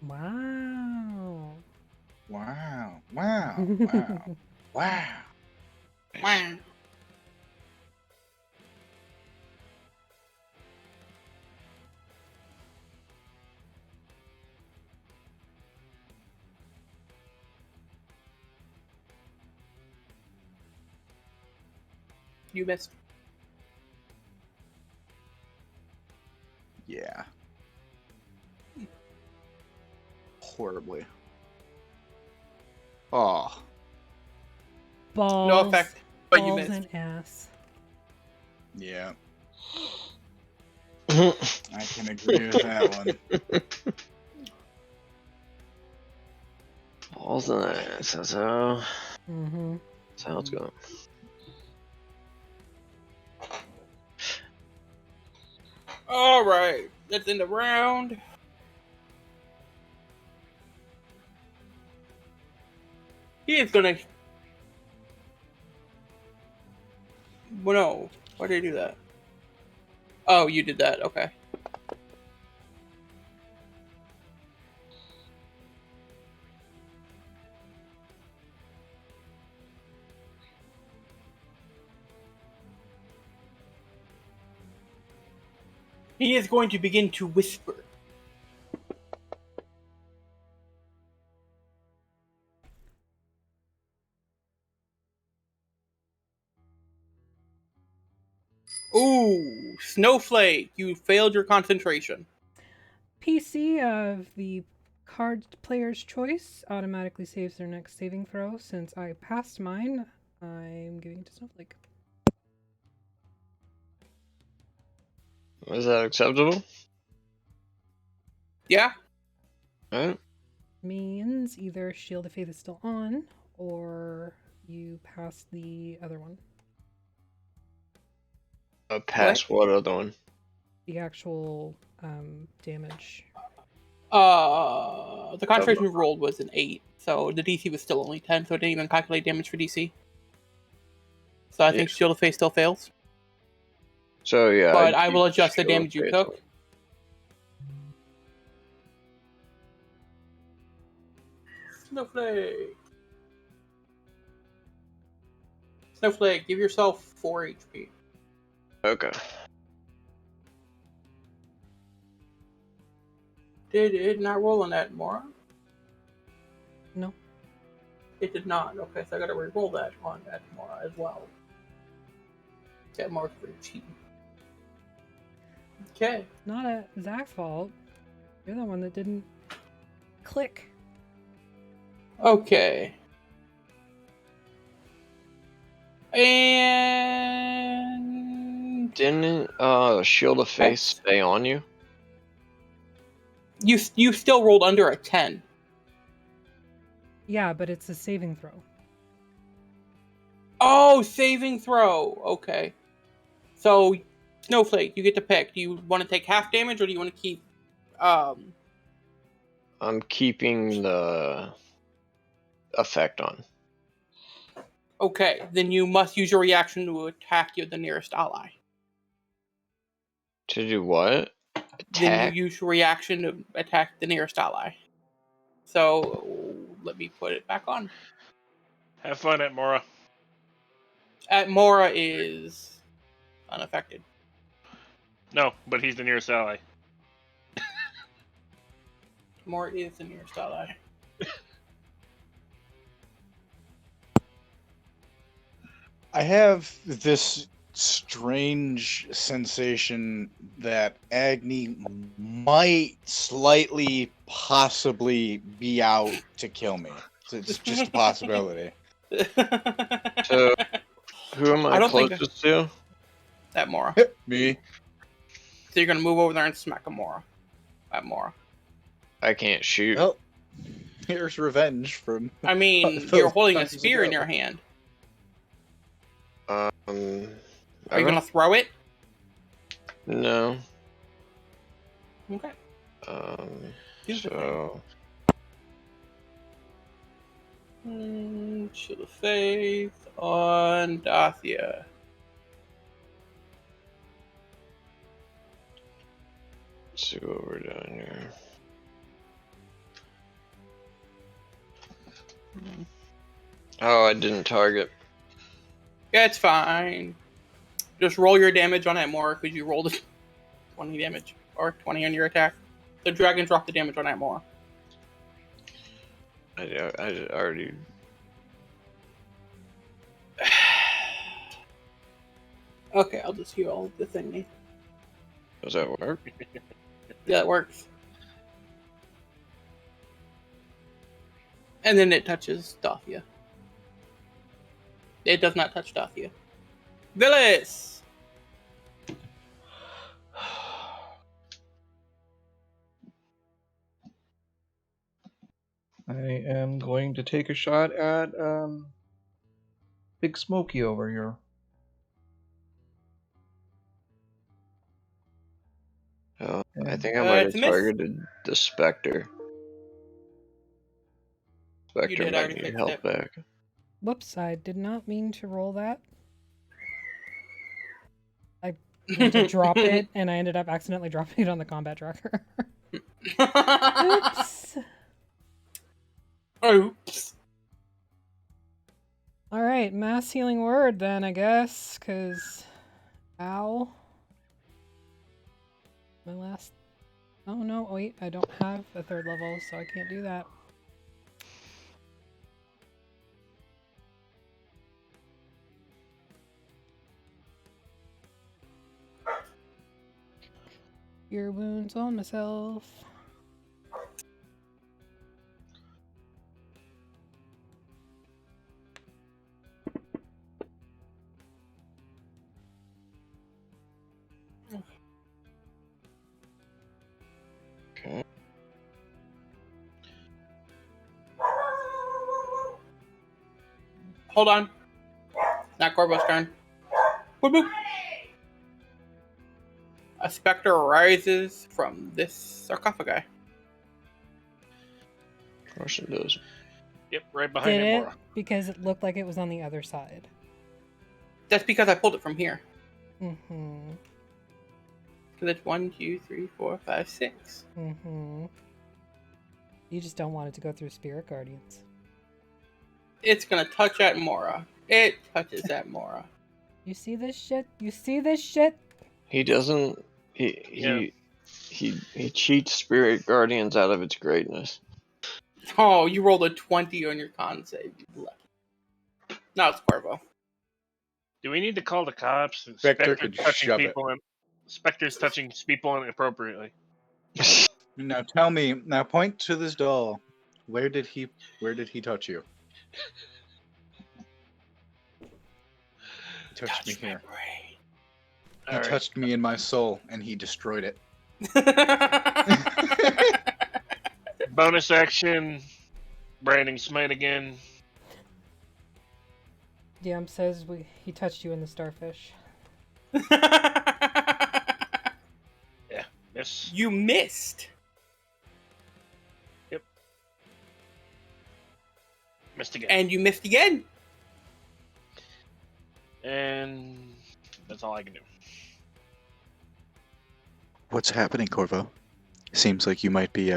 Wow. Wow. Wow. Wow. Wow. Wow. You missed. Yeah. Horribly. Oh. Balls. No effect, but you balls missed. and ass. Yeah. I can agree with that one. Balls and ass. That's how Mm-hmm. it's going. Alright, that's in the round. He is gonna... Well, no. Why did I do that? Oh, you did that. Okay. He is going to begin to whisper. Ooh, Snowflake, you failed your concentration. PC of the card player's choice automatically saves their next saving throw. Since I passed mine, I'm giving it to Snowflake. Is that acceptable? Yeah? Alright. Means either Shield of Faith is still on, or you pass the other one. Pass what other one? The actual damage. The concentration we rolled was an 8, so the DC was still only 10, so it didn't even calculate damage for DC. So I think Yeah. Shield of Faith still fails. So yeah. But I'd I will keep adjust the Shield of damage you Faith took. on. Snowflake. Snowflake, give yourself 4 HP. Okay. Did it not roll on that, Mora? No. It did not. Okay, so I gotta re-roll that on that Mora as well. Get marked for cheating. Okay. Not Zach's fault. You're the one that didn't click. Okay. And Didn't Shield of Faith stay on you? you still rolled under a 10. Yeah, but it's a saving throw. Oh, saving throw. Okay. So, Snowflake, you get to pick. Do you want to take half damage, or do you want to keep? I'm keeping the effect on. Okay, then you must use your reaction to attack the nearest ally. To do what? Then Attack? you use your reaction to attack the nearest ally. So let me put it back on. Have fun at Mora. At Mora is unaffected. No, but he's the nearest ally. Mora is the nearest ally. I have this strange sensation that Agni might slightly, possibly be out to kill me. It's just a possibility. So, who am I I don't think- closest to? At Mora. Me? So you're gonna move over there and smack a Mora. At Mora. I can't shoot. Well, here's revenge from. I mean, Those you're holding a times spear in ago. your hand. I Are you don't- gonna throw it? No. Okay. Do the So Shield of Faith on Dathia. let's see what we're doing here. Oh, I didn't target. Yeah, it's fine. Just roll your damage on that more because you rolled 20 damage or 20 on your attack. The dragon dropped the damage on that more. I already. Okay, I'll just heal the thingy. Does that work? Yeah, it works. And then it touches Dathia. It does not touch Dathia. Villis! I am going to take a shot at Big Smoky over here. Oh, I And- think I might it's have a miss. targeted the Spectre. Spectre did might already need fix help it. back. Whoops, I did not mean to roll that. I meant to drop it, and I ended up accidentally dropping it on the combat tracker. Oops. Oops. Alright, mass healing word then, I guess, because... Ow. My last... Oh no, wait, I don't have a 3rd level, so I can't do that. Cure wounds on myself. Okay. Hold on. Not Corvo's turn. Boop, boop. A specter arises from this sarcophagi. Of course it does. Yep, right behind Did him, it? Mora. Because it looked like it was on the other side. That's because I pulled it from here. Mm-hmm. Because it's 1, 2, 3, 4, 5, 6. Mm-hmm. You just don't want it to go through Spirit Guardians. It's gonna touch at Mora. It touches at Mora. You see this shit? You see this shit? He doesn't. He cheats Spirit Guardians out of its greatness. Oh, you rolled a 20 on your con save. You lucky. Now it's Corvo. Do we need to call the cops? Spectre could shove it. Spectre's touching people inappropriately. Now tell me. Now point to this doll. Where did he touch you? He touched me here. He All right. touched me in my soul, and he destroyed it. Bonus action. Branding Smite again. DM says he touched you in the starfish. Yes. You missed. Missed again. And you missed again. And that's all I can do. What's happening, Corvo? Seems like you might be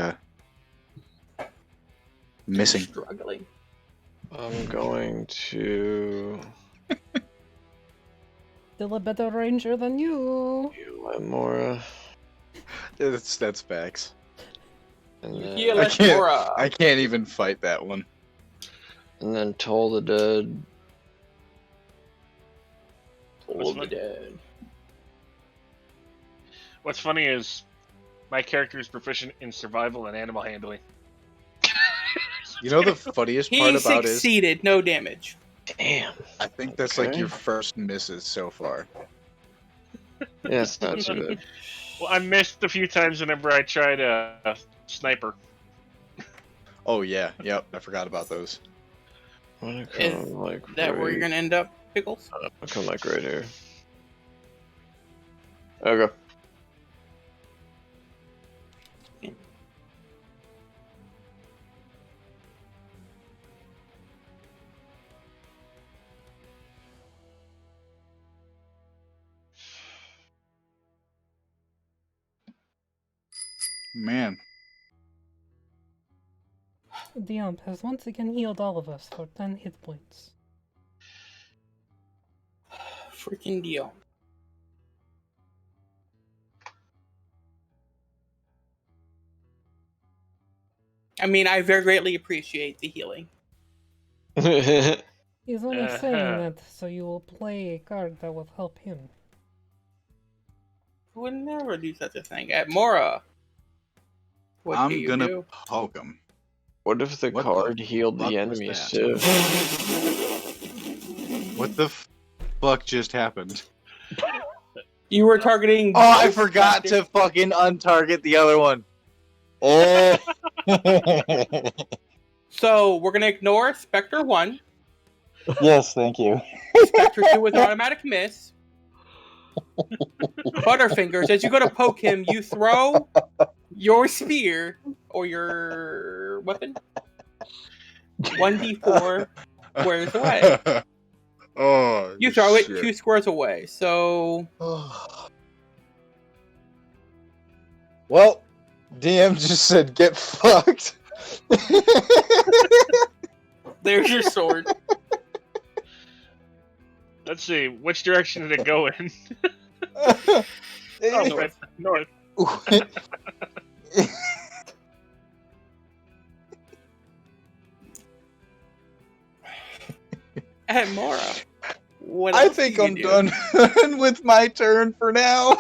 Missing. Struggling. I'm going to Still a better ranger than you. heal Amora. That's facts. And You then, heal I can't- Amora. I can't even fight that one. and then Toll the Dead. Toll the Dead. What's funny is my character is proficient in survival and animal handling. You know the funniest part He about is succeeded, no damage. Damn. I think that's like Okay. your first misses so far. Yeah, it's not too bad. Well, I missed a few times whenever I tried a sniper. Oh yeah, yep, I forgot about those. I'm gonna Is come like that where you're right- gonna end up, Pickles? I'll come like right here. Okay. Man, The Ump has once again healed all of us for 10 hit points. Freaking deal. I mean, I very greatly appreciate the healing. He's only saying Uh-huh. that so you will play a card that will help him. I would never do such a thing. At Mora, what do I'm you gonna do? poke him. What if the What the card healed fuck the was enemies that? too? What the fuck just happened? You were targeting. Oh, I both forgot to specters. fucking untarget the other one. Oh. So we're gonna ignore Spectre 1, Yes, thank you. Spectre 2 with an automatic miss. Butterfingers, as you go to poke him, you throw your spear or your weapon. 1d4 squares away. Oh. You throw it shit. 2 squares away. So Well, DM just said get fucked. there's your sword. Let's see, which direction did it go in? Oh, North. north. At Mora. What I else think do you I'm do? done with my turn for now.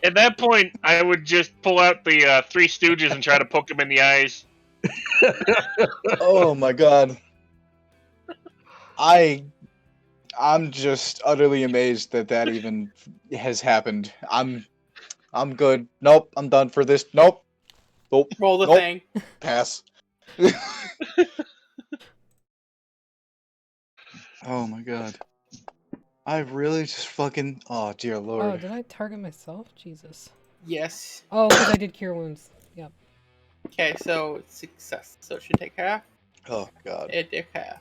At that point, I would just pull out the Three Stooges and try to poke him in the eyes. Oh my god. I'm just utterly amazed that even has happened. I'm good. Nope, I'm done for this. Nope. Nope. Roll the Nope. thing. Pass. Oh my god. I really just fucking. Oh dear Oh, lord. did I target myself? Jesus. Yes. Oh, because I did cure wounds. Yep. Okay, so it's success. So it should take half. Oh god. It took half.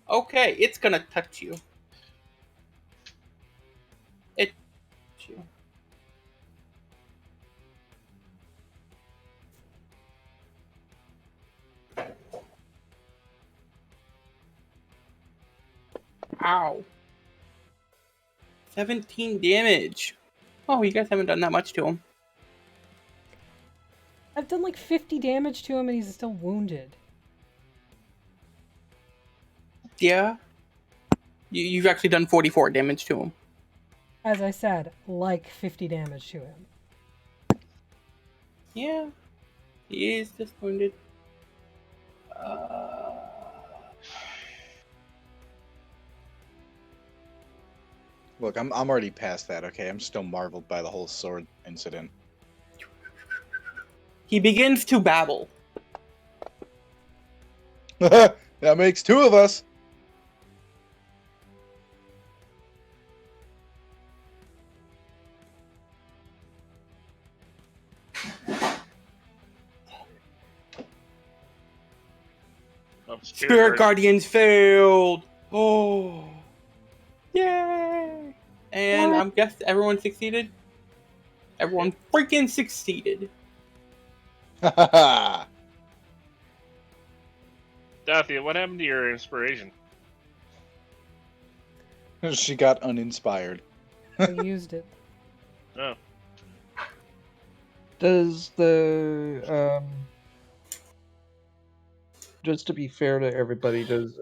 Okay, it's gonna touch you. It you. Ow. 17 damage. Oh, you guys haven't done that much to him. I've done like 50 damage to him and he's still wounded. Yeah. You've actually done 44 damage to him. As I said, like 50 damage to him. Yeah. He is just wounded. Look, I'm already past that, okay? I'm still marveled by the whole sword incident. He begins to babble. That makes two of us. Oh, Spirit Guardians failed. Oh. Yay. And What? I'm guessing everyone succeeded? Everyone freaking succeeded. Dathia, what happened to your inspiration? She got uninspired. I used it. Oh, Does the just to be fair to everybody, does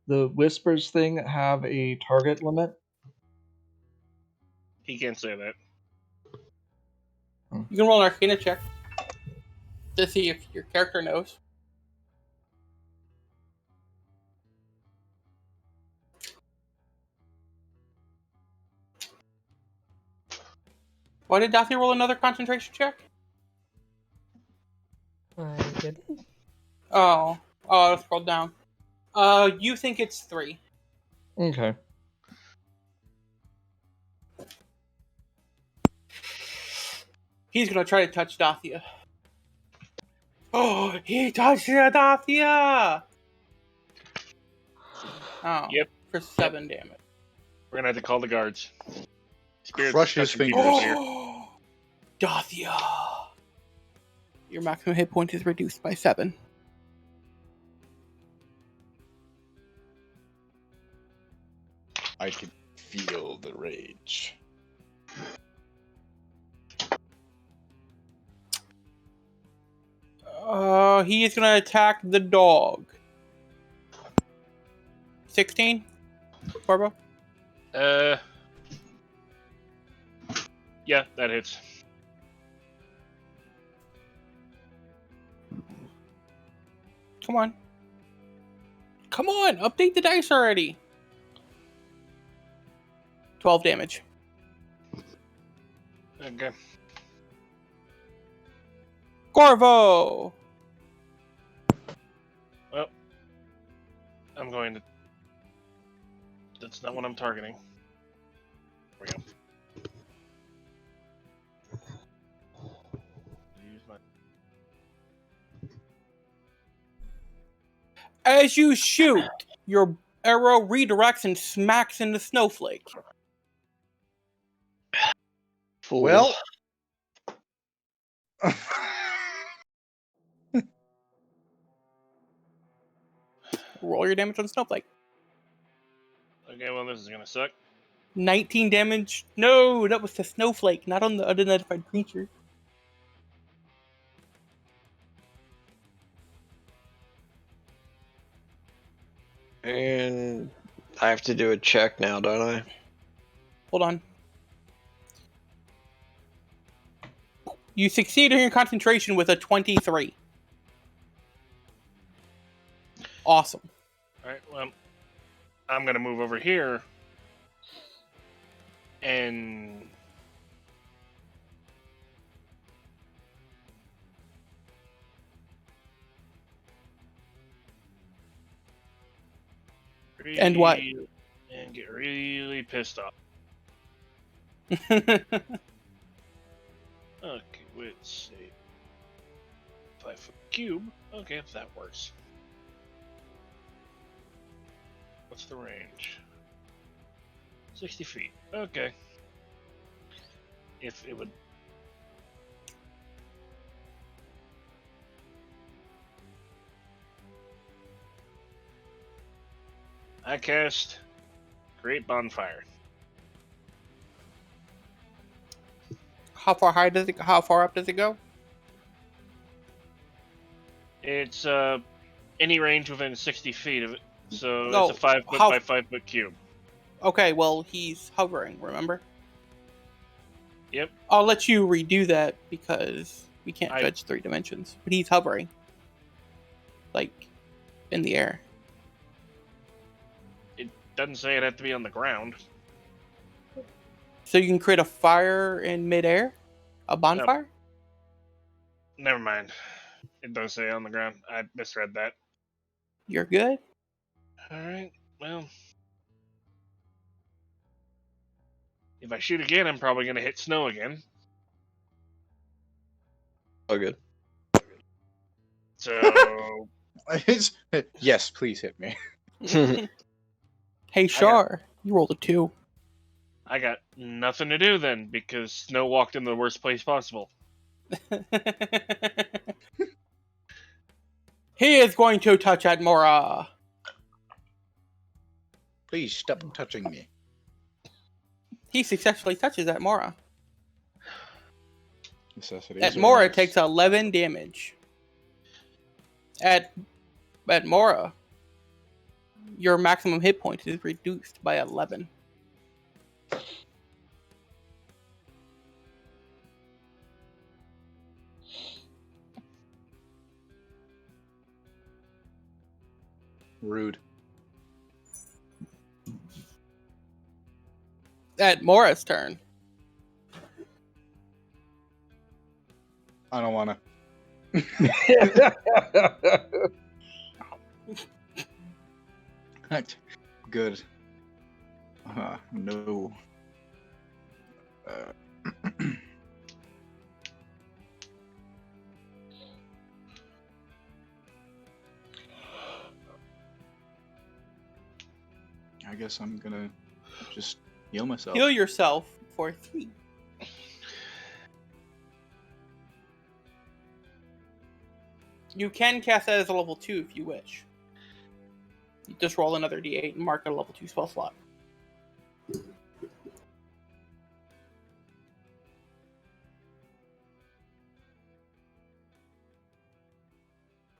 the whispers thing have a target limit? he can't say that. You can roll an Arcana check to see if your character knows. Why did Dathia roll another concentration check? I didn't. Oh, let's scroll down. You think it's 3. Okay. He's gonna try to touch Dathia. Oh, he touched Dathia! Oh, Yep. for 7 damage. We're gonna have to call the guards. Spirits Crush his touching people fingers. over here. Oh, Dathia! Your maximum hit point is reduced by 7. I can feel the rage. He is gonna attack the dog. 16? Corbo? Yeah, that hits. Come on. Come on, update the dice already. 12 damage. Okay. Corvo! Well, I'm going to. That's not what I'm targeting. There we go. Use my. As you shoot, your arrow redirects and smacks into Snowflake. Fool. Well, Roll your damage on Snowflake. Okay, well, this is gonna suck. 19 damage. No, that was the Snowflake, not on the unidentified creature. And I have to do a check now, don't I? Hold on. You succeed in your concentration with a 23. Awesome. Alright, well, I'm gonna move over here. And. And what? And get really pissed off. Okay, let's see. 5-foot cube. Okay, if that works. What's the range? 60 feet. Okay. If it would. I cast Great Bonfire. How far up does it go? It's any range within 60 feet of it. So No, it's a 5 foot how- by 5 foot cube. Okay, well, he's hovering, remember? Yep. I'll let you redo that because we can't I- judge 3 dimensions. But he's hovering. Like, in the air. It doesn't say it had to be on the ground. So you can create a fire in midair? A bonfire? Never mind. It does say on the ground. I misread that. You're good? Alright, well. If I shoot again, I'm probably going to hit snow again. Oh, good. So. yes, please hit me. Hey, Shar, you rolled a 2. I got nothing to do then because snow walked in the worst place possible. He is going to touch at Mora. Please stop touching me. He successfully touches at Mora. Necessities At or Mora, it else? takes 11 damage. At Mora, your maximum hit point is reduced by 11. Rude. At Mora's turn. I don't wanna. Good. No. I guess I'm gonna just heal myself. Heal yourself for 3. You can cast that as a level 2 if you wish. You just roll another d8 and mark a level 2 spell slot.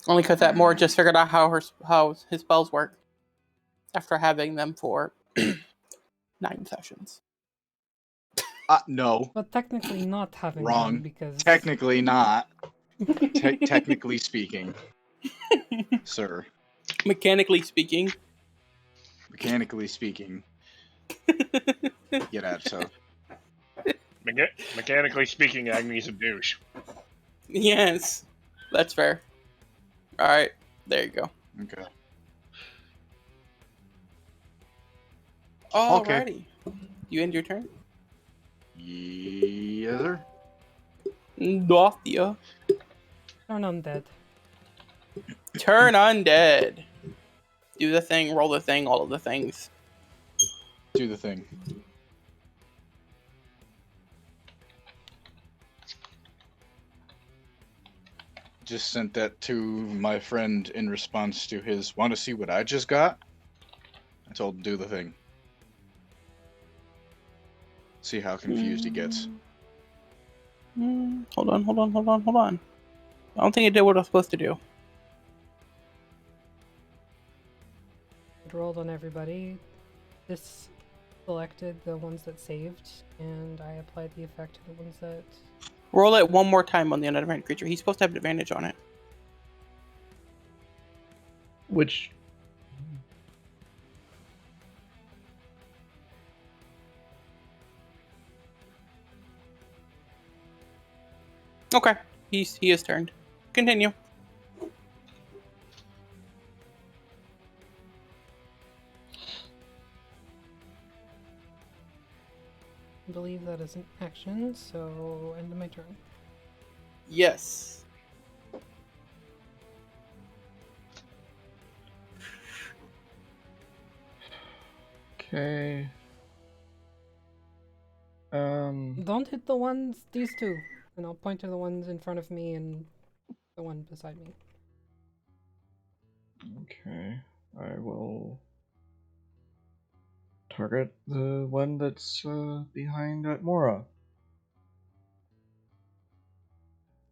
Only because that Moore just figured out how his spells work after having them for 9 sessions. No. But technically not having Wrong. them because Technically not. Technically speaking. Sir. Mechanically speaking. Mechanically speaking. Get out, so. Mechanically speaking, Agni's a douche. Yes, that's fair. Alright, there you go. Okay. Alrighty. You end your turn? Yes, sir. Dothia. turn undead. Turn undead. Do the thing, roll the thing, all of the things. Do the thing. Just sent that to my friend in response to his, want to see what I just got? I told him, do the thing. See how confused he gets. Hold on. I don't think it did what I was supposed to do. It rolled on everybody. This selected the ones that saved, and I applied the effect to the ones that... Roll it one more time on the unadvantage creature. He's supposed to have an advantage on it. Which Okay. He is turned. Continue. I believe that is an action, so end of my turn. Yes. okay. Don't hit the ones, these two. And I'll point to the ones in front of me and the one beside me. Okay. I will target the one that's behind Mora.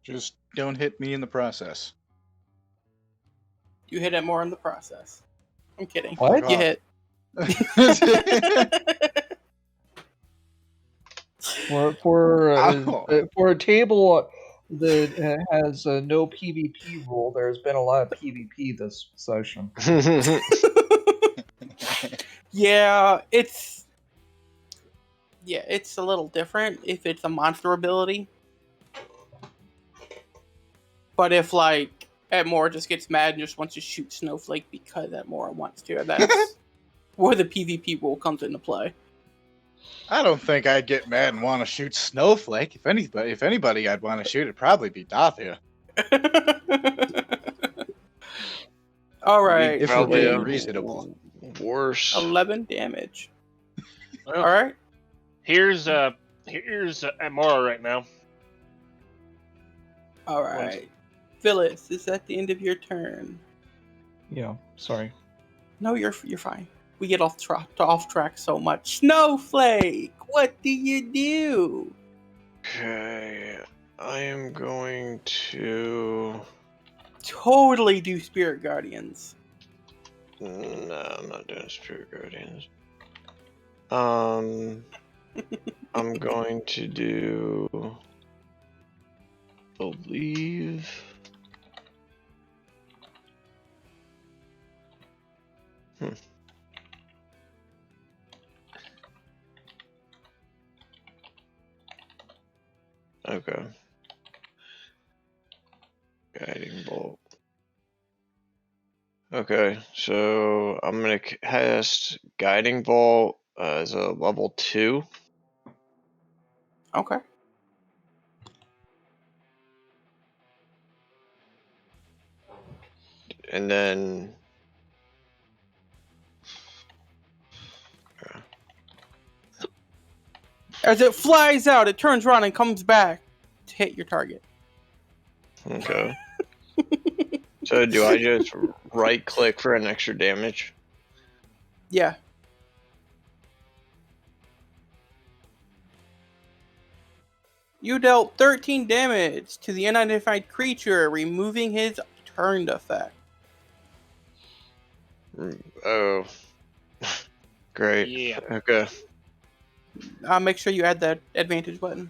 Just don't hit me in the process. You hit it more in the process. I'm kidding. What? You hit. For Ow. a table that has no PvP rule, there's been a lot of PvP this session. Yeah, it's a little different if it's a monster ability. But if like Edmore just gets mad and just wants to shoot Snowflake because Edmore wants to, that's where the PvP rule comes into play. I don't think I'd get mad and want to shoot Snowflake. If anybody I'd want to shoot, it'd probably be Dothia. All right. If we're Probably being a reasonable. worse. 11 damage. Well, All right. Here's Amora right now. All right. Phyllis, is that the end of your turn? Yeah, sorry. No, you're fine. We get off track so much. Snowflake, what do you do? Okay, I am going to. Totally do Spirit Guardians. No, I'm not doing Spirit Guardians. I'm going to do. Believe. Okay. Guiding bolt. Okay, so I'm gonna cast Guiding Bolt as a level 2. Okay. And then As it flies out, it turns around and comes back to hit your target. okay. So do I just right click for an extra damage? Yeah. You dealt 13 damage to the unidentified creature, removing his turned effect. Oh. Great. Yeah. Okay. Make sure you add that advantage button.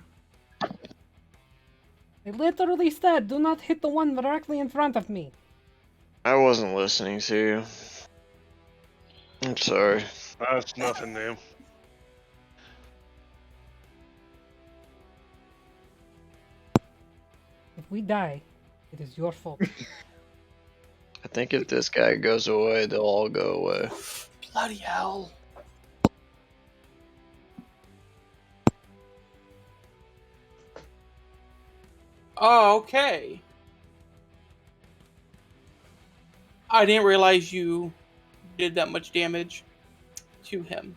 I literally said, do not hit the one directly in front of me. I wasn't listening to you. I'm sorry. That's nothing new. If we die, it is your fault. I think if this guy goes away, they'll all go away. Bloody hell. Oh, okay. I didn't realize you did that much damage to him.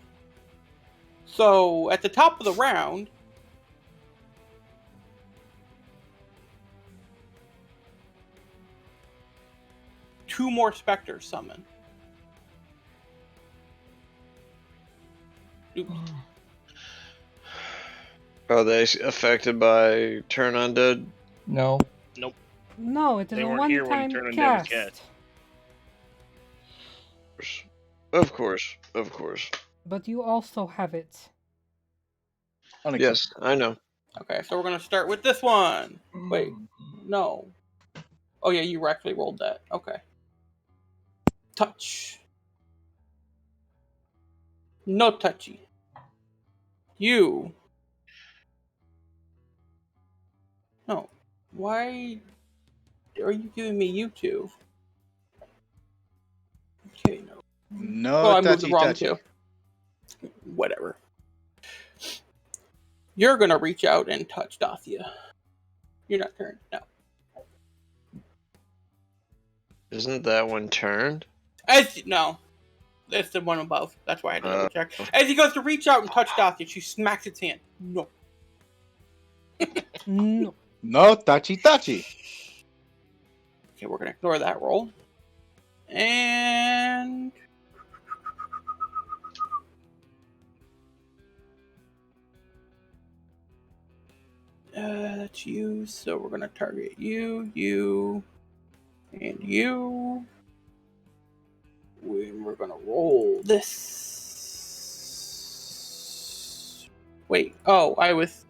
So, at the top of the round, two more specters summon. Oops. Are they affected by Turn Undead? No. No, it is They a weren't here when one-time Turn Undead was cast. cast. Of course. Of course. But you also have it. Yes, I know. Okay, so we're going to start with this one. Wait, no. Oh, yeah, you actually rolled that. Okay. Touch. No touchy. You. No. Why are you giving me you two? Okay, no. No, Oh, I moved the touchy, wrong touchy. two. Whatever. You're going to reach out and touch Dathia. You're not turned. No. Isn't that one turned? No. That's the one above. That's why I had to double check. Oh. As he goes to reach out and touch Dathia, she smacks its hand. No. No. No, touchy, touchy. Okay, we're going to ignore that roll. And... that's you, so we're going to target you, you, and you. We're going to roll this. Wait, oh, I was...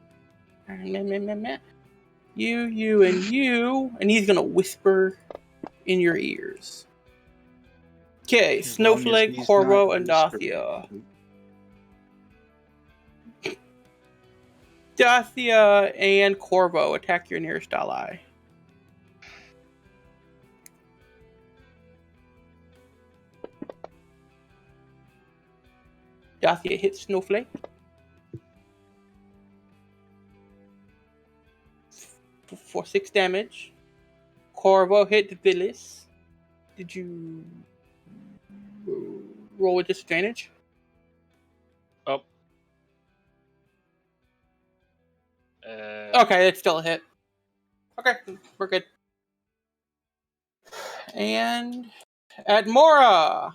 You, and you. And he's going to whisper in your ears. Okay, As long as Snowflake, he's Corvo, not and whispering. Dathia. Dathia and Corvo, attack your nearest ally. Dathia hits Snowflake. For 6 damage. Corvo hit Phyllis. Did you roll with disadvantage? Oh. Okay, it's still a hit. Okay, we're good. And at Mora.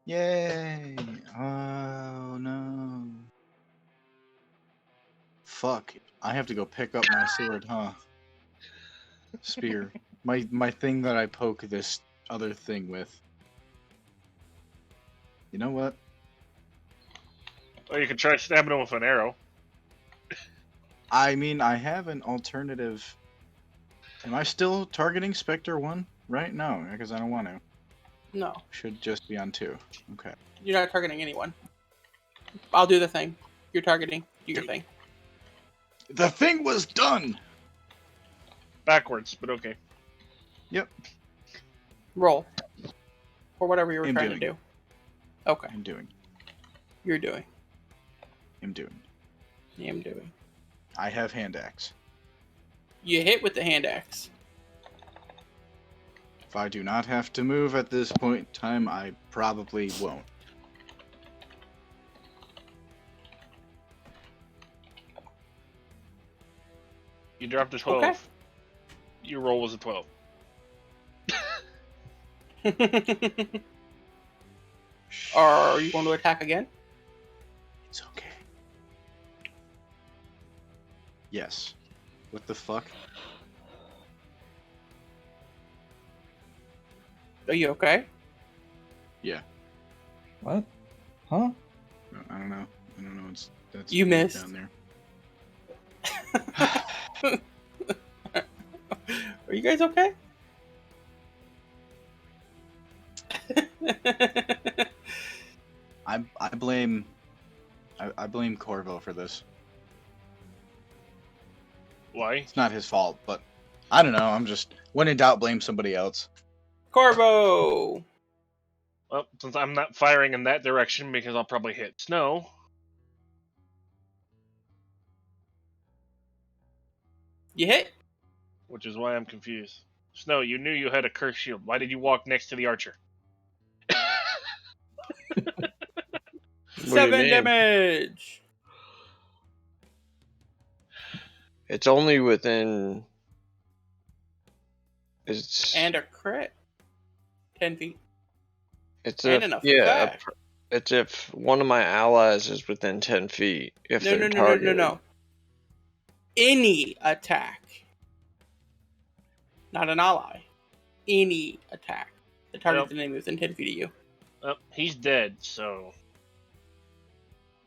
Yay! Oh no. Fuck. I have to go pick up my sword, huh? Spear. My thing that I poke this other thing with. You know what? Or you can try stabbing him with an arrow. I mean, I have an alternative. Am I still targeting Spectre 1? Right? No, because I don't want to. No, Should just be on 2. Okay. you're not targeting anyone. I'll do the thing. You're targeting. Do your thing. The thing was done! Backwards, but okay. Roll. Or whatever you were I'm trying to doing do. Okay, I'm doing. you're doing. I'm doing. I'm doing. I have hand axe. You hit with the hand axe. If I do not have to move at this point in time, I probably won't. You dropped a 12. Okay. Your roll was a 12. Are you going to attack again? It's okay. Yes. What the fuck? Are you okay? Yeah. What? Huh? I don't know. I don't know. That's You missed. down there. Are you guys okay? I blame Corvo for this. Why? It's not his fault, but I don't know. I'm just when in doubt, blame somebody else. Corvo! Well, since I'm not firing in that direction because I'll probably hit Snow. You hit? Which is why I'm confused. Snow, you knew you had a cursed shield. Why did you walk next to the archer? What do you 7 mean? damage! It's only within. It's And a crit. 10 feet. it's and if an yeah. effect. It's if one of my allies is within 10 feet. If No, they're no. targeted. Any attack. Not an ally. Any attack. The target's Yep. enemy within 10 feet of you. Oh, he's dead, so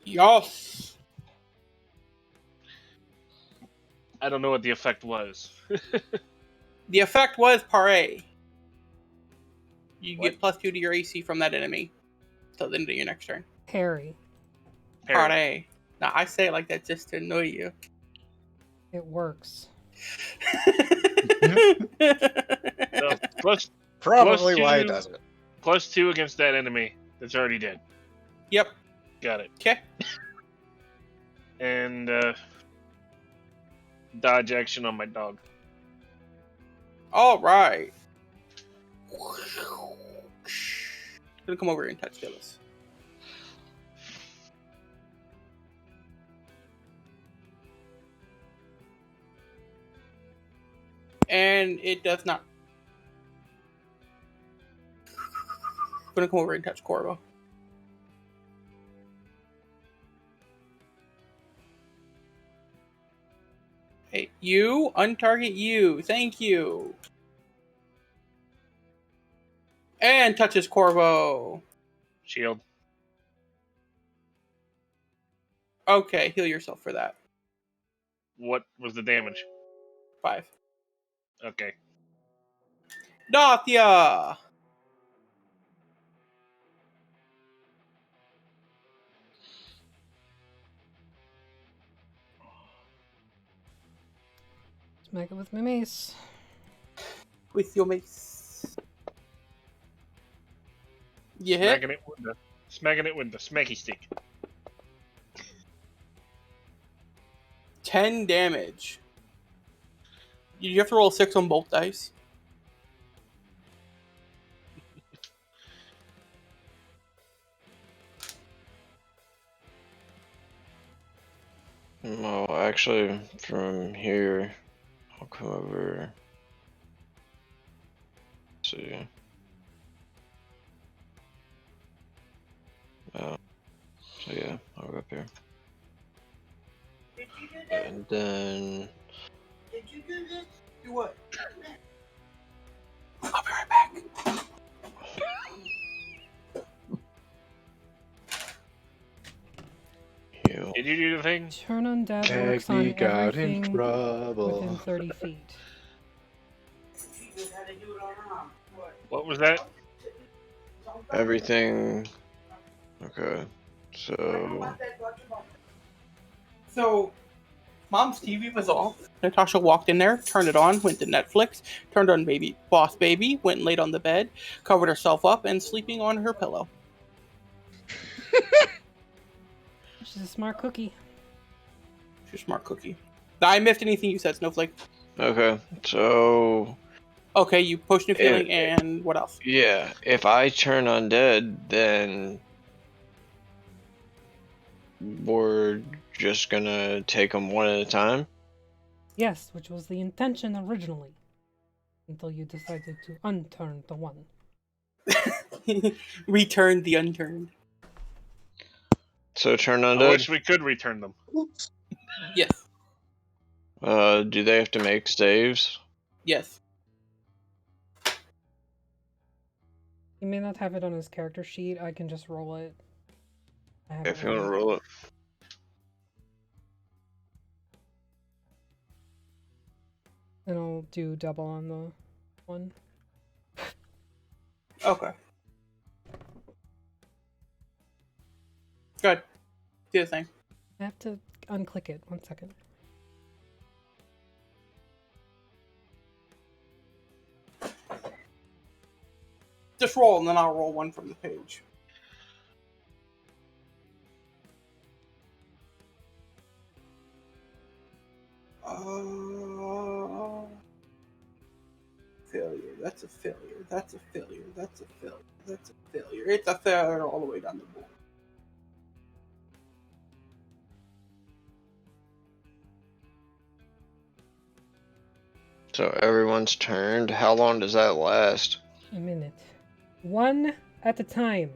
Yes! I don't know what the effect was. The effect was parry. You What? get +2 to your AC from that enemy. Till the end of your next turn. Parry. Parry. Parry. Now, I say it like that just to annoy you. It works. So, plus Probably why it two. does it. +2 against that enemy that's already dead. Yep. Got it. Okay. And dodge action on my dog. All right. Gonna come over here and touch Phyllis. And it does not. Gonna come over and touch Corvo. Hey, you untarget you. Thank you. And touches Corvo. Shield. Okay, heal yourself for that. What was the damage? 5. Okay. Dathia! Smack it with my mace. With your mace. You hit? Smacking it with the smacky stick. 10 damage. You have to roll 6 on both dice. No, actually, from here, I'll come over. Let's see. Oh. So yeah, I'll go up here. Did you do that? And then Did you do this? Do what? I'll be right back. heal. Did you do the thing? Turn undead works on Cagney got in everything trouble. within 30 feet. She just had to do it on her own. What? What was that? Everything. Okay. I don't So want that document. So, Mom's TV was off. Natasha walked in there, turned it on, went to Netflix, turned on Boss Baby, went and laid on the bed, covered herself up, and sleeping on her pillow. She's a smart cookie. She's a smart cookie. I missed anything you said, Snowflake. okay. So Okay, you potion of healing, Eh, and what else? yeah, if I turn undead, then we're just gonna take them one at a time. Yes, which was the intention originally. Until you decided to unturn the one. Return the unturned. So turn I undead. wish we could return them. Yes. Do they have to make saves? Yes. He may not have it on his character sheet. I can just roll it. I have If it you want to ready. roll it. And I'll do double on the one. Okay. Good. Do the thing. I have to unclick it. 1 second. Just roll, and then I'll roll one from the page. Failure. That's a failure. That's a failure. That's a failure. That's a failure. It's a failure all the way down the board. So everyone's turned. How long does that last? A minute. One at a time.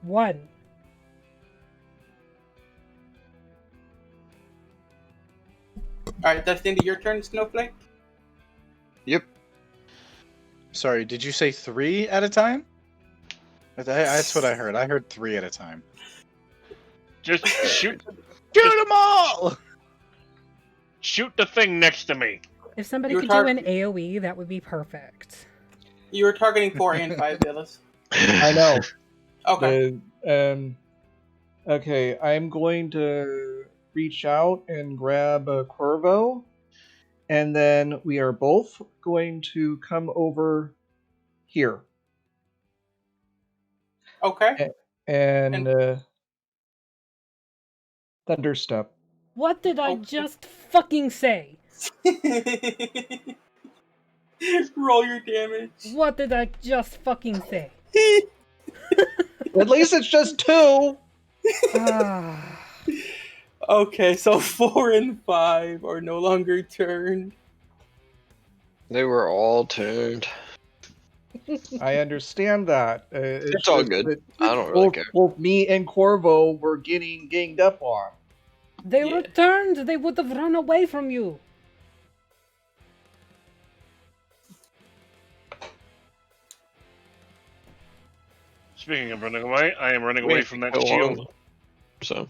One. Alright, that's the end of your turn, Snowflake? Yep. Sorry, did you say 3 at a time? That's what I heard. I heard 3 at a time. Just shoot Shoot them all! shoot the thing next to me. If somebody You're could tar- do an AoE, that would be perfect. You were targeting 4 and 5, Villas. I know. Okay. Okay, I'm going to reach out and grab a Corvo, and then we are both going to come over here. Okay. And Thunderstep. What did I Oh. just fucking say? Roll your damage. What did I just fucking say? At least it's just 2! Ah. Okay, so 4 and 5 are no longer turned. They were all turned. I understand that. It's all just good. that I don't really both, care. both me and Corvo were getting ganged up on. They Yeah. returned! They would have run away from you! Speaking of running away, I am running away Wait, from that go shield. on. So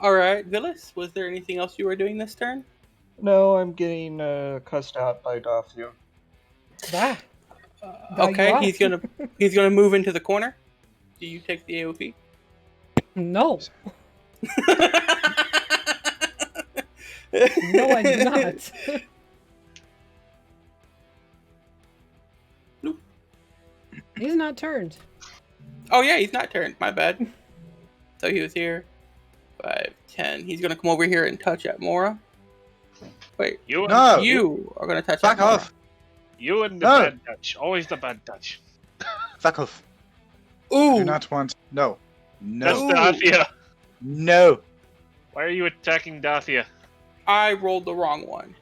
Alright, Villas, was there anything else you were doing this turn? No, I'm getting cussed out by Dathia. Ah. Now you Okay, are. he's gonna move into the corner. Do you take the AOP? No. No, I do not. Nope. He's not turned. Oh yeah, he's not turned. My bad. So he was here. 5, 10. He's gonna come over here and touch at Mora. Wait, You and, No! you are gonna touch Fuck at Mora. off! you and the No. bad touch. Always the bad touch. Fuck off. Ooh. Do not want. No. That's No. Dathia. No. Why are you attacking Dathia? I rolled the wrong one.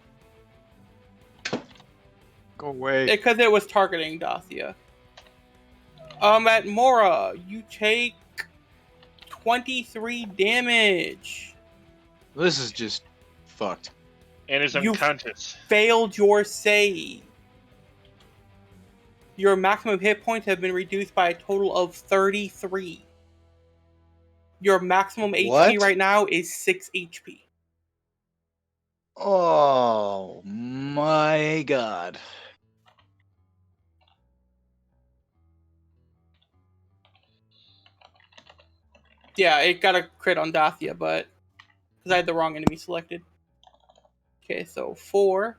Go away. Because it was targeting Dathia. At Mora, you take 23 damage. This is just fucked. And is You- unconscious. Failed your save. Your maximum hit points have been reduced by a total of 33. Your maximum HP What? right now is 6 HP. Oh my god. Yeah, it got a crit on Dathia, but because I had the wrong enemy selected. Okay, so 4.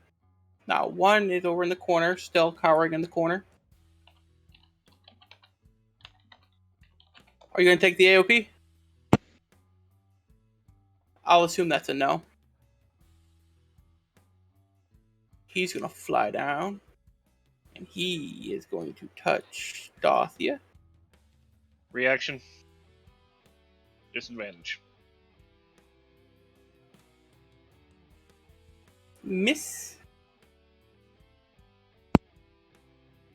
Now 1 is over in the corner, still cowering in the corner. Are you going to take the AOP? I'll assume that's a no. He's going to fly down. And he is going to touch Dathia. Reaction. Disadvantage. Miss.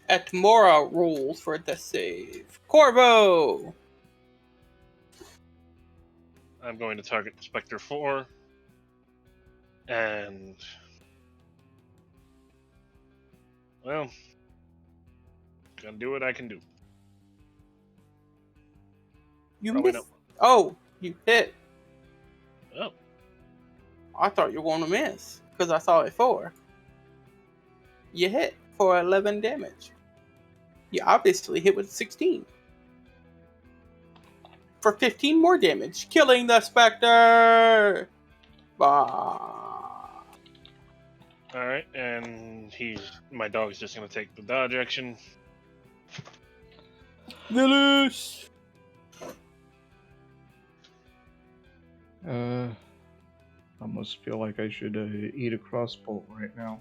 Atmora rolls for the save. Corvo! I'm going to target Spectre 4. And... well... gonna do what I can do. You Probably missed. Oh, you hit. Oh. I thought you were going to miss because I saw it 4. You hit for 11 damage. You obviously hit with 16. For 15 more damage, killing the Spectre! Bah. Alright, and my dog's just gonna take the dodge action. Nilus! Almost feel like I should eat a crossbow right now.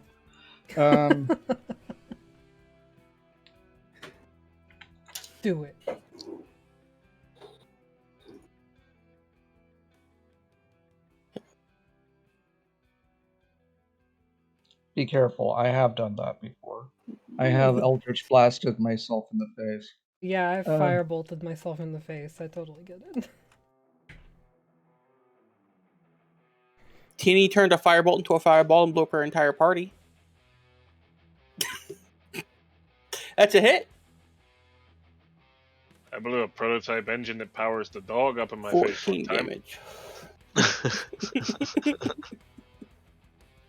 Do it. Be careful. I have done that before. I have Eldritch Blasted myself in the face. Yeah, I've Um, firebolted myself in the face. I totally get it. Teeny turned a firebolt into a fireball and blew up her entire party. That's a hit. I blew a prototype engine that powers the dog up in my face 14 one time. damage.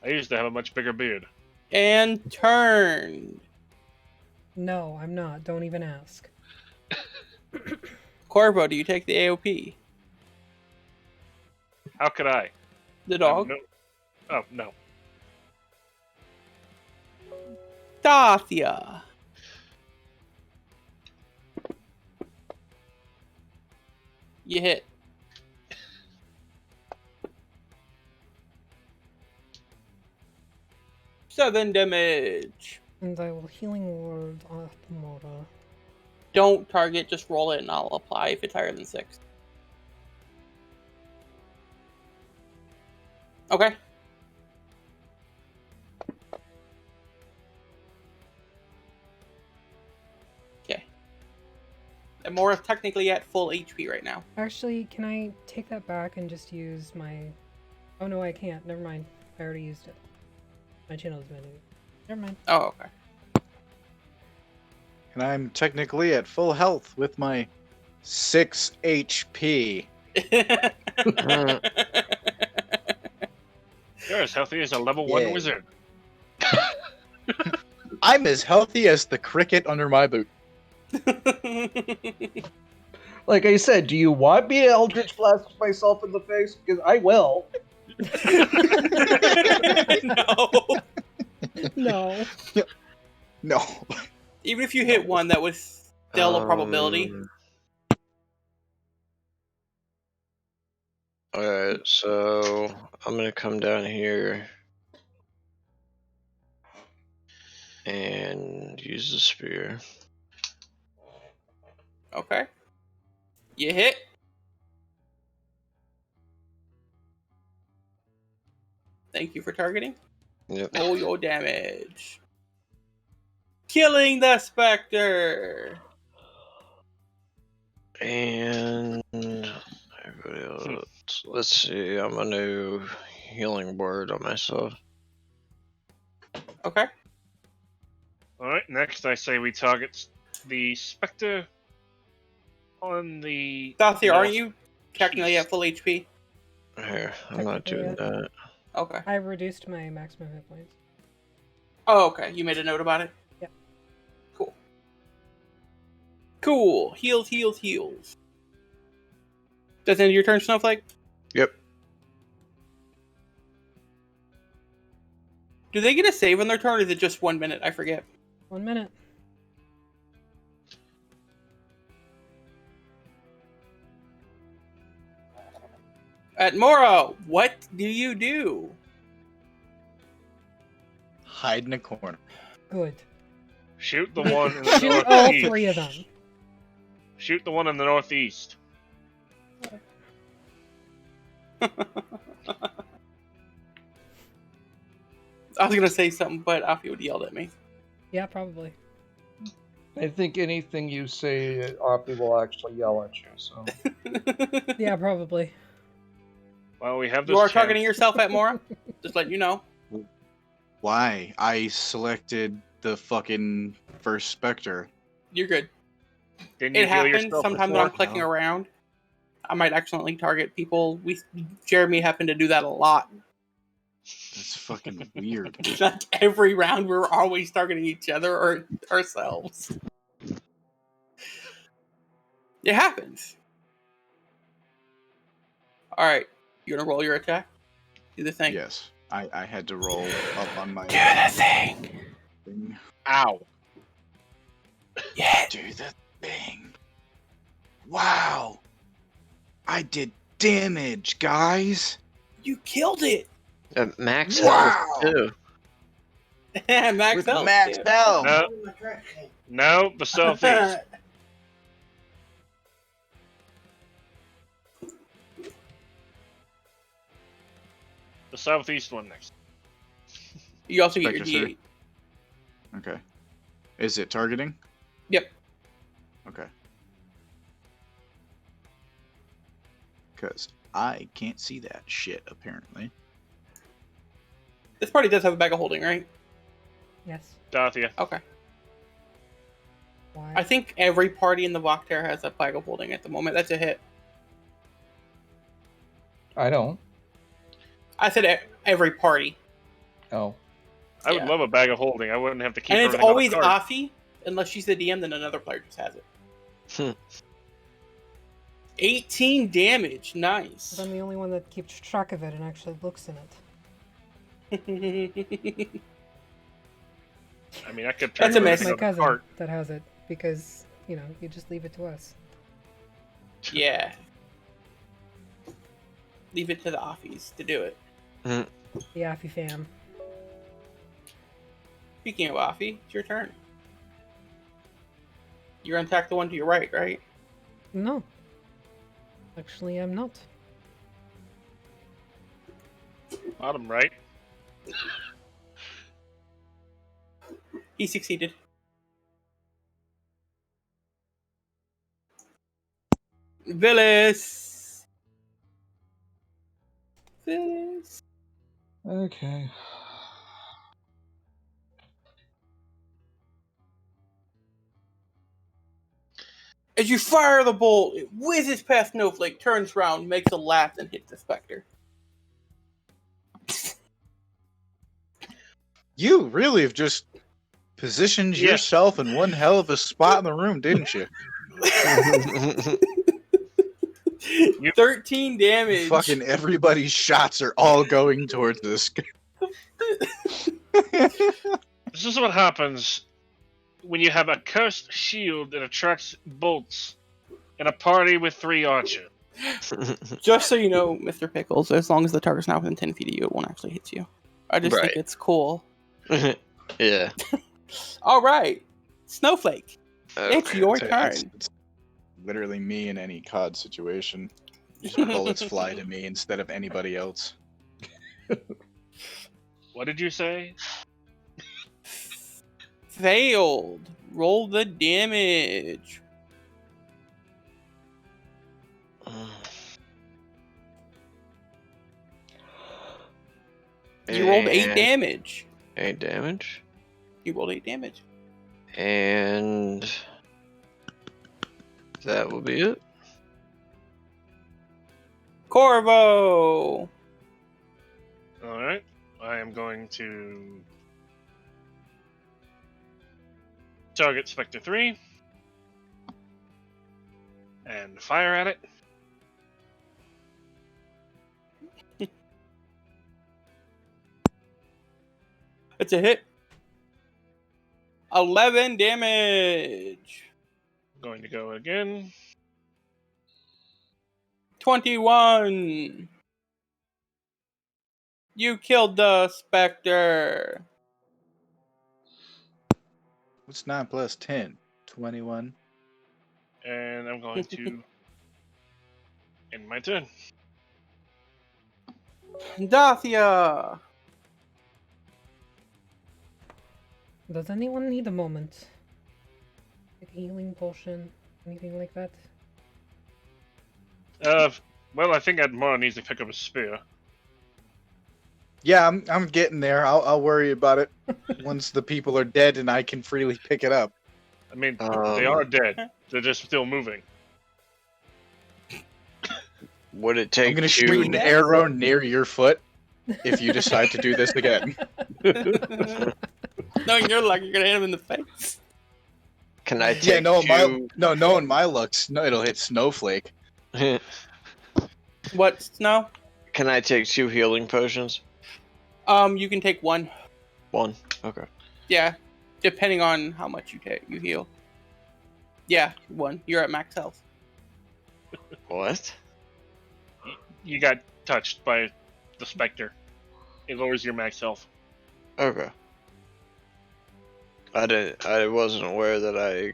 I used to have a much bigger beard. And turned. No, I'm not. Don't even ask. Corvo, do you take the AOP? How could I? The dog? No. Oh, no. Dathia. You hit. Seven damage. And I will healing word on Mora. Don't target, just roll it and I'll apply if it's higher than 6. Okay. Okay. And Mora's technically at full HP right now. Actually, can I take that back and just use my... oh no, I can't. Never mind. I already used it. My channel's menu. Never mind. Oh, okay. And I'm technically at full health with my 6 HP. You're as healthy as a level 1 Yay. wizard. I'm as healthy as the cricket under my boot. Like I said, do you want me to Eldritch Blast myself in the face? Because I will. No. No. No. Even if you hit one, that was still a probability. Alright, so I'm gonna come down here and use the spear. Okay. You hit. Thank you for targeting. Yep. Roll your damage. Killing the Spectre. And everybody else. Let's see. I'm a new healing word on myself. Okay. Alright, next I say we target the Spectre on the. Dathia, aren't north- you technically at full HP? Here, I'm not Technically, doing that. Okay. I reduced my maximum hit points. Oh, okay. You made a note about it? Yep. Cool. Cool. Heals, heals, heals. Does it end your turn, Snowflake? Yep. Do they get a save on their turn, or is it just 1 minute? I forget. 1 minute. At Moro, what do you do? Hide in a corner. Good. Shoot the one in the Shoot all northeast. 3 of them. Shoot the one in the northeast. I was gonna say something, but Alfie would yell at me. Yeah, probably. I think anything you say, Oppie will actually yell at you. So Yeah, probably. Well, we have this You are chance. targeting yourself at Mora? Just letting you know. Why? I selected the fucking first Spectre. You're good. Didn't you It heal happens yourself sometimes when before? I'm clicking No. around. I might accidentally target people. Jeremy happened to do that a lot. That's fucking weird. Like every round, we're always targeting each other or ourselves. It happens. All right, you gonna roll your attack? Do the thing. Yes. I had to roll up on my Do the thing. thing. Ow. Yeah. Do the thing. Wow. I did damage, guys. You killed it. Max Wow. health too. Max With health, max too. health. No, My trash can. no, the southeast. The southeast one next. You also get your Spectre, sir. D8. Okay. Is it targeting? Yep. Okay. Because I can't see that shit, apparently. This party does have a bag of holding, right? Yes. Dathia. Okay. Why? I think every party in the Voctair has a bag of holding at the moment. That's a hit. I don't. I said every party. Oh, I would Yeah. love a bag of holding. I wouldn't have to keep And it's everything on always the card. Afi, unless she's the DM, then another player just has it. Hmm. 18 damage. Nice. But I'm the only one that keeps track of it and actually looks in it. I mean, I could turn That's a miss. everything My on the cousin cart. that has it because, you know, you just leave it to us. Yeah. Leave it to the Afis to do it. The Affy fam. Speaking of Afi, it's your turn. You're gonna attack the one to your right, right? No. Actually, I'm not. Bottom right. He succeeded. Villis! Villis. okay. As you fire the bolt, it whizzes past Snowflake, turns around, makes a laugh, and hits the Spectre. You really have just positioned Yeah. yourself in one hell of a spot in the room, didn't you? 13 damage. Fucking everybody's shots are all going towards this. This is what happens when you have a cursed shield that attracts bolts in a party with 3 archers. Just so you know, Mr. Pickles, as long as the target's not within 10 feet of you, it won't actually hit you. I just think Right. it's cool. Yeah. Alright. Snowflake, it's Okay. your So turn. it's literally me in any COD situation. Just bullets fly to me instead of anybody else. What did you say? Failed. Roll the damage. You rolled 8 And damage. 8 damage. You rolled 8 damage. And that will be it. Corvo. Alright. I am going to target Spectre 3 and fire at it. It's a hit. 11 damage. Going to go again. 21. You killed the Spectre. What's 9 plus 10? 21. And I'm going to end my turn. Dathia. Does anyone need a moment? Like a healing potion? Anything like that? Well, I think Admara needs to pick up a spear. Yeah, I'm getting there. I'll worry about it once the people are dead and I can freely pick it up. I mean, they are dead. They're just still moving. Would it take I'm gonna two? shoot an arrow near your foot if you decide to do this again. No, you're lucky. You're gonna hit him in the face. Can I take Yeah, no, two? knowing my luck, it'll hit Snowflake. What, Snow? Can I take 2 healing potions? You can take 1. 1. Okay. Yeah, depending on how much you heal. Yeah, 1. You're at max health. What? You got touched by the Spectre. It lowers your max health. Okay. I wasn't aware that I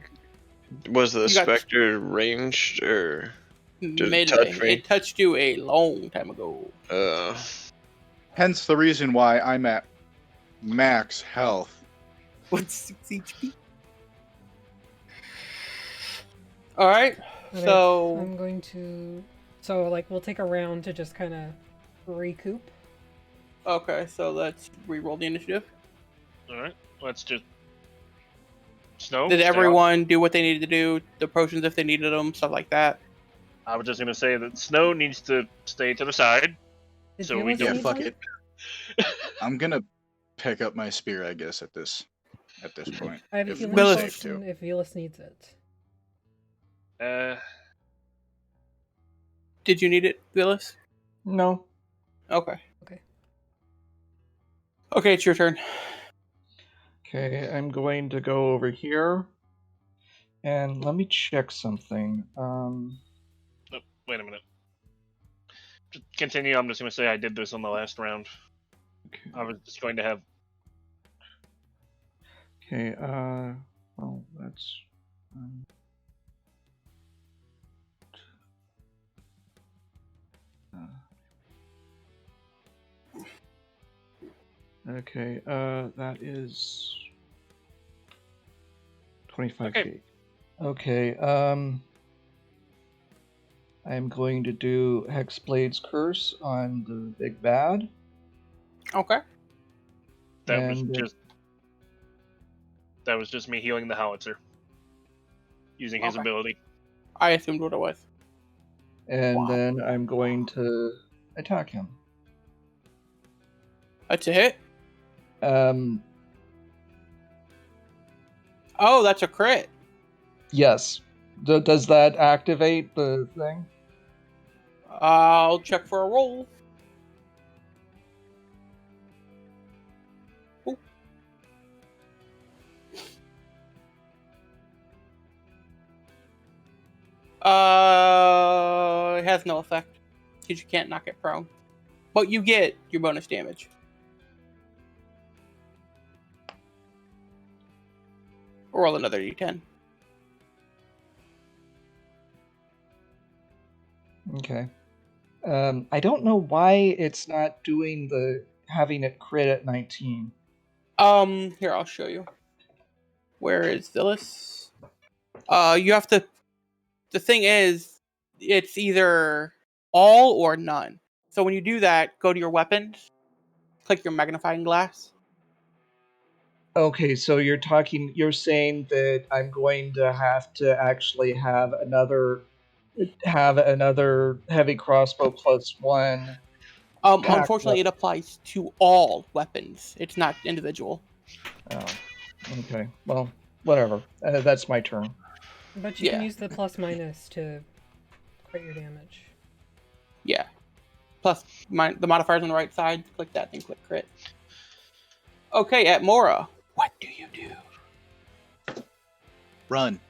was the You got- Spectre ranged or Melee. touch me? It touched you a long time ago. Hence the reason why I'm at max health. What's 6 HP? Alright, Alright, so I'm going to. So, like, we'll take a round to just kind of recoup. okay, so let's re-roll the initiative. Alright, let's just... Snow? Did stay on. everyone do what they needed to do? The potions if they needed them, stuff like that. I was just gonna say that Snow needs to stay to the side. Did So you we also don't- Yeah, need fuck one? it. I'm gonna pick up my spear, I guess, at this point. I have a If healing we're Willis- safe potion to. if Velas needs it. Did you need it, Phyllis? No. Okay. Okay. Okay, it's your turn. Okay, I'm going to go over here. And let me check something. Wait a minute. Just continue, I'm just gonna say I did this on the last round. Okay. I was just going to have... Okay, well, that's... okay, that is 25 Okay. feet. Okay, I'm going to do Hexblade's Curse on the Big Bad. Okay. That was And, just... That was just me healing the howitzer. Using his Okay. ability. I assumed what it was. And Wow. then I'm going to attack him. That's a hit. Um, Oh, that's a crit. yes. Does that activate the thing? I'll check for a roll. Ooh. It has no effect because you can't knock it prone, but you get your bonus damage. Roll another d10. Okay. I don't know why it's not doing the having it crit at 19. Here, I'll show you. Where is Phyllis? You have to... The thing is, it's either all or none. So when you do that, go to your weapons, click your magnifying glass. Okay, so you're saying that I'm going to have to actually have another heavy crossbow +1. Unfortunately, it applies to all weapons. It's not individual. Oh, okay. Well, whatever. That's my turn. But you can Yeah. use the plus minus to crit your damage. Yeah. Plus, the modifier's on the right side. Click that, then click crit. Okay, at Mora, what do you do? Run.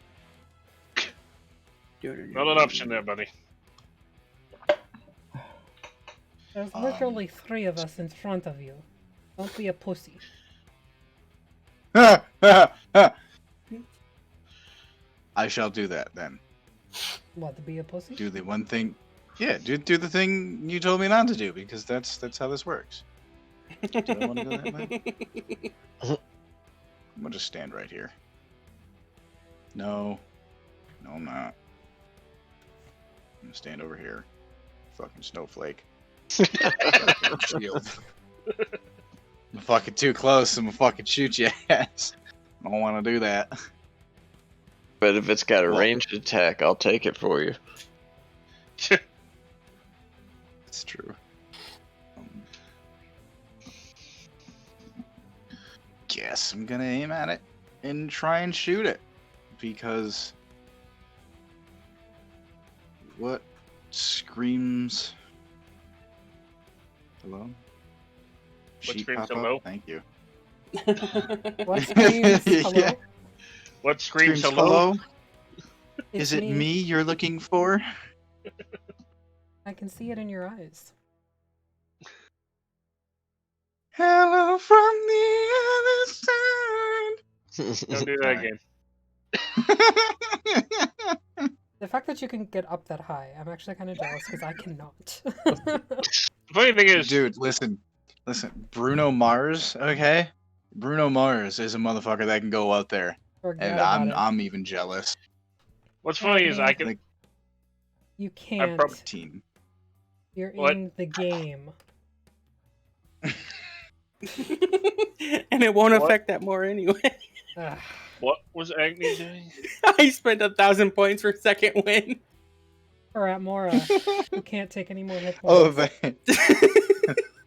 Not an option there, buddy. There's literally 3 of us in front of you. Don't be a pussy. I shall do that then. What, to be a pussy? Do the one thing. Yeah, do the thing you told me not to do because that's how this works. Do I want to go that way? I'm gonna just stand right here. No, I'm not. I'm gonna stand over here. Fucking snowflake. Shield. I'm fucking too close. I'm gonna fucking shoot your ass. I don't want to do that. But if it's got a ranged attack, I'll take it for you. It's true. Guess I'm gonna aim at it and try and shoot it because what screams hello? Sheep screams pop up? hello? Thank you. What screams hello? Yeah. What screams Screams hello? It's Is it me you're looking for? I can see it in your eyes. Hello from the other Don't do that again. side. The fact that you can get up that high, I'm actually kind of jealous because I cannot. The funny thing is, Dude, listen. Bruno Mars, okay? Bruno Mars is a motherfucker that can go out there, Forget and about it. I'm even jealous. what's funny is I can. Like, You I'm can't. prob- team. You're What? in the game. And it won't What? affect that more anyway. Ugh. What was Agni doing? I spent 1,000 points for second win. Or at Mora, who can't take any more hit Oh, points.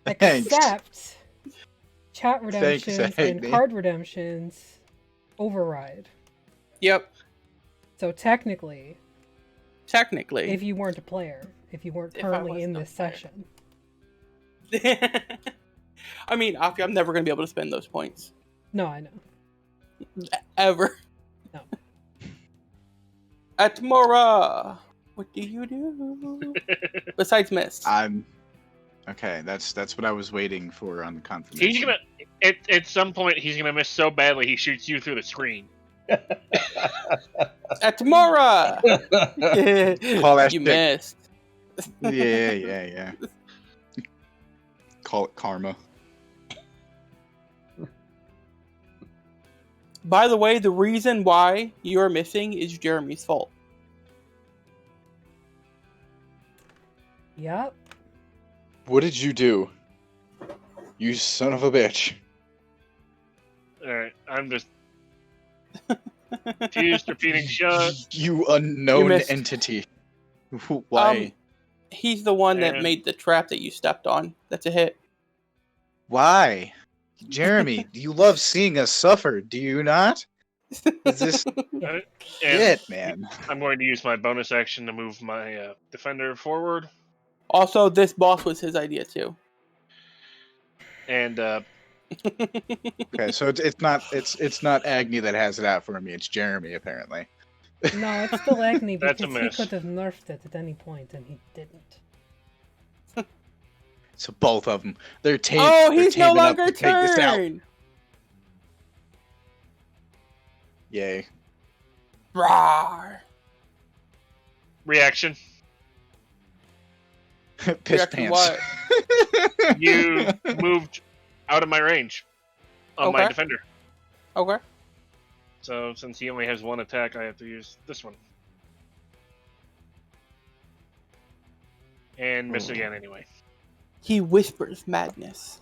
thanks. Except chat redemptions and Agni. card redemptions override. Yep, So technically, technically. if you weren't a player, if you weren't If I currently in wasn't a this player. session. I mean, I'm never going to be able to spend those points. No, I know. Ever. No. At Mora, what do you do? Besides miss. I'm okay. That's what I was waiting for on the confirmation. He's gonna. At some point, he's gonna miss so badly he shoots you through the screen. At Mora! Call that You shit. missed. Yeah. Call it karma. By the way, the reason why you're missing is Jeremy's fault. Yep. What did you do? You son of a bitch. Alright, I'm just. Fused repeating shot. You unknown missed. entity. Why? He's the one that And- made the trap that you stepped on. That's a hit. Why? Jeremy, you love seeing us suffer, do you not? Is this And it, man? I'm going to use my bonus action to move my defender forward. Also, this boss was his idea too. And Okay, so it's not Agni that has it out for me. It's Jeremy apparently. No, it's still Agni That's a because he miss. could have nerfed it at any point and he didn't. So both of them, they're Oh, they're he's no teaming up longer to take this out. turn. Yay! Rawr. reaction. Piss Reaction pants. what? You moved out of my range on my Okay. defender. Okay. So since he only has one attack, I have to use this one. And miss again anyway. He whispers madness.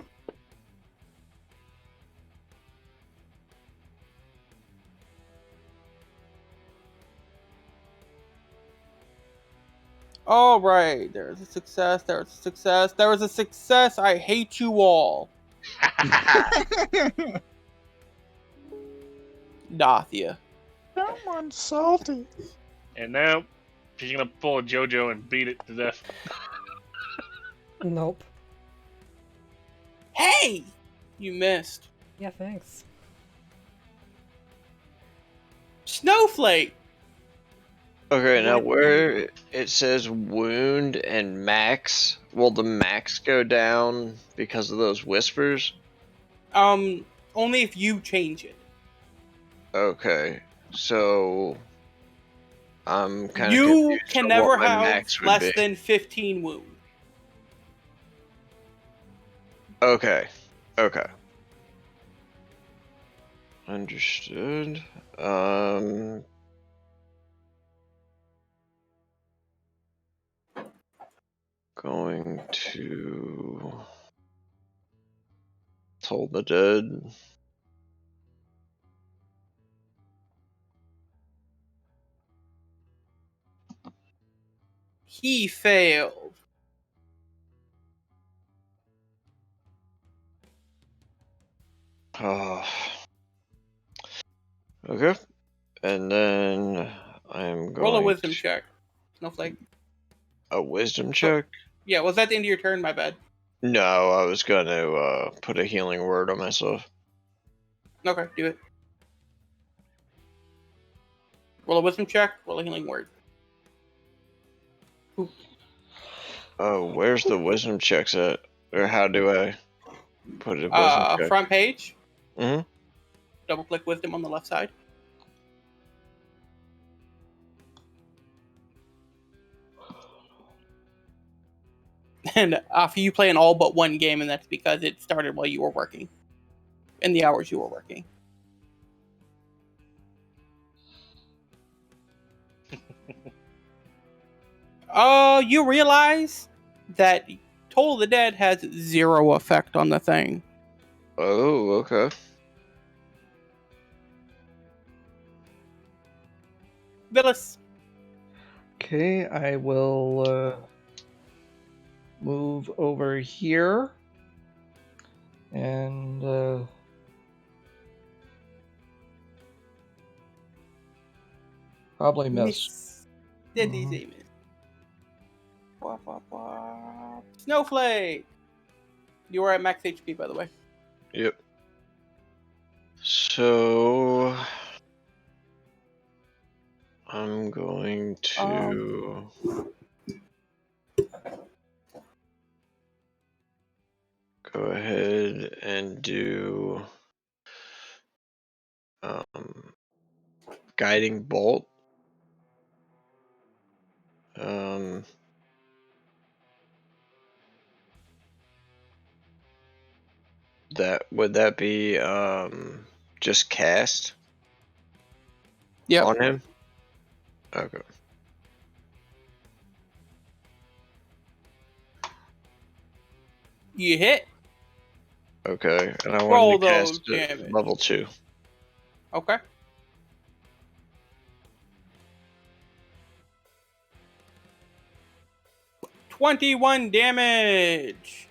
All right, there's a success. There was a success. There was a success. I hate you all. Dathia. Someone's salty. And now she's gonna pull a JoJo and beat it to death. Nope. Hey! You missed. Yeah, thanks. Snowflake! Okay, now What- where it says wound and max, will the max go down because of those whispers? Only if you change it. Okay, so I'm kind of You can never have max would less be. than 15 wounds. Okay, okay. Understood. Going to Toll the Dead. He failed. Oh. Okay, and then I'm going Roll a wisdom to- check. Snowflake. A wisdom check? Yeah, was that the end of your turn? My bad. No, I was gonna put a healing word on myself. Okay, do it. Roll a wisdom check. Roll a healing word. Oh, where's the wisdom checks at? Or how do I put a wisdom check? Front page. Mhm. Double click wisdom on the left side. And after you play in all but one game, and that's because it started while you were working. In the hours you were working. You realize that Toll of the Dead has 0 effect on the thing. Oh, okay. Villas. Okay, I will move over here and probably miss. Did Mhm. these aim it? Wah, wah, wah. Snowflake! You are at max HP, by the way. Yep. So I'm going to go ahead and do guiding bolt. Would that be just cast Yep. on him? Okay. You hit. Okay, and I Roll wanted to those cast it damage. level 2. Okay. $21 damage.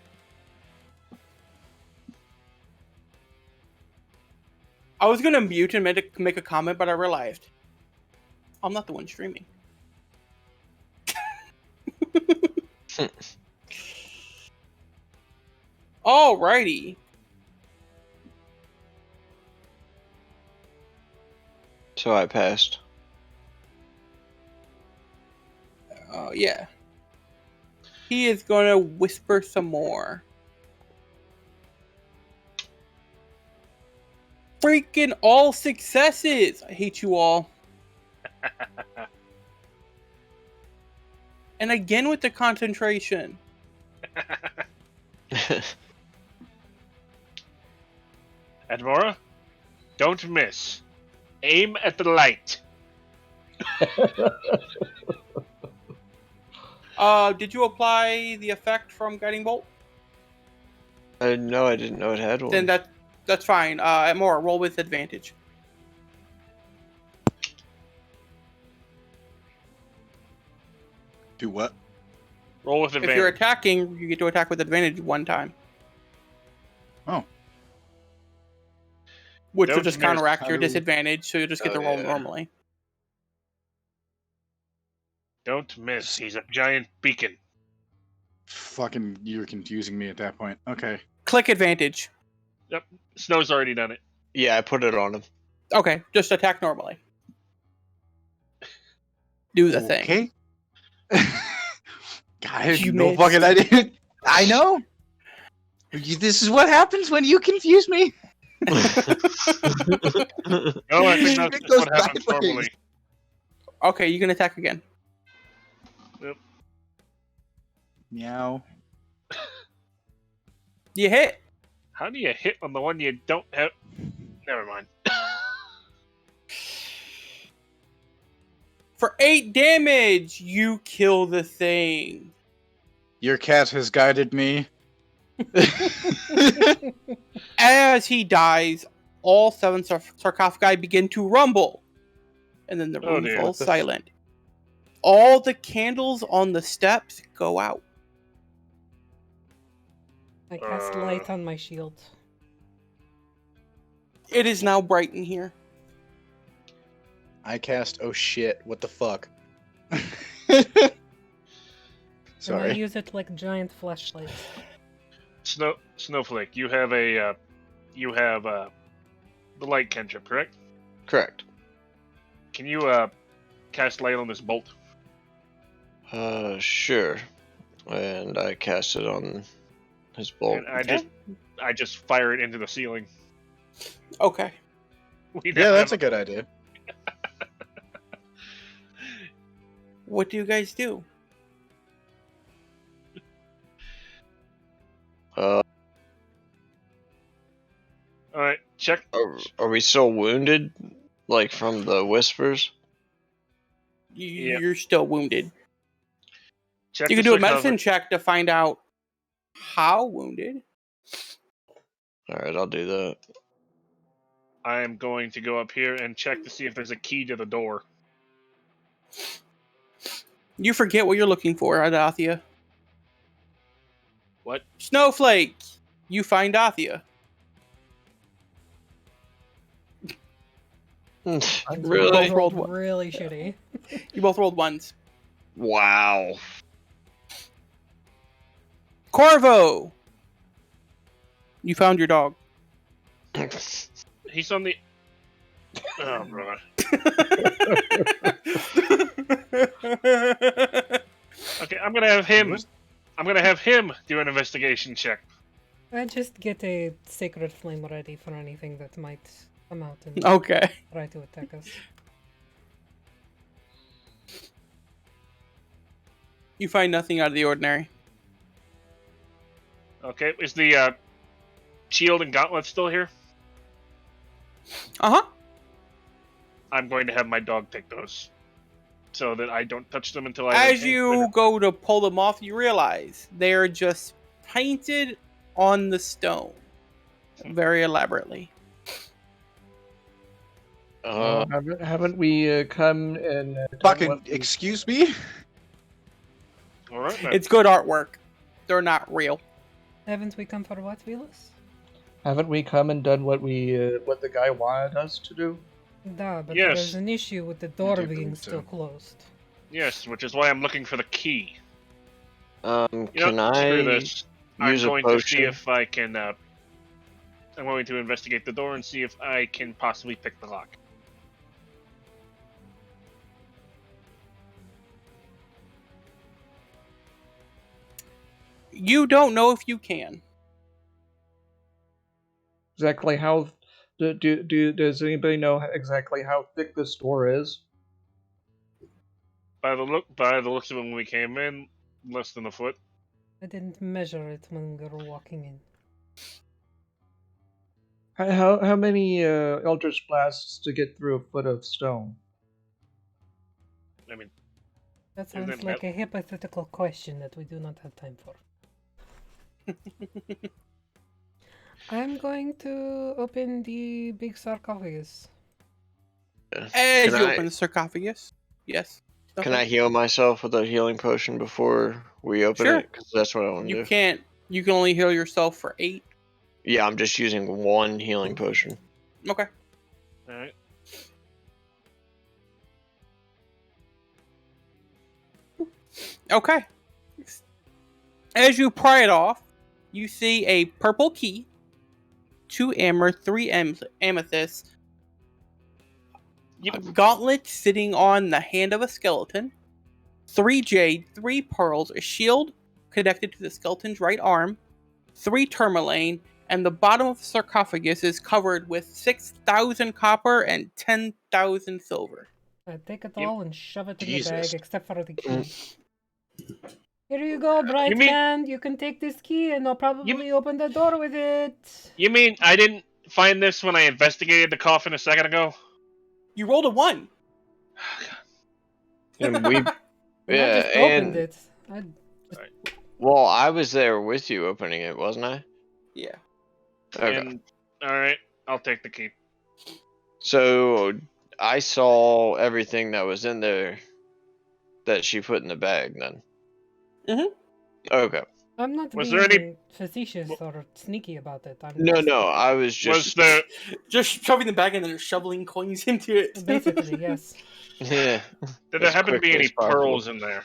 I was gonna mute and make a comment, but I realized I'm not the one streaming. Alrighty. So I passed. Yeah. He is gonna whisper some more. Freaking all successes! I hate you all. And again with the concentration. Admora, don't miss. Aim at the light. Did you apply the effect from Guiding Bolt? No, I didn't know it had one. Then that's fine. More roll with advantage. Do what? Roll with If advantage. you're attacking, you get to attack with advantage one time. Oh. Which will Don't just miss. counteract your How do- disadvantage, so you'll just get to Oh, roll yeah. normally. Don't miss. He's a giant beacon. Fucking, you're confusing me at that point. Okay. Click advantage. Snow's already done it. Yeah, I put it on him. Okay, just attack normally. Do the thing. Okay. God, I have You no missed. fucking idea. I know. This is what happens when you confuse me. No, I think that's It just goes what happens sideways. normally. Okay, you can attack again. Meow. You hit. How do you hit on the one you don't have? Never mind. For 8 damage, you kill the thing. Your cat has guided me. As he dies, all 7 sarcophagi begin to rumble. And then the Oh, room dear. falls silent. All the candles on the steps go out. I cast light on my shield. It is now bright in here. I cast. Oh shit! What the fuck? And I Sorry. use it like giant flashlights. Snowflake, you have the light cantrip, correct? Correct. Can you cast light on this bolt? Sure. And I cast it on his bolt. And I just fire it into the ceiling. Okay. We Yeah, now that's a have good idea. What do you guys do? Uh, All right, check. are we still wounded? Like from the whispers? Yeah. You're still wounded. Check You the can do a medicine sarcophagus. check to find out how wounded. Alright, I'll do that. I am going to go up here and check to see if there's a key to the door. You forget what you're looking for, Adathia. What? Snowflake! You find Dathia. We Really? both rolled really shitty. You both rolled ones. Wow. Corvo! You found your dog. He's on the. Oh, brother. Okay, I'm gonna have him. I'm gonna have him do an investigation check. I just get a sacred flame ready for anything that might come out and Okay. try to attack us. You find nothing out of the ordinary. Okay, is the shield and gauntlet still here? Uh-huh. I'm going to have my dog take those, so that I don't touch them until I. As you go to pull them off, you realize they're just painted on the stone. Very elaborately. Haven't we come and done Fucking what we- excuse me. All right, then. It's good artwork. They're not real. Haven't we come for what, Velas? Haven't we come and done what what the guy wanted us to do? Da, but Yes. there's an issue with the door do being believe so. still closed. Yes, which is why I'm looking for the key. Can You know, I screw this. I'm use a going to see potion? if I can. I'm going to investigate the door and see if I can possibly pick the lock. You don't know if you can. Exactly how does anybody know exactly how thick this door is? By the looks of it, when we came in, less than a foot. I didn't measure it when we were walking in. How many Eldritch blasts to get through a foot of stone? I mean, That Isn't sounds it like a hypothetical question that we do not have time for. I'm going to open the big sarcophagus. Yeah. As Can you I- open the sarcophagus, yes. Can I heal myself with a healing potion before we open Sure. it? Because that's what I want to You do. can't. You can only heal yourself for 8. Yeah, I'm just using one healing potion. Okay. all right. Okay. As you pry it off, you see a purple key, 2 amber, 3 amethysts, a gauntlet sitting on the hand of a skeleton, 3 jade, 3 pearls, a shield connected to the skeleton's right arm, 3 tourmaline, and the bottom of the sarcophagus is covered with 6,000 copper and 10,000 silver. I take it You- all and shove it in the Jesus. bag, except for the key. Here you go, bright mean- man. You can take this key and I'll probably open the door with it. You mean I didn't find this when I investigated the coffin a second ago? You rolled a 1. And we, And I yeah, just opened and it. well, I was there with you opening it, wasn't I? Yeah. Okay. And all right, I'll take the key. So I saw everything that was in there that she put in the bag. Then. Mhm. Okay. I'm not Was being there any- facetious or sneaky about it. I'm No, just- no, I was Was just. there Just shoving the bag and then shoveling coins into it. Basically, yes. Yeah. did there As happen to be quickly any as possible. pearls in there?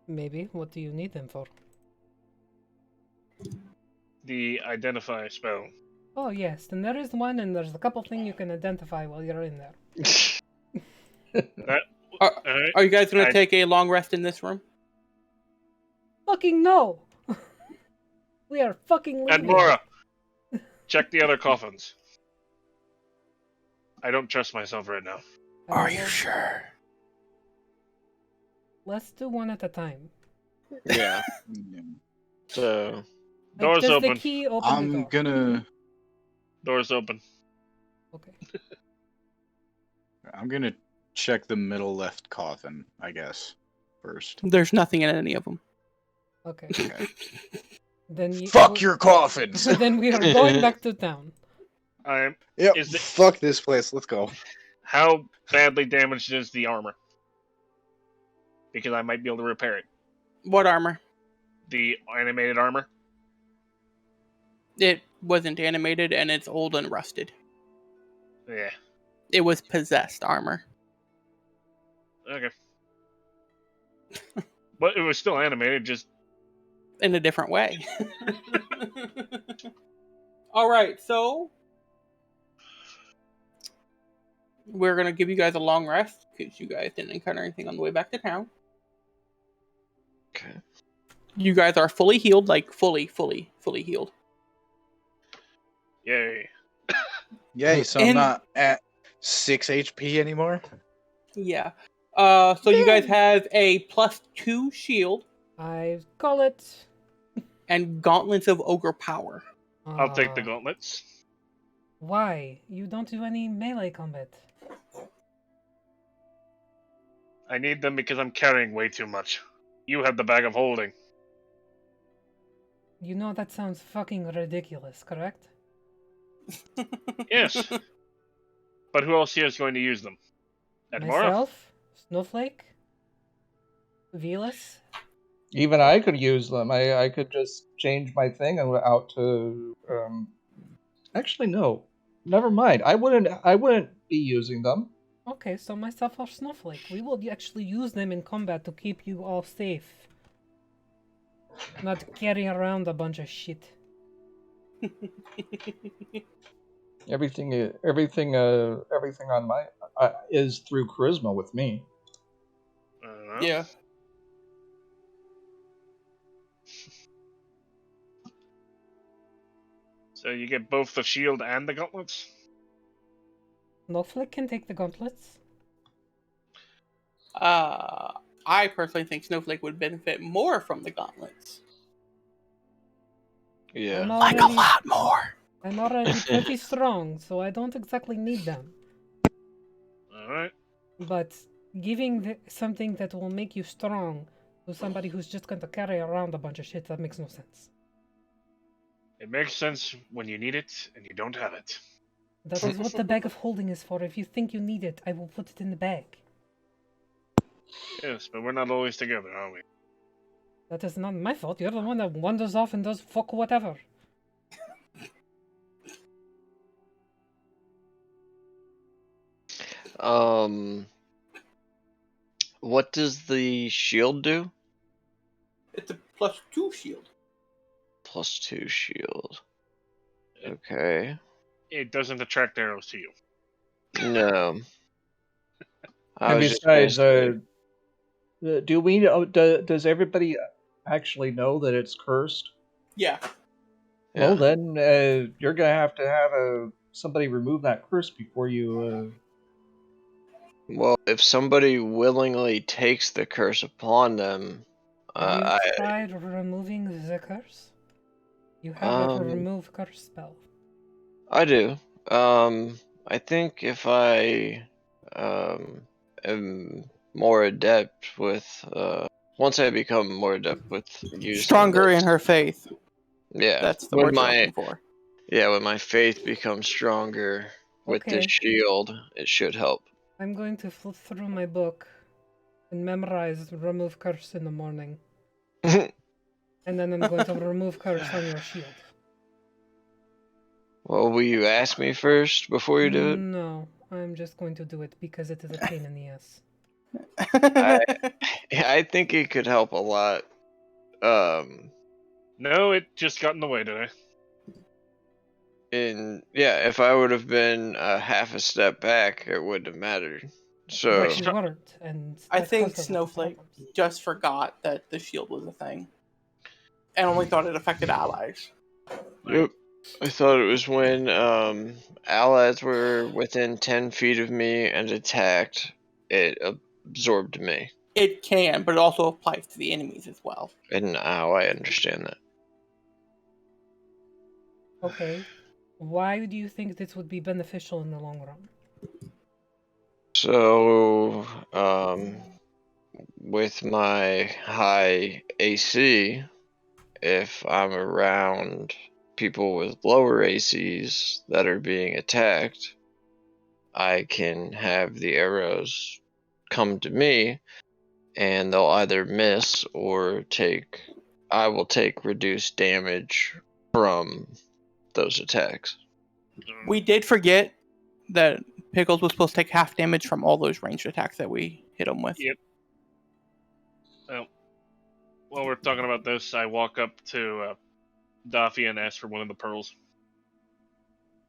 Maybe. What do you need them for? The identify spell. Oh, yes. Then there is one, and there's a couple things you can identify while you're in there. All right. Are you guys going I- to take a long rest in this room? Fucking no! We are fucking leaving. Admora, check the other coffins. I don't trust myself right now. Are you sure? Let's do one at a time. Yeah. Mm, So. Like, Doors does open. the key open the I'm door? gonna Doors open. Okay. I'm gonna check the middle left coffin, I guess, first. There's nothing in any of them. Okay. Okay. Then you, Fuck your coffins! So then we are going back to town. I'm. Yep. Is it- Fuck this place. Let's go. How badly damaged is the armor? Because I might be able to repair it. What armor? The animated armor. It wasn't animated and it's old and rusted. Yeah. It was possessed armor. Okay. But it was still animated. Just In a different way. Alright, so we're going to give you guys a long rest because you guys didn't encounter anything on the way back to town. Okay. You guys are fully healed, like fully healed. yay. Yay, so And- I'm not at 6 HP anymore? Yeah. So you guys have a +2 shield I call it. and gauntlets of ogre power. I'll take the Ah, gauntlets. Why? You don't do any melee combat. I need them because I'm carrying way too much. You have the bag of holding. You know that sounds fucking ridiculous, correct? Yes. But who else here is going to use them? Admora? Myself? Snowflake? Velas? Even I could use them. I could just change my thing and out to. Actually, no. Never mind. I wouldn't be using them. Okay, so myself or Snowflake. We will actually use them in combat to keep you all safe. Not carrying around a bunch of shit. Everything on my is through charisma with me. Yeah. So you get both the shield and the gauntlets? Snowflake can take the gauntlets. I personally think Snowflake would benefit more from the gauntlets. Yeah. Like a lot more. I'm already pretty strong, so I don't exactly need them. Alright. But giving something that will make you strong to somebody who's just going to carry around a bunch of shit, that makes no sense. It makes sense when you need it and you don't have it. That is what the bag of holding is for. If you think you need it, I will put it in the bag. Yes, but we're not always together, are we? That is not my fault. You're the one that wanders off and does fuck whatever. What does the shield do? It's a +2 shield. +2 shield. Okay. It doesn't attract arrows to you. No. And was just besides, gonna say- do we know? Does everybody actually know that it's cursed? Yeah. Well, yeah. then you're gonna have to have somebody remove that curse before you. Well, if somebody willingly takes the curse upon them, Have you tried removing the curse? You have a remove curse spell. I do. I think if I am more adept with once I become more adept with using Stronger this, in her faith. yeah, That's the when word you're my looking for. when my faith becomes stronger with this Okay. shield, it should help. I'm going to flip through my book and memorize remove curse in the morning. And then I'm going to remove curse on your shield. Well, will you ask me first before you do it? No, I'm just going to do it because it is a pain in the ass. I think it could help a lot. No, it just got in the way today. If I would have been half a step back, it wouldn't have mattered. So But you weren't, and I that think caused a lot of Snowflake problems. just forgot that the shield was a thing. And only thought it affected allies. Yep. I thought it was when allies were within 10 feet of me and attacked, it absorbed me. It can, but it also applies to the enemies as well. And now I understand that. Okay. Why do you think this would be beneficial in the long run? So, with my high AC, if I'm around people with lower ACs that are being attacked, I can have the arrows come to me and they'll either miss or I will take reduced damage from those attacks. We did forget that Pickles was supposed to take half damage from all those ranged attacks that we hit him with. Yep. Well, while we're talking about this, I walk up to Daffy and ask for one of the pearls.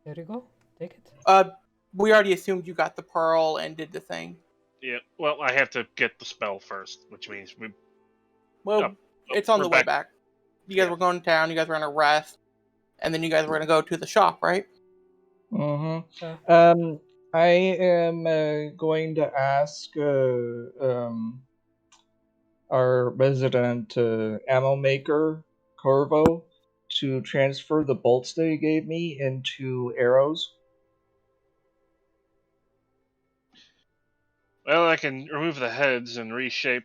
There you go. Take it. We already assumed you got the pearl and did the thing. Yeah, well, I have to get the spell first, which means Well, it's on we're the way back. You guys Yeah. were going to town, you guys were going to rest, and then you guys were going to go to the shop, right? Mm-hmm. I am going to ask our resident ammo maker, Corvo, to transfer the bolts that he gave me into arrows. Well, I can remove the heads and reshape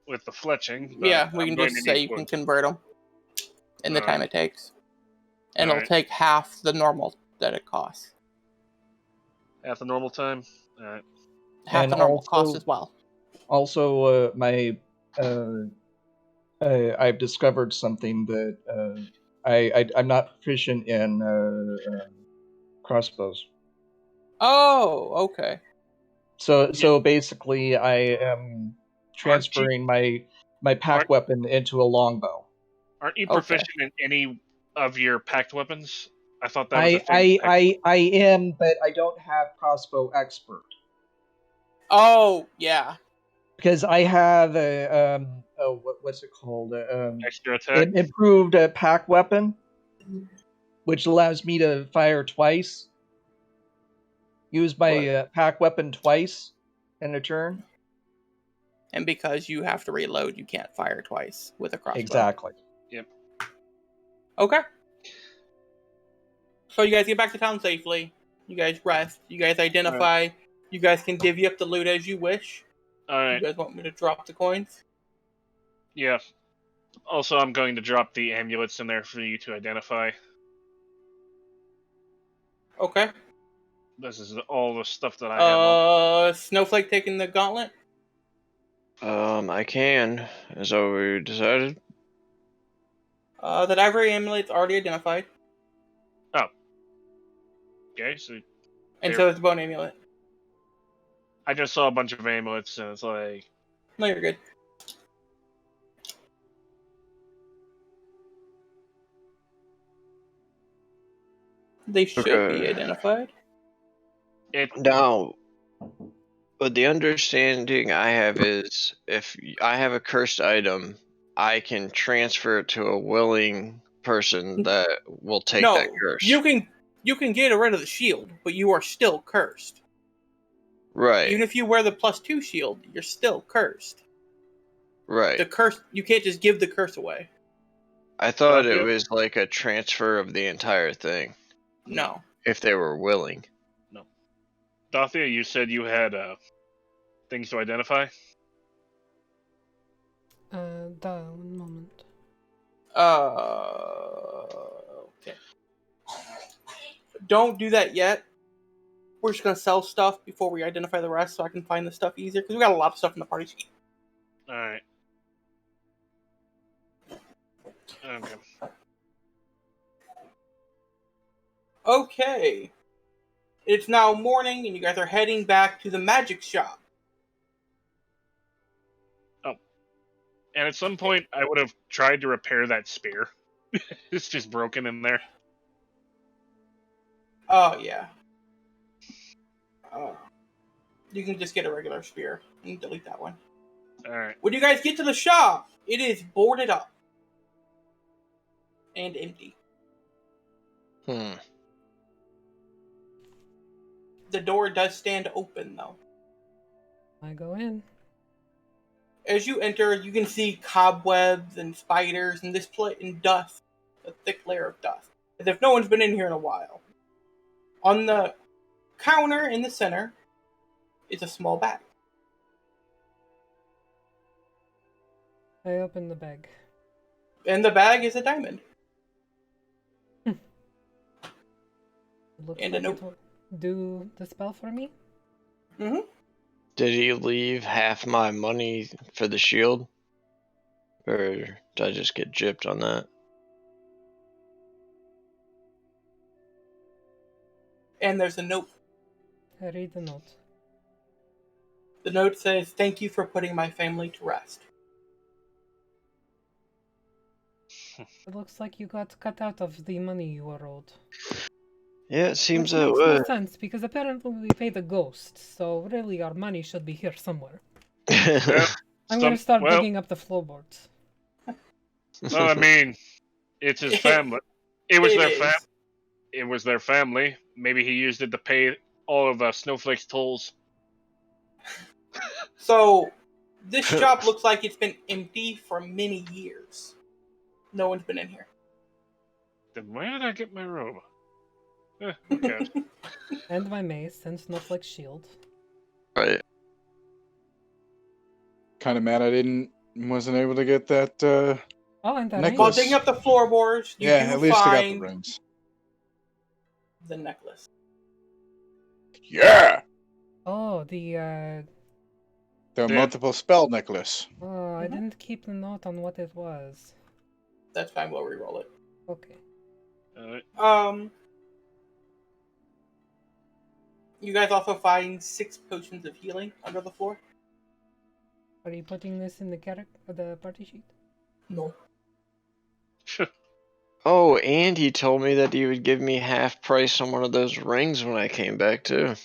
with the fletching. But Yeah, we I'm can going just to say need you can wood. convert them in the time it takes. And Alright. it'll take half the normal that it costs. At the normal time. Alright. Half And the normal also- cost as well. Also, I've discovered something that I'm not proficient in crossbows. Oh, okay. So basically, I am transferring my pack weapon into a longbow. Aren't you Okay. proficient in any of your packed weapons? I thought that was a thing. I am, but I don't have crossbow expert Oh, yeah. because I have a what's it called? Extra attack. Improved pack weapon, which allows me to fire twice. Use my pack weapon twice in a turn. And because you have to reload, you can't fire twice with a crossbow. Exactly. Okay. So you guys get back to town safely. You guys rest. You guys identify. You guys can divvy up the loot as you wish. All You right. guys want me to drop the coins? Yeah. Also, I'm going to drop the amulets in there for you to identify. Okay. This is all the stuff that I have on. Snowflake taking the gauntlet. I can. Is that what we decided? That ivory amulet's already identified, Okay, so and Here. so is the bone amulet. I just saw a bunch of amulets, and it's like, No, you're good. They should be Okay. identified. Now, but the understanding I have is if I have a cursed item, I can transfer it to a willing person that will take No, that curse. you can get rid of the shield, but you are still cursed. Right. Even if you wear the +2 shield, you're still cursed. Right. The curse, you can't just give the curse away. I thought it Okay. was like a transfer of the entire thing No. if they were willing. Dathia, you said you had things to identify? One moment. Okay. Don't do that yet. We're just gonna sell stuff before we identify the rest, so I can find the stuff easier. Because we got a lot of stuff in the party sheet. Alright. Okay. Okay. It's now morning, and you guys are heading back to the magic shop. And at some point, I would have tried to repair that spear. It's just broken in there. Oh, yeah. You can just get a regular spear and delete that one. Alright. When you guys get to the shop, it is boarded up and empty. The door does stand open, though. I go in. As you enter, you can see cobwebs and spiders and and dust, a thick layer of dust, as if no one's been in here in a while. On the counter in the center is a small bag. I open the bag. And the bag is a diamond. Looks And a like note. it will do the spell for me. Mm-hmm. Did he leave half my money for the shield? Or did I just get gypped on that? And there's a note. I read the note. The note says, "Thank you for putting my family to rest." It looks like you got cut out of the money you were owed. Yeah, it seems Which that makes way. no sense, because apparently we paid a ghost, so really our money should be here somewhere. I'm gonna start digging up the floorboards. Well, I mean, it's his family. It was their family. It was their family. Maybe he used it to pay all of Snowflake's tolls. So, this shop looks like it's been empty for many years. No one's been in here. Then where did I get my robe? Who cares? And my mace, and Snowflake's shield. Right. Kind of mad I wasn't able to get that. Oh, and that Necklace. While ring. digging up the floorboards, you Yeah, do at least I got the find rings. the necklace. Yeah, Oh, the the Yeah. multiple spell necklace. oh, I didn't keep the note on what it was. That's fine, we'll reroll it. Okay. You guys also find 6 potions of healing under the floor. Are you putting this in the party sheet? No. Oh, and he told me that he would give me half price on one of those rings when I came back too.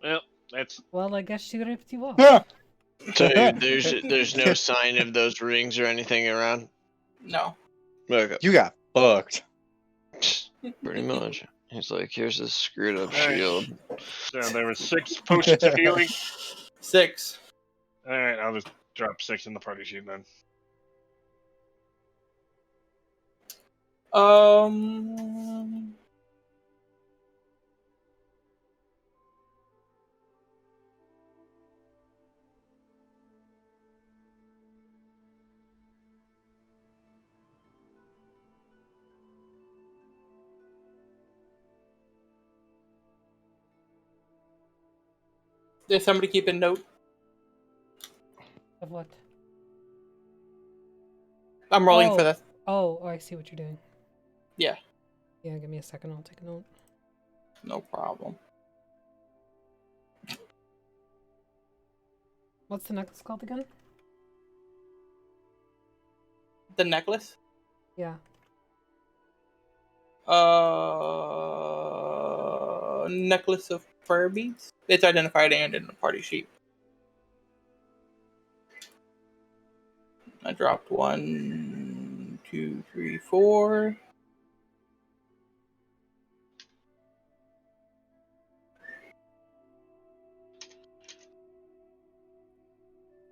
Well, that's Well, I guess she ripped you off. Yeah. So there's no sign of those rings or anything around. No. Okay. You got fucked. Pretty much. He's like, here's this screwed up Alright. shield. so there were 6 potions of healing. 6. Alright, I'll just drop 6 in the party sheet then. Is somebody keeping note? Of what? I'm rolling for Oh. this. Oh, I see what you're doing. Yeah, Yeah, give me a second. I'll take a note. no problem. What's the necklace called again? The necklace? Yeah. Necklace of fur beads. It's identified and in the party sheet. I dropped 1, 2, 3, 4.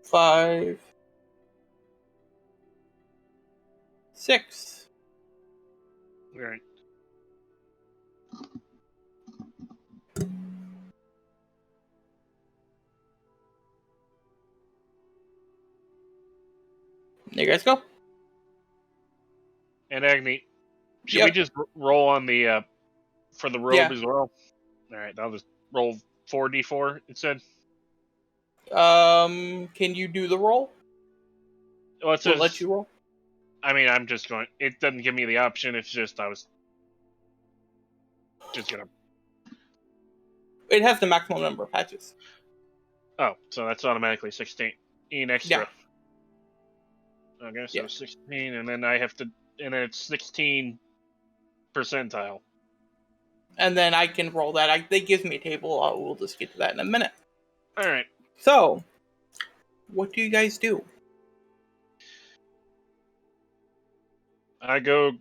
Five, 6. Right. There you guys go. And Agni, should Yep. we just roll on the for the robe Yeah. as well? All right, I'll just roll 4d4 instead. Can you do the roll? Well, it Will it says. let you roll? I mean, I'm just going. It doesn't give me the option. It's just I was just gonna. It has the maximum number of patches. Oh, so that's automatically 16 extra. Okay, so Yeah. 16, and then I have to, and then it's 16 percentile. And then I can roll that. They gives me a table. We'll just get to that in a minute. All right. So, what do you guys do? I go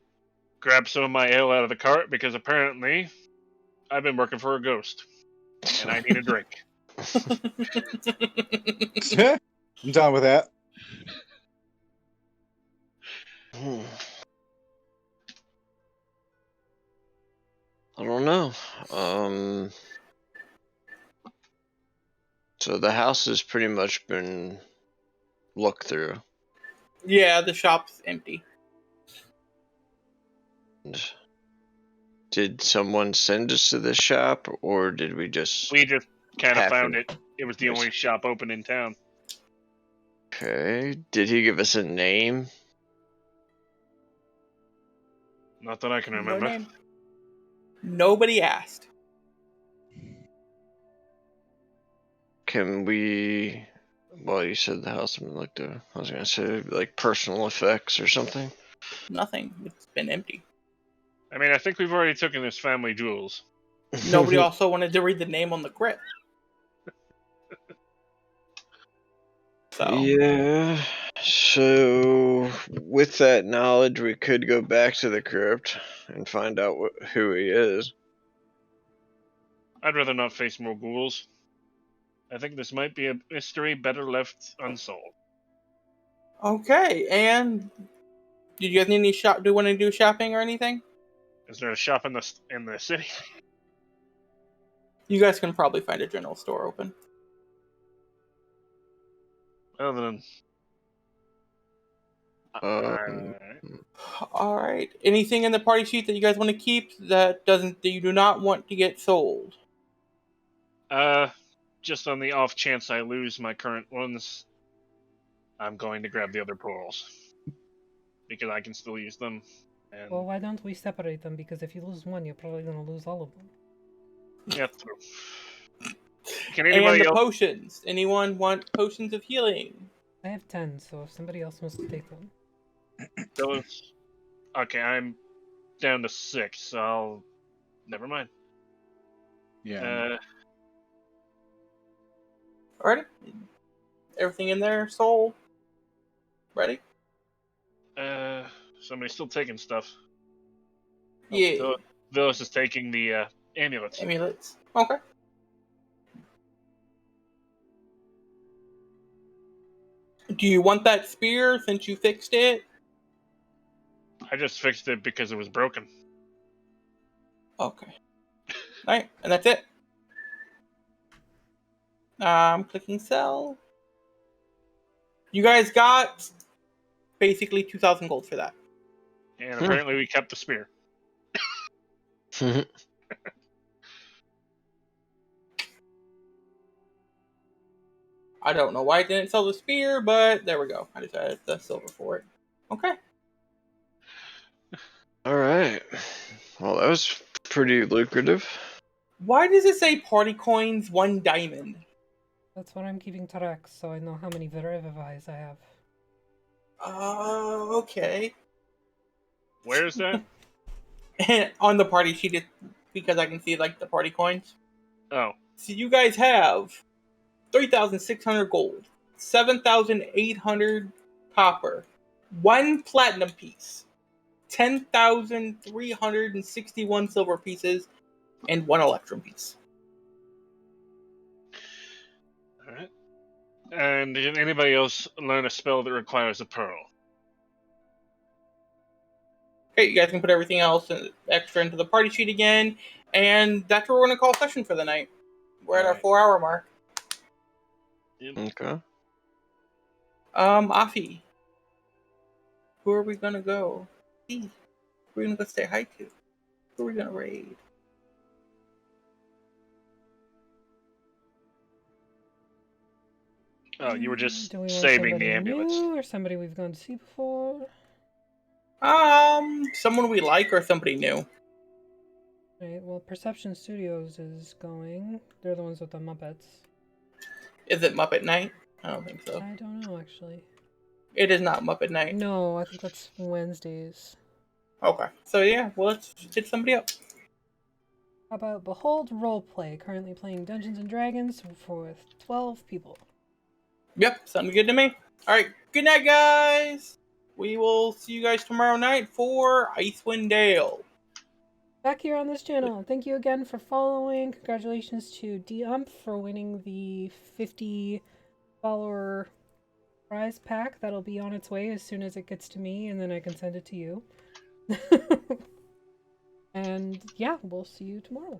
grab some of my ale out of the cart because apparently I've been working for a ghost and I need a drink. I'm done with that. Hmm. I don't know. So the house has pretty much been looked through. Yeah, the shop's empty. And did someone send us to the shop, or did we just? We just kind of Happen- found it. It was the Yes. only shop open in town. Okay. Did he give us a name? Not that I can No remember. name. Nobody asked. Can we? Well, you said the house has been looked through. I was gonna say like personal effects or something. Nothing. It's been empty. I mean, I think we've already taken his family jewels. Nobody also wanted to read the name on the crypt. So, Yeah. So, with that knowledge, we could go back to the crypt and find out who he is. I'd rather not face more ghouls. I think this might be a mystery better left unsolved. okay. And did you guys need any shop? Do you want to do shopping or anything? Is there a shop in the city? You guys can probably find a general store open. Other than Um, All right. Anything in the party sheet that you guys want to keep that you do not want to get sold? just on the off chance I lose my current ones, I'm going to grab the other pearls because I can still use them. And Well, why don't we separate them? Because if you lose one, you're probably gonna lose all of them. yeah, true. Can And anybody the else? potions. Anyone want potions of healing? I have 10, so if somebody else wants to take them. Those... Okay, I'm down to 6. So I'll... Never mind. Yeah. Alrighty. Everything in there sold. Ready? Somebody's still taking stuff. Yeah. Villas is taking the amulets. Amulets. Okay. Do you want that spear since you fixed it? I just fixed it because it was broken. Okay. Alright, and that's it. I'm clicking sell. You guys got basically 2,000 gold for that. And apparently we kept the spear. I don't know why I didn't sell the spear, but there we go. I just added the silver for it. Okay. All right. Well, that was pretty lucrative. Why does it say party coins 1 diamond? That's what I'm keeping track, so I know how many Verevivais I have. Okay. Where is that? On the party sheet, because I can see like the party coins. Oh, So you guys have 3,600 gold, 7,800 copper, 1 platinum piece, 10,361 silver pieces, and 1 electrum piece. all right. And did anybody else learn a spell that requires a pearl? Okay, you guys can put everything else extra into the party sheet again, and that's where we're going to call session for the night. We're at our Alright. 4-hour mark. Okay. Afi, who are we going to go see? Who are we going to go say hi to? Who are we going to raid? Oh, you were just Do we want saving somebody the ambulance. new or somebody we've gone to see before? Someone we like or somebody new? Right, well, Perception Studios is going. They're the ones with the Muppets. Is it Muppet Night? I don't think so. I don't know, actually. It is not Muppet Night. No, I think that's Wednesdays. Okay. So yeah, well, let's hit somebody up. How about Behold Roleplay, currently playing Dungeons & Dragons for 12 people. Yep, sounded good to me. Alright, good night, guys! We will see you guys tomorrow night for Icewind Dale. Back here on this channel. Thank you again for following. Congratulations to D-Ump for winning the 50 follower prize pack. That'll be on its way as soon as it gets to me, and then I can send it to you. And yeah, we'll see you tomorrow.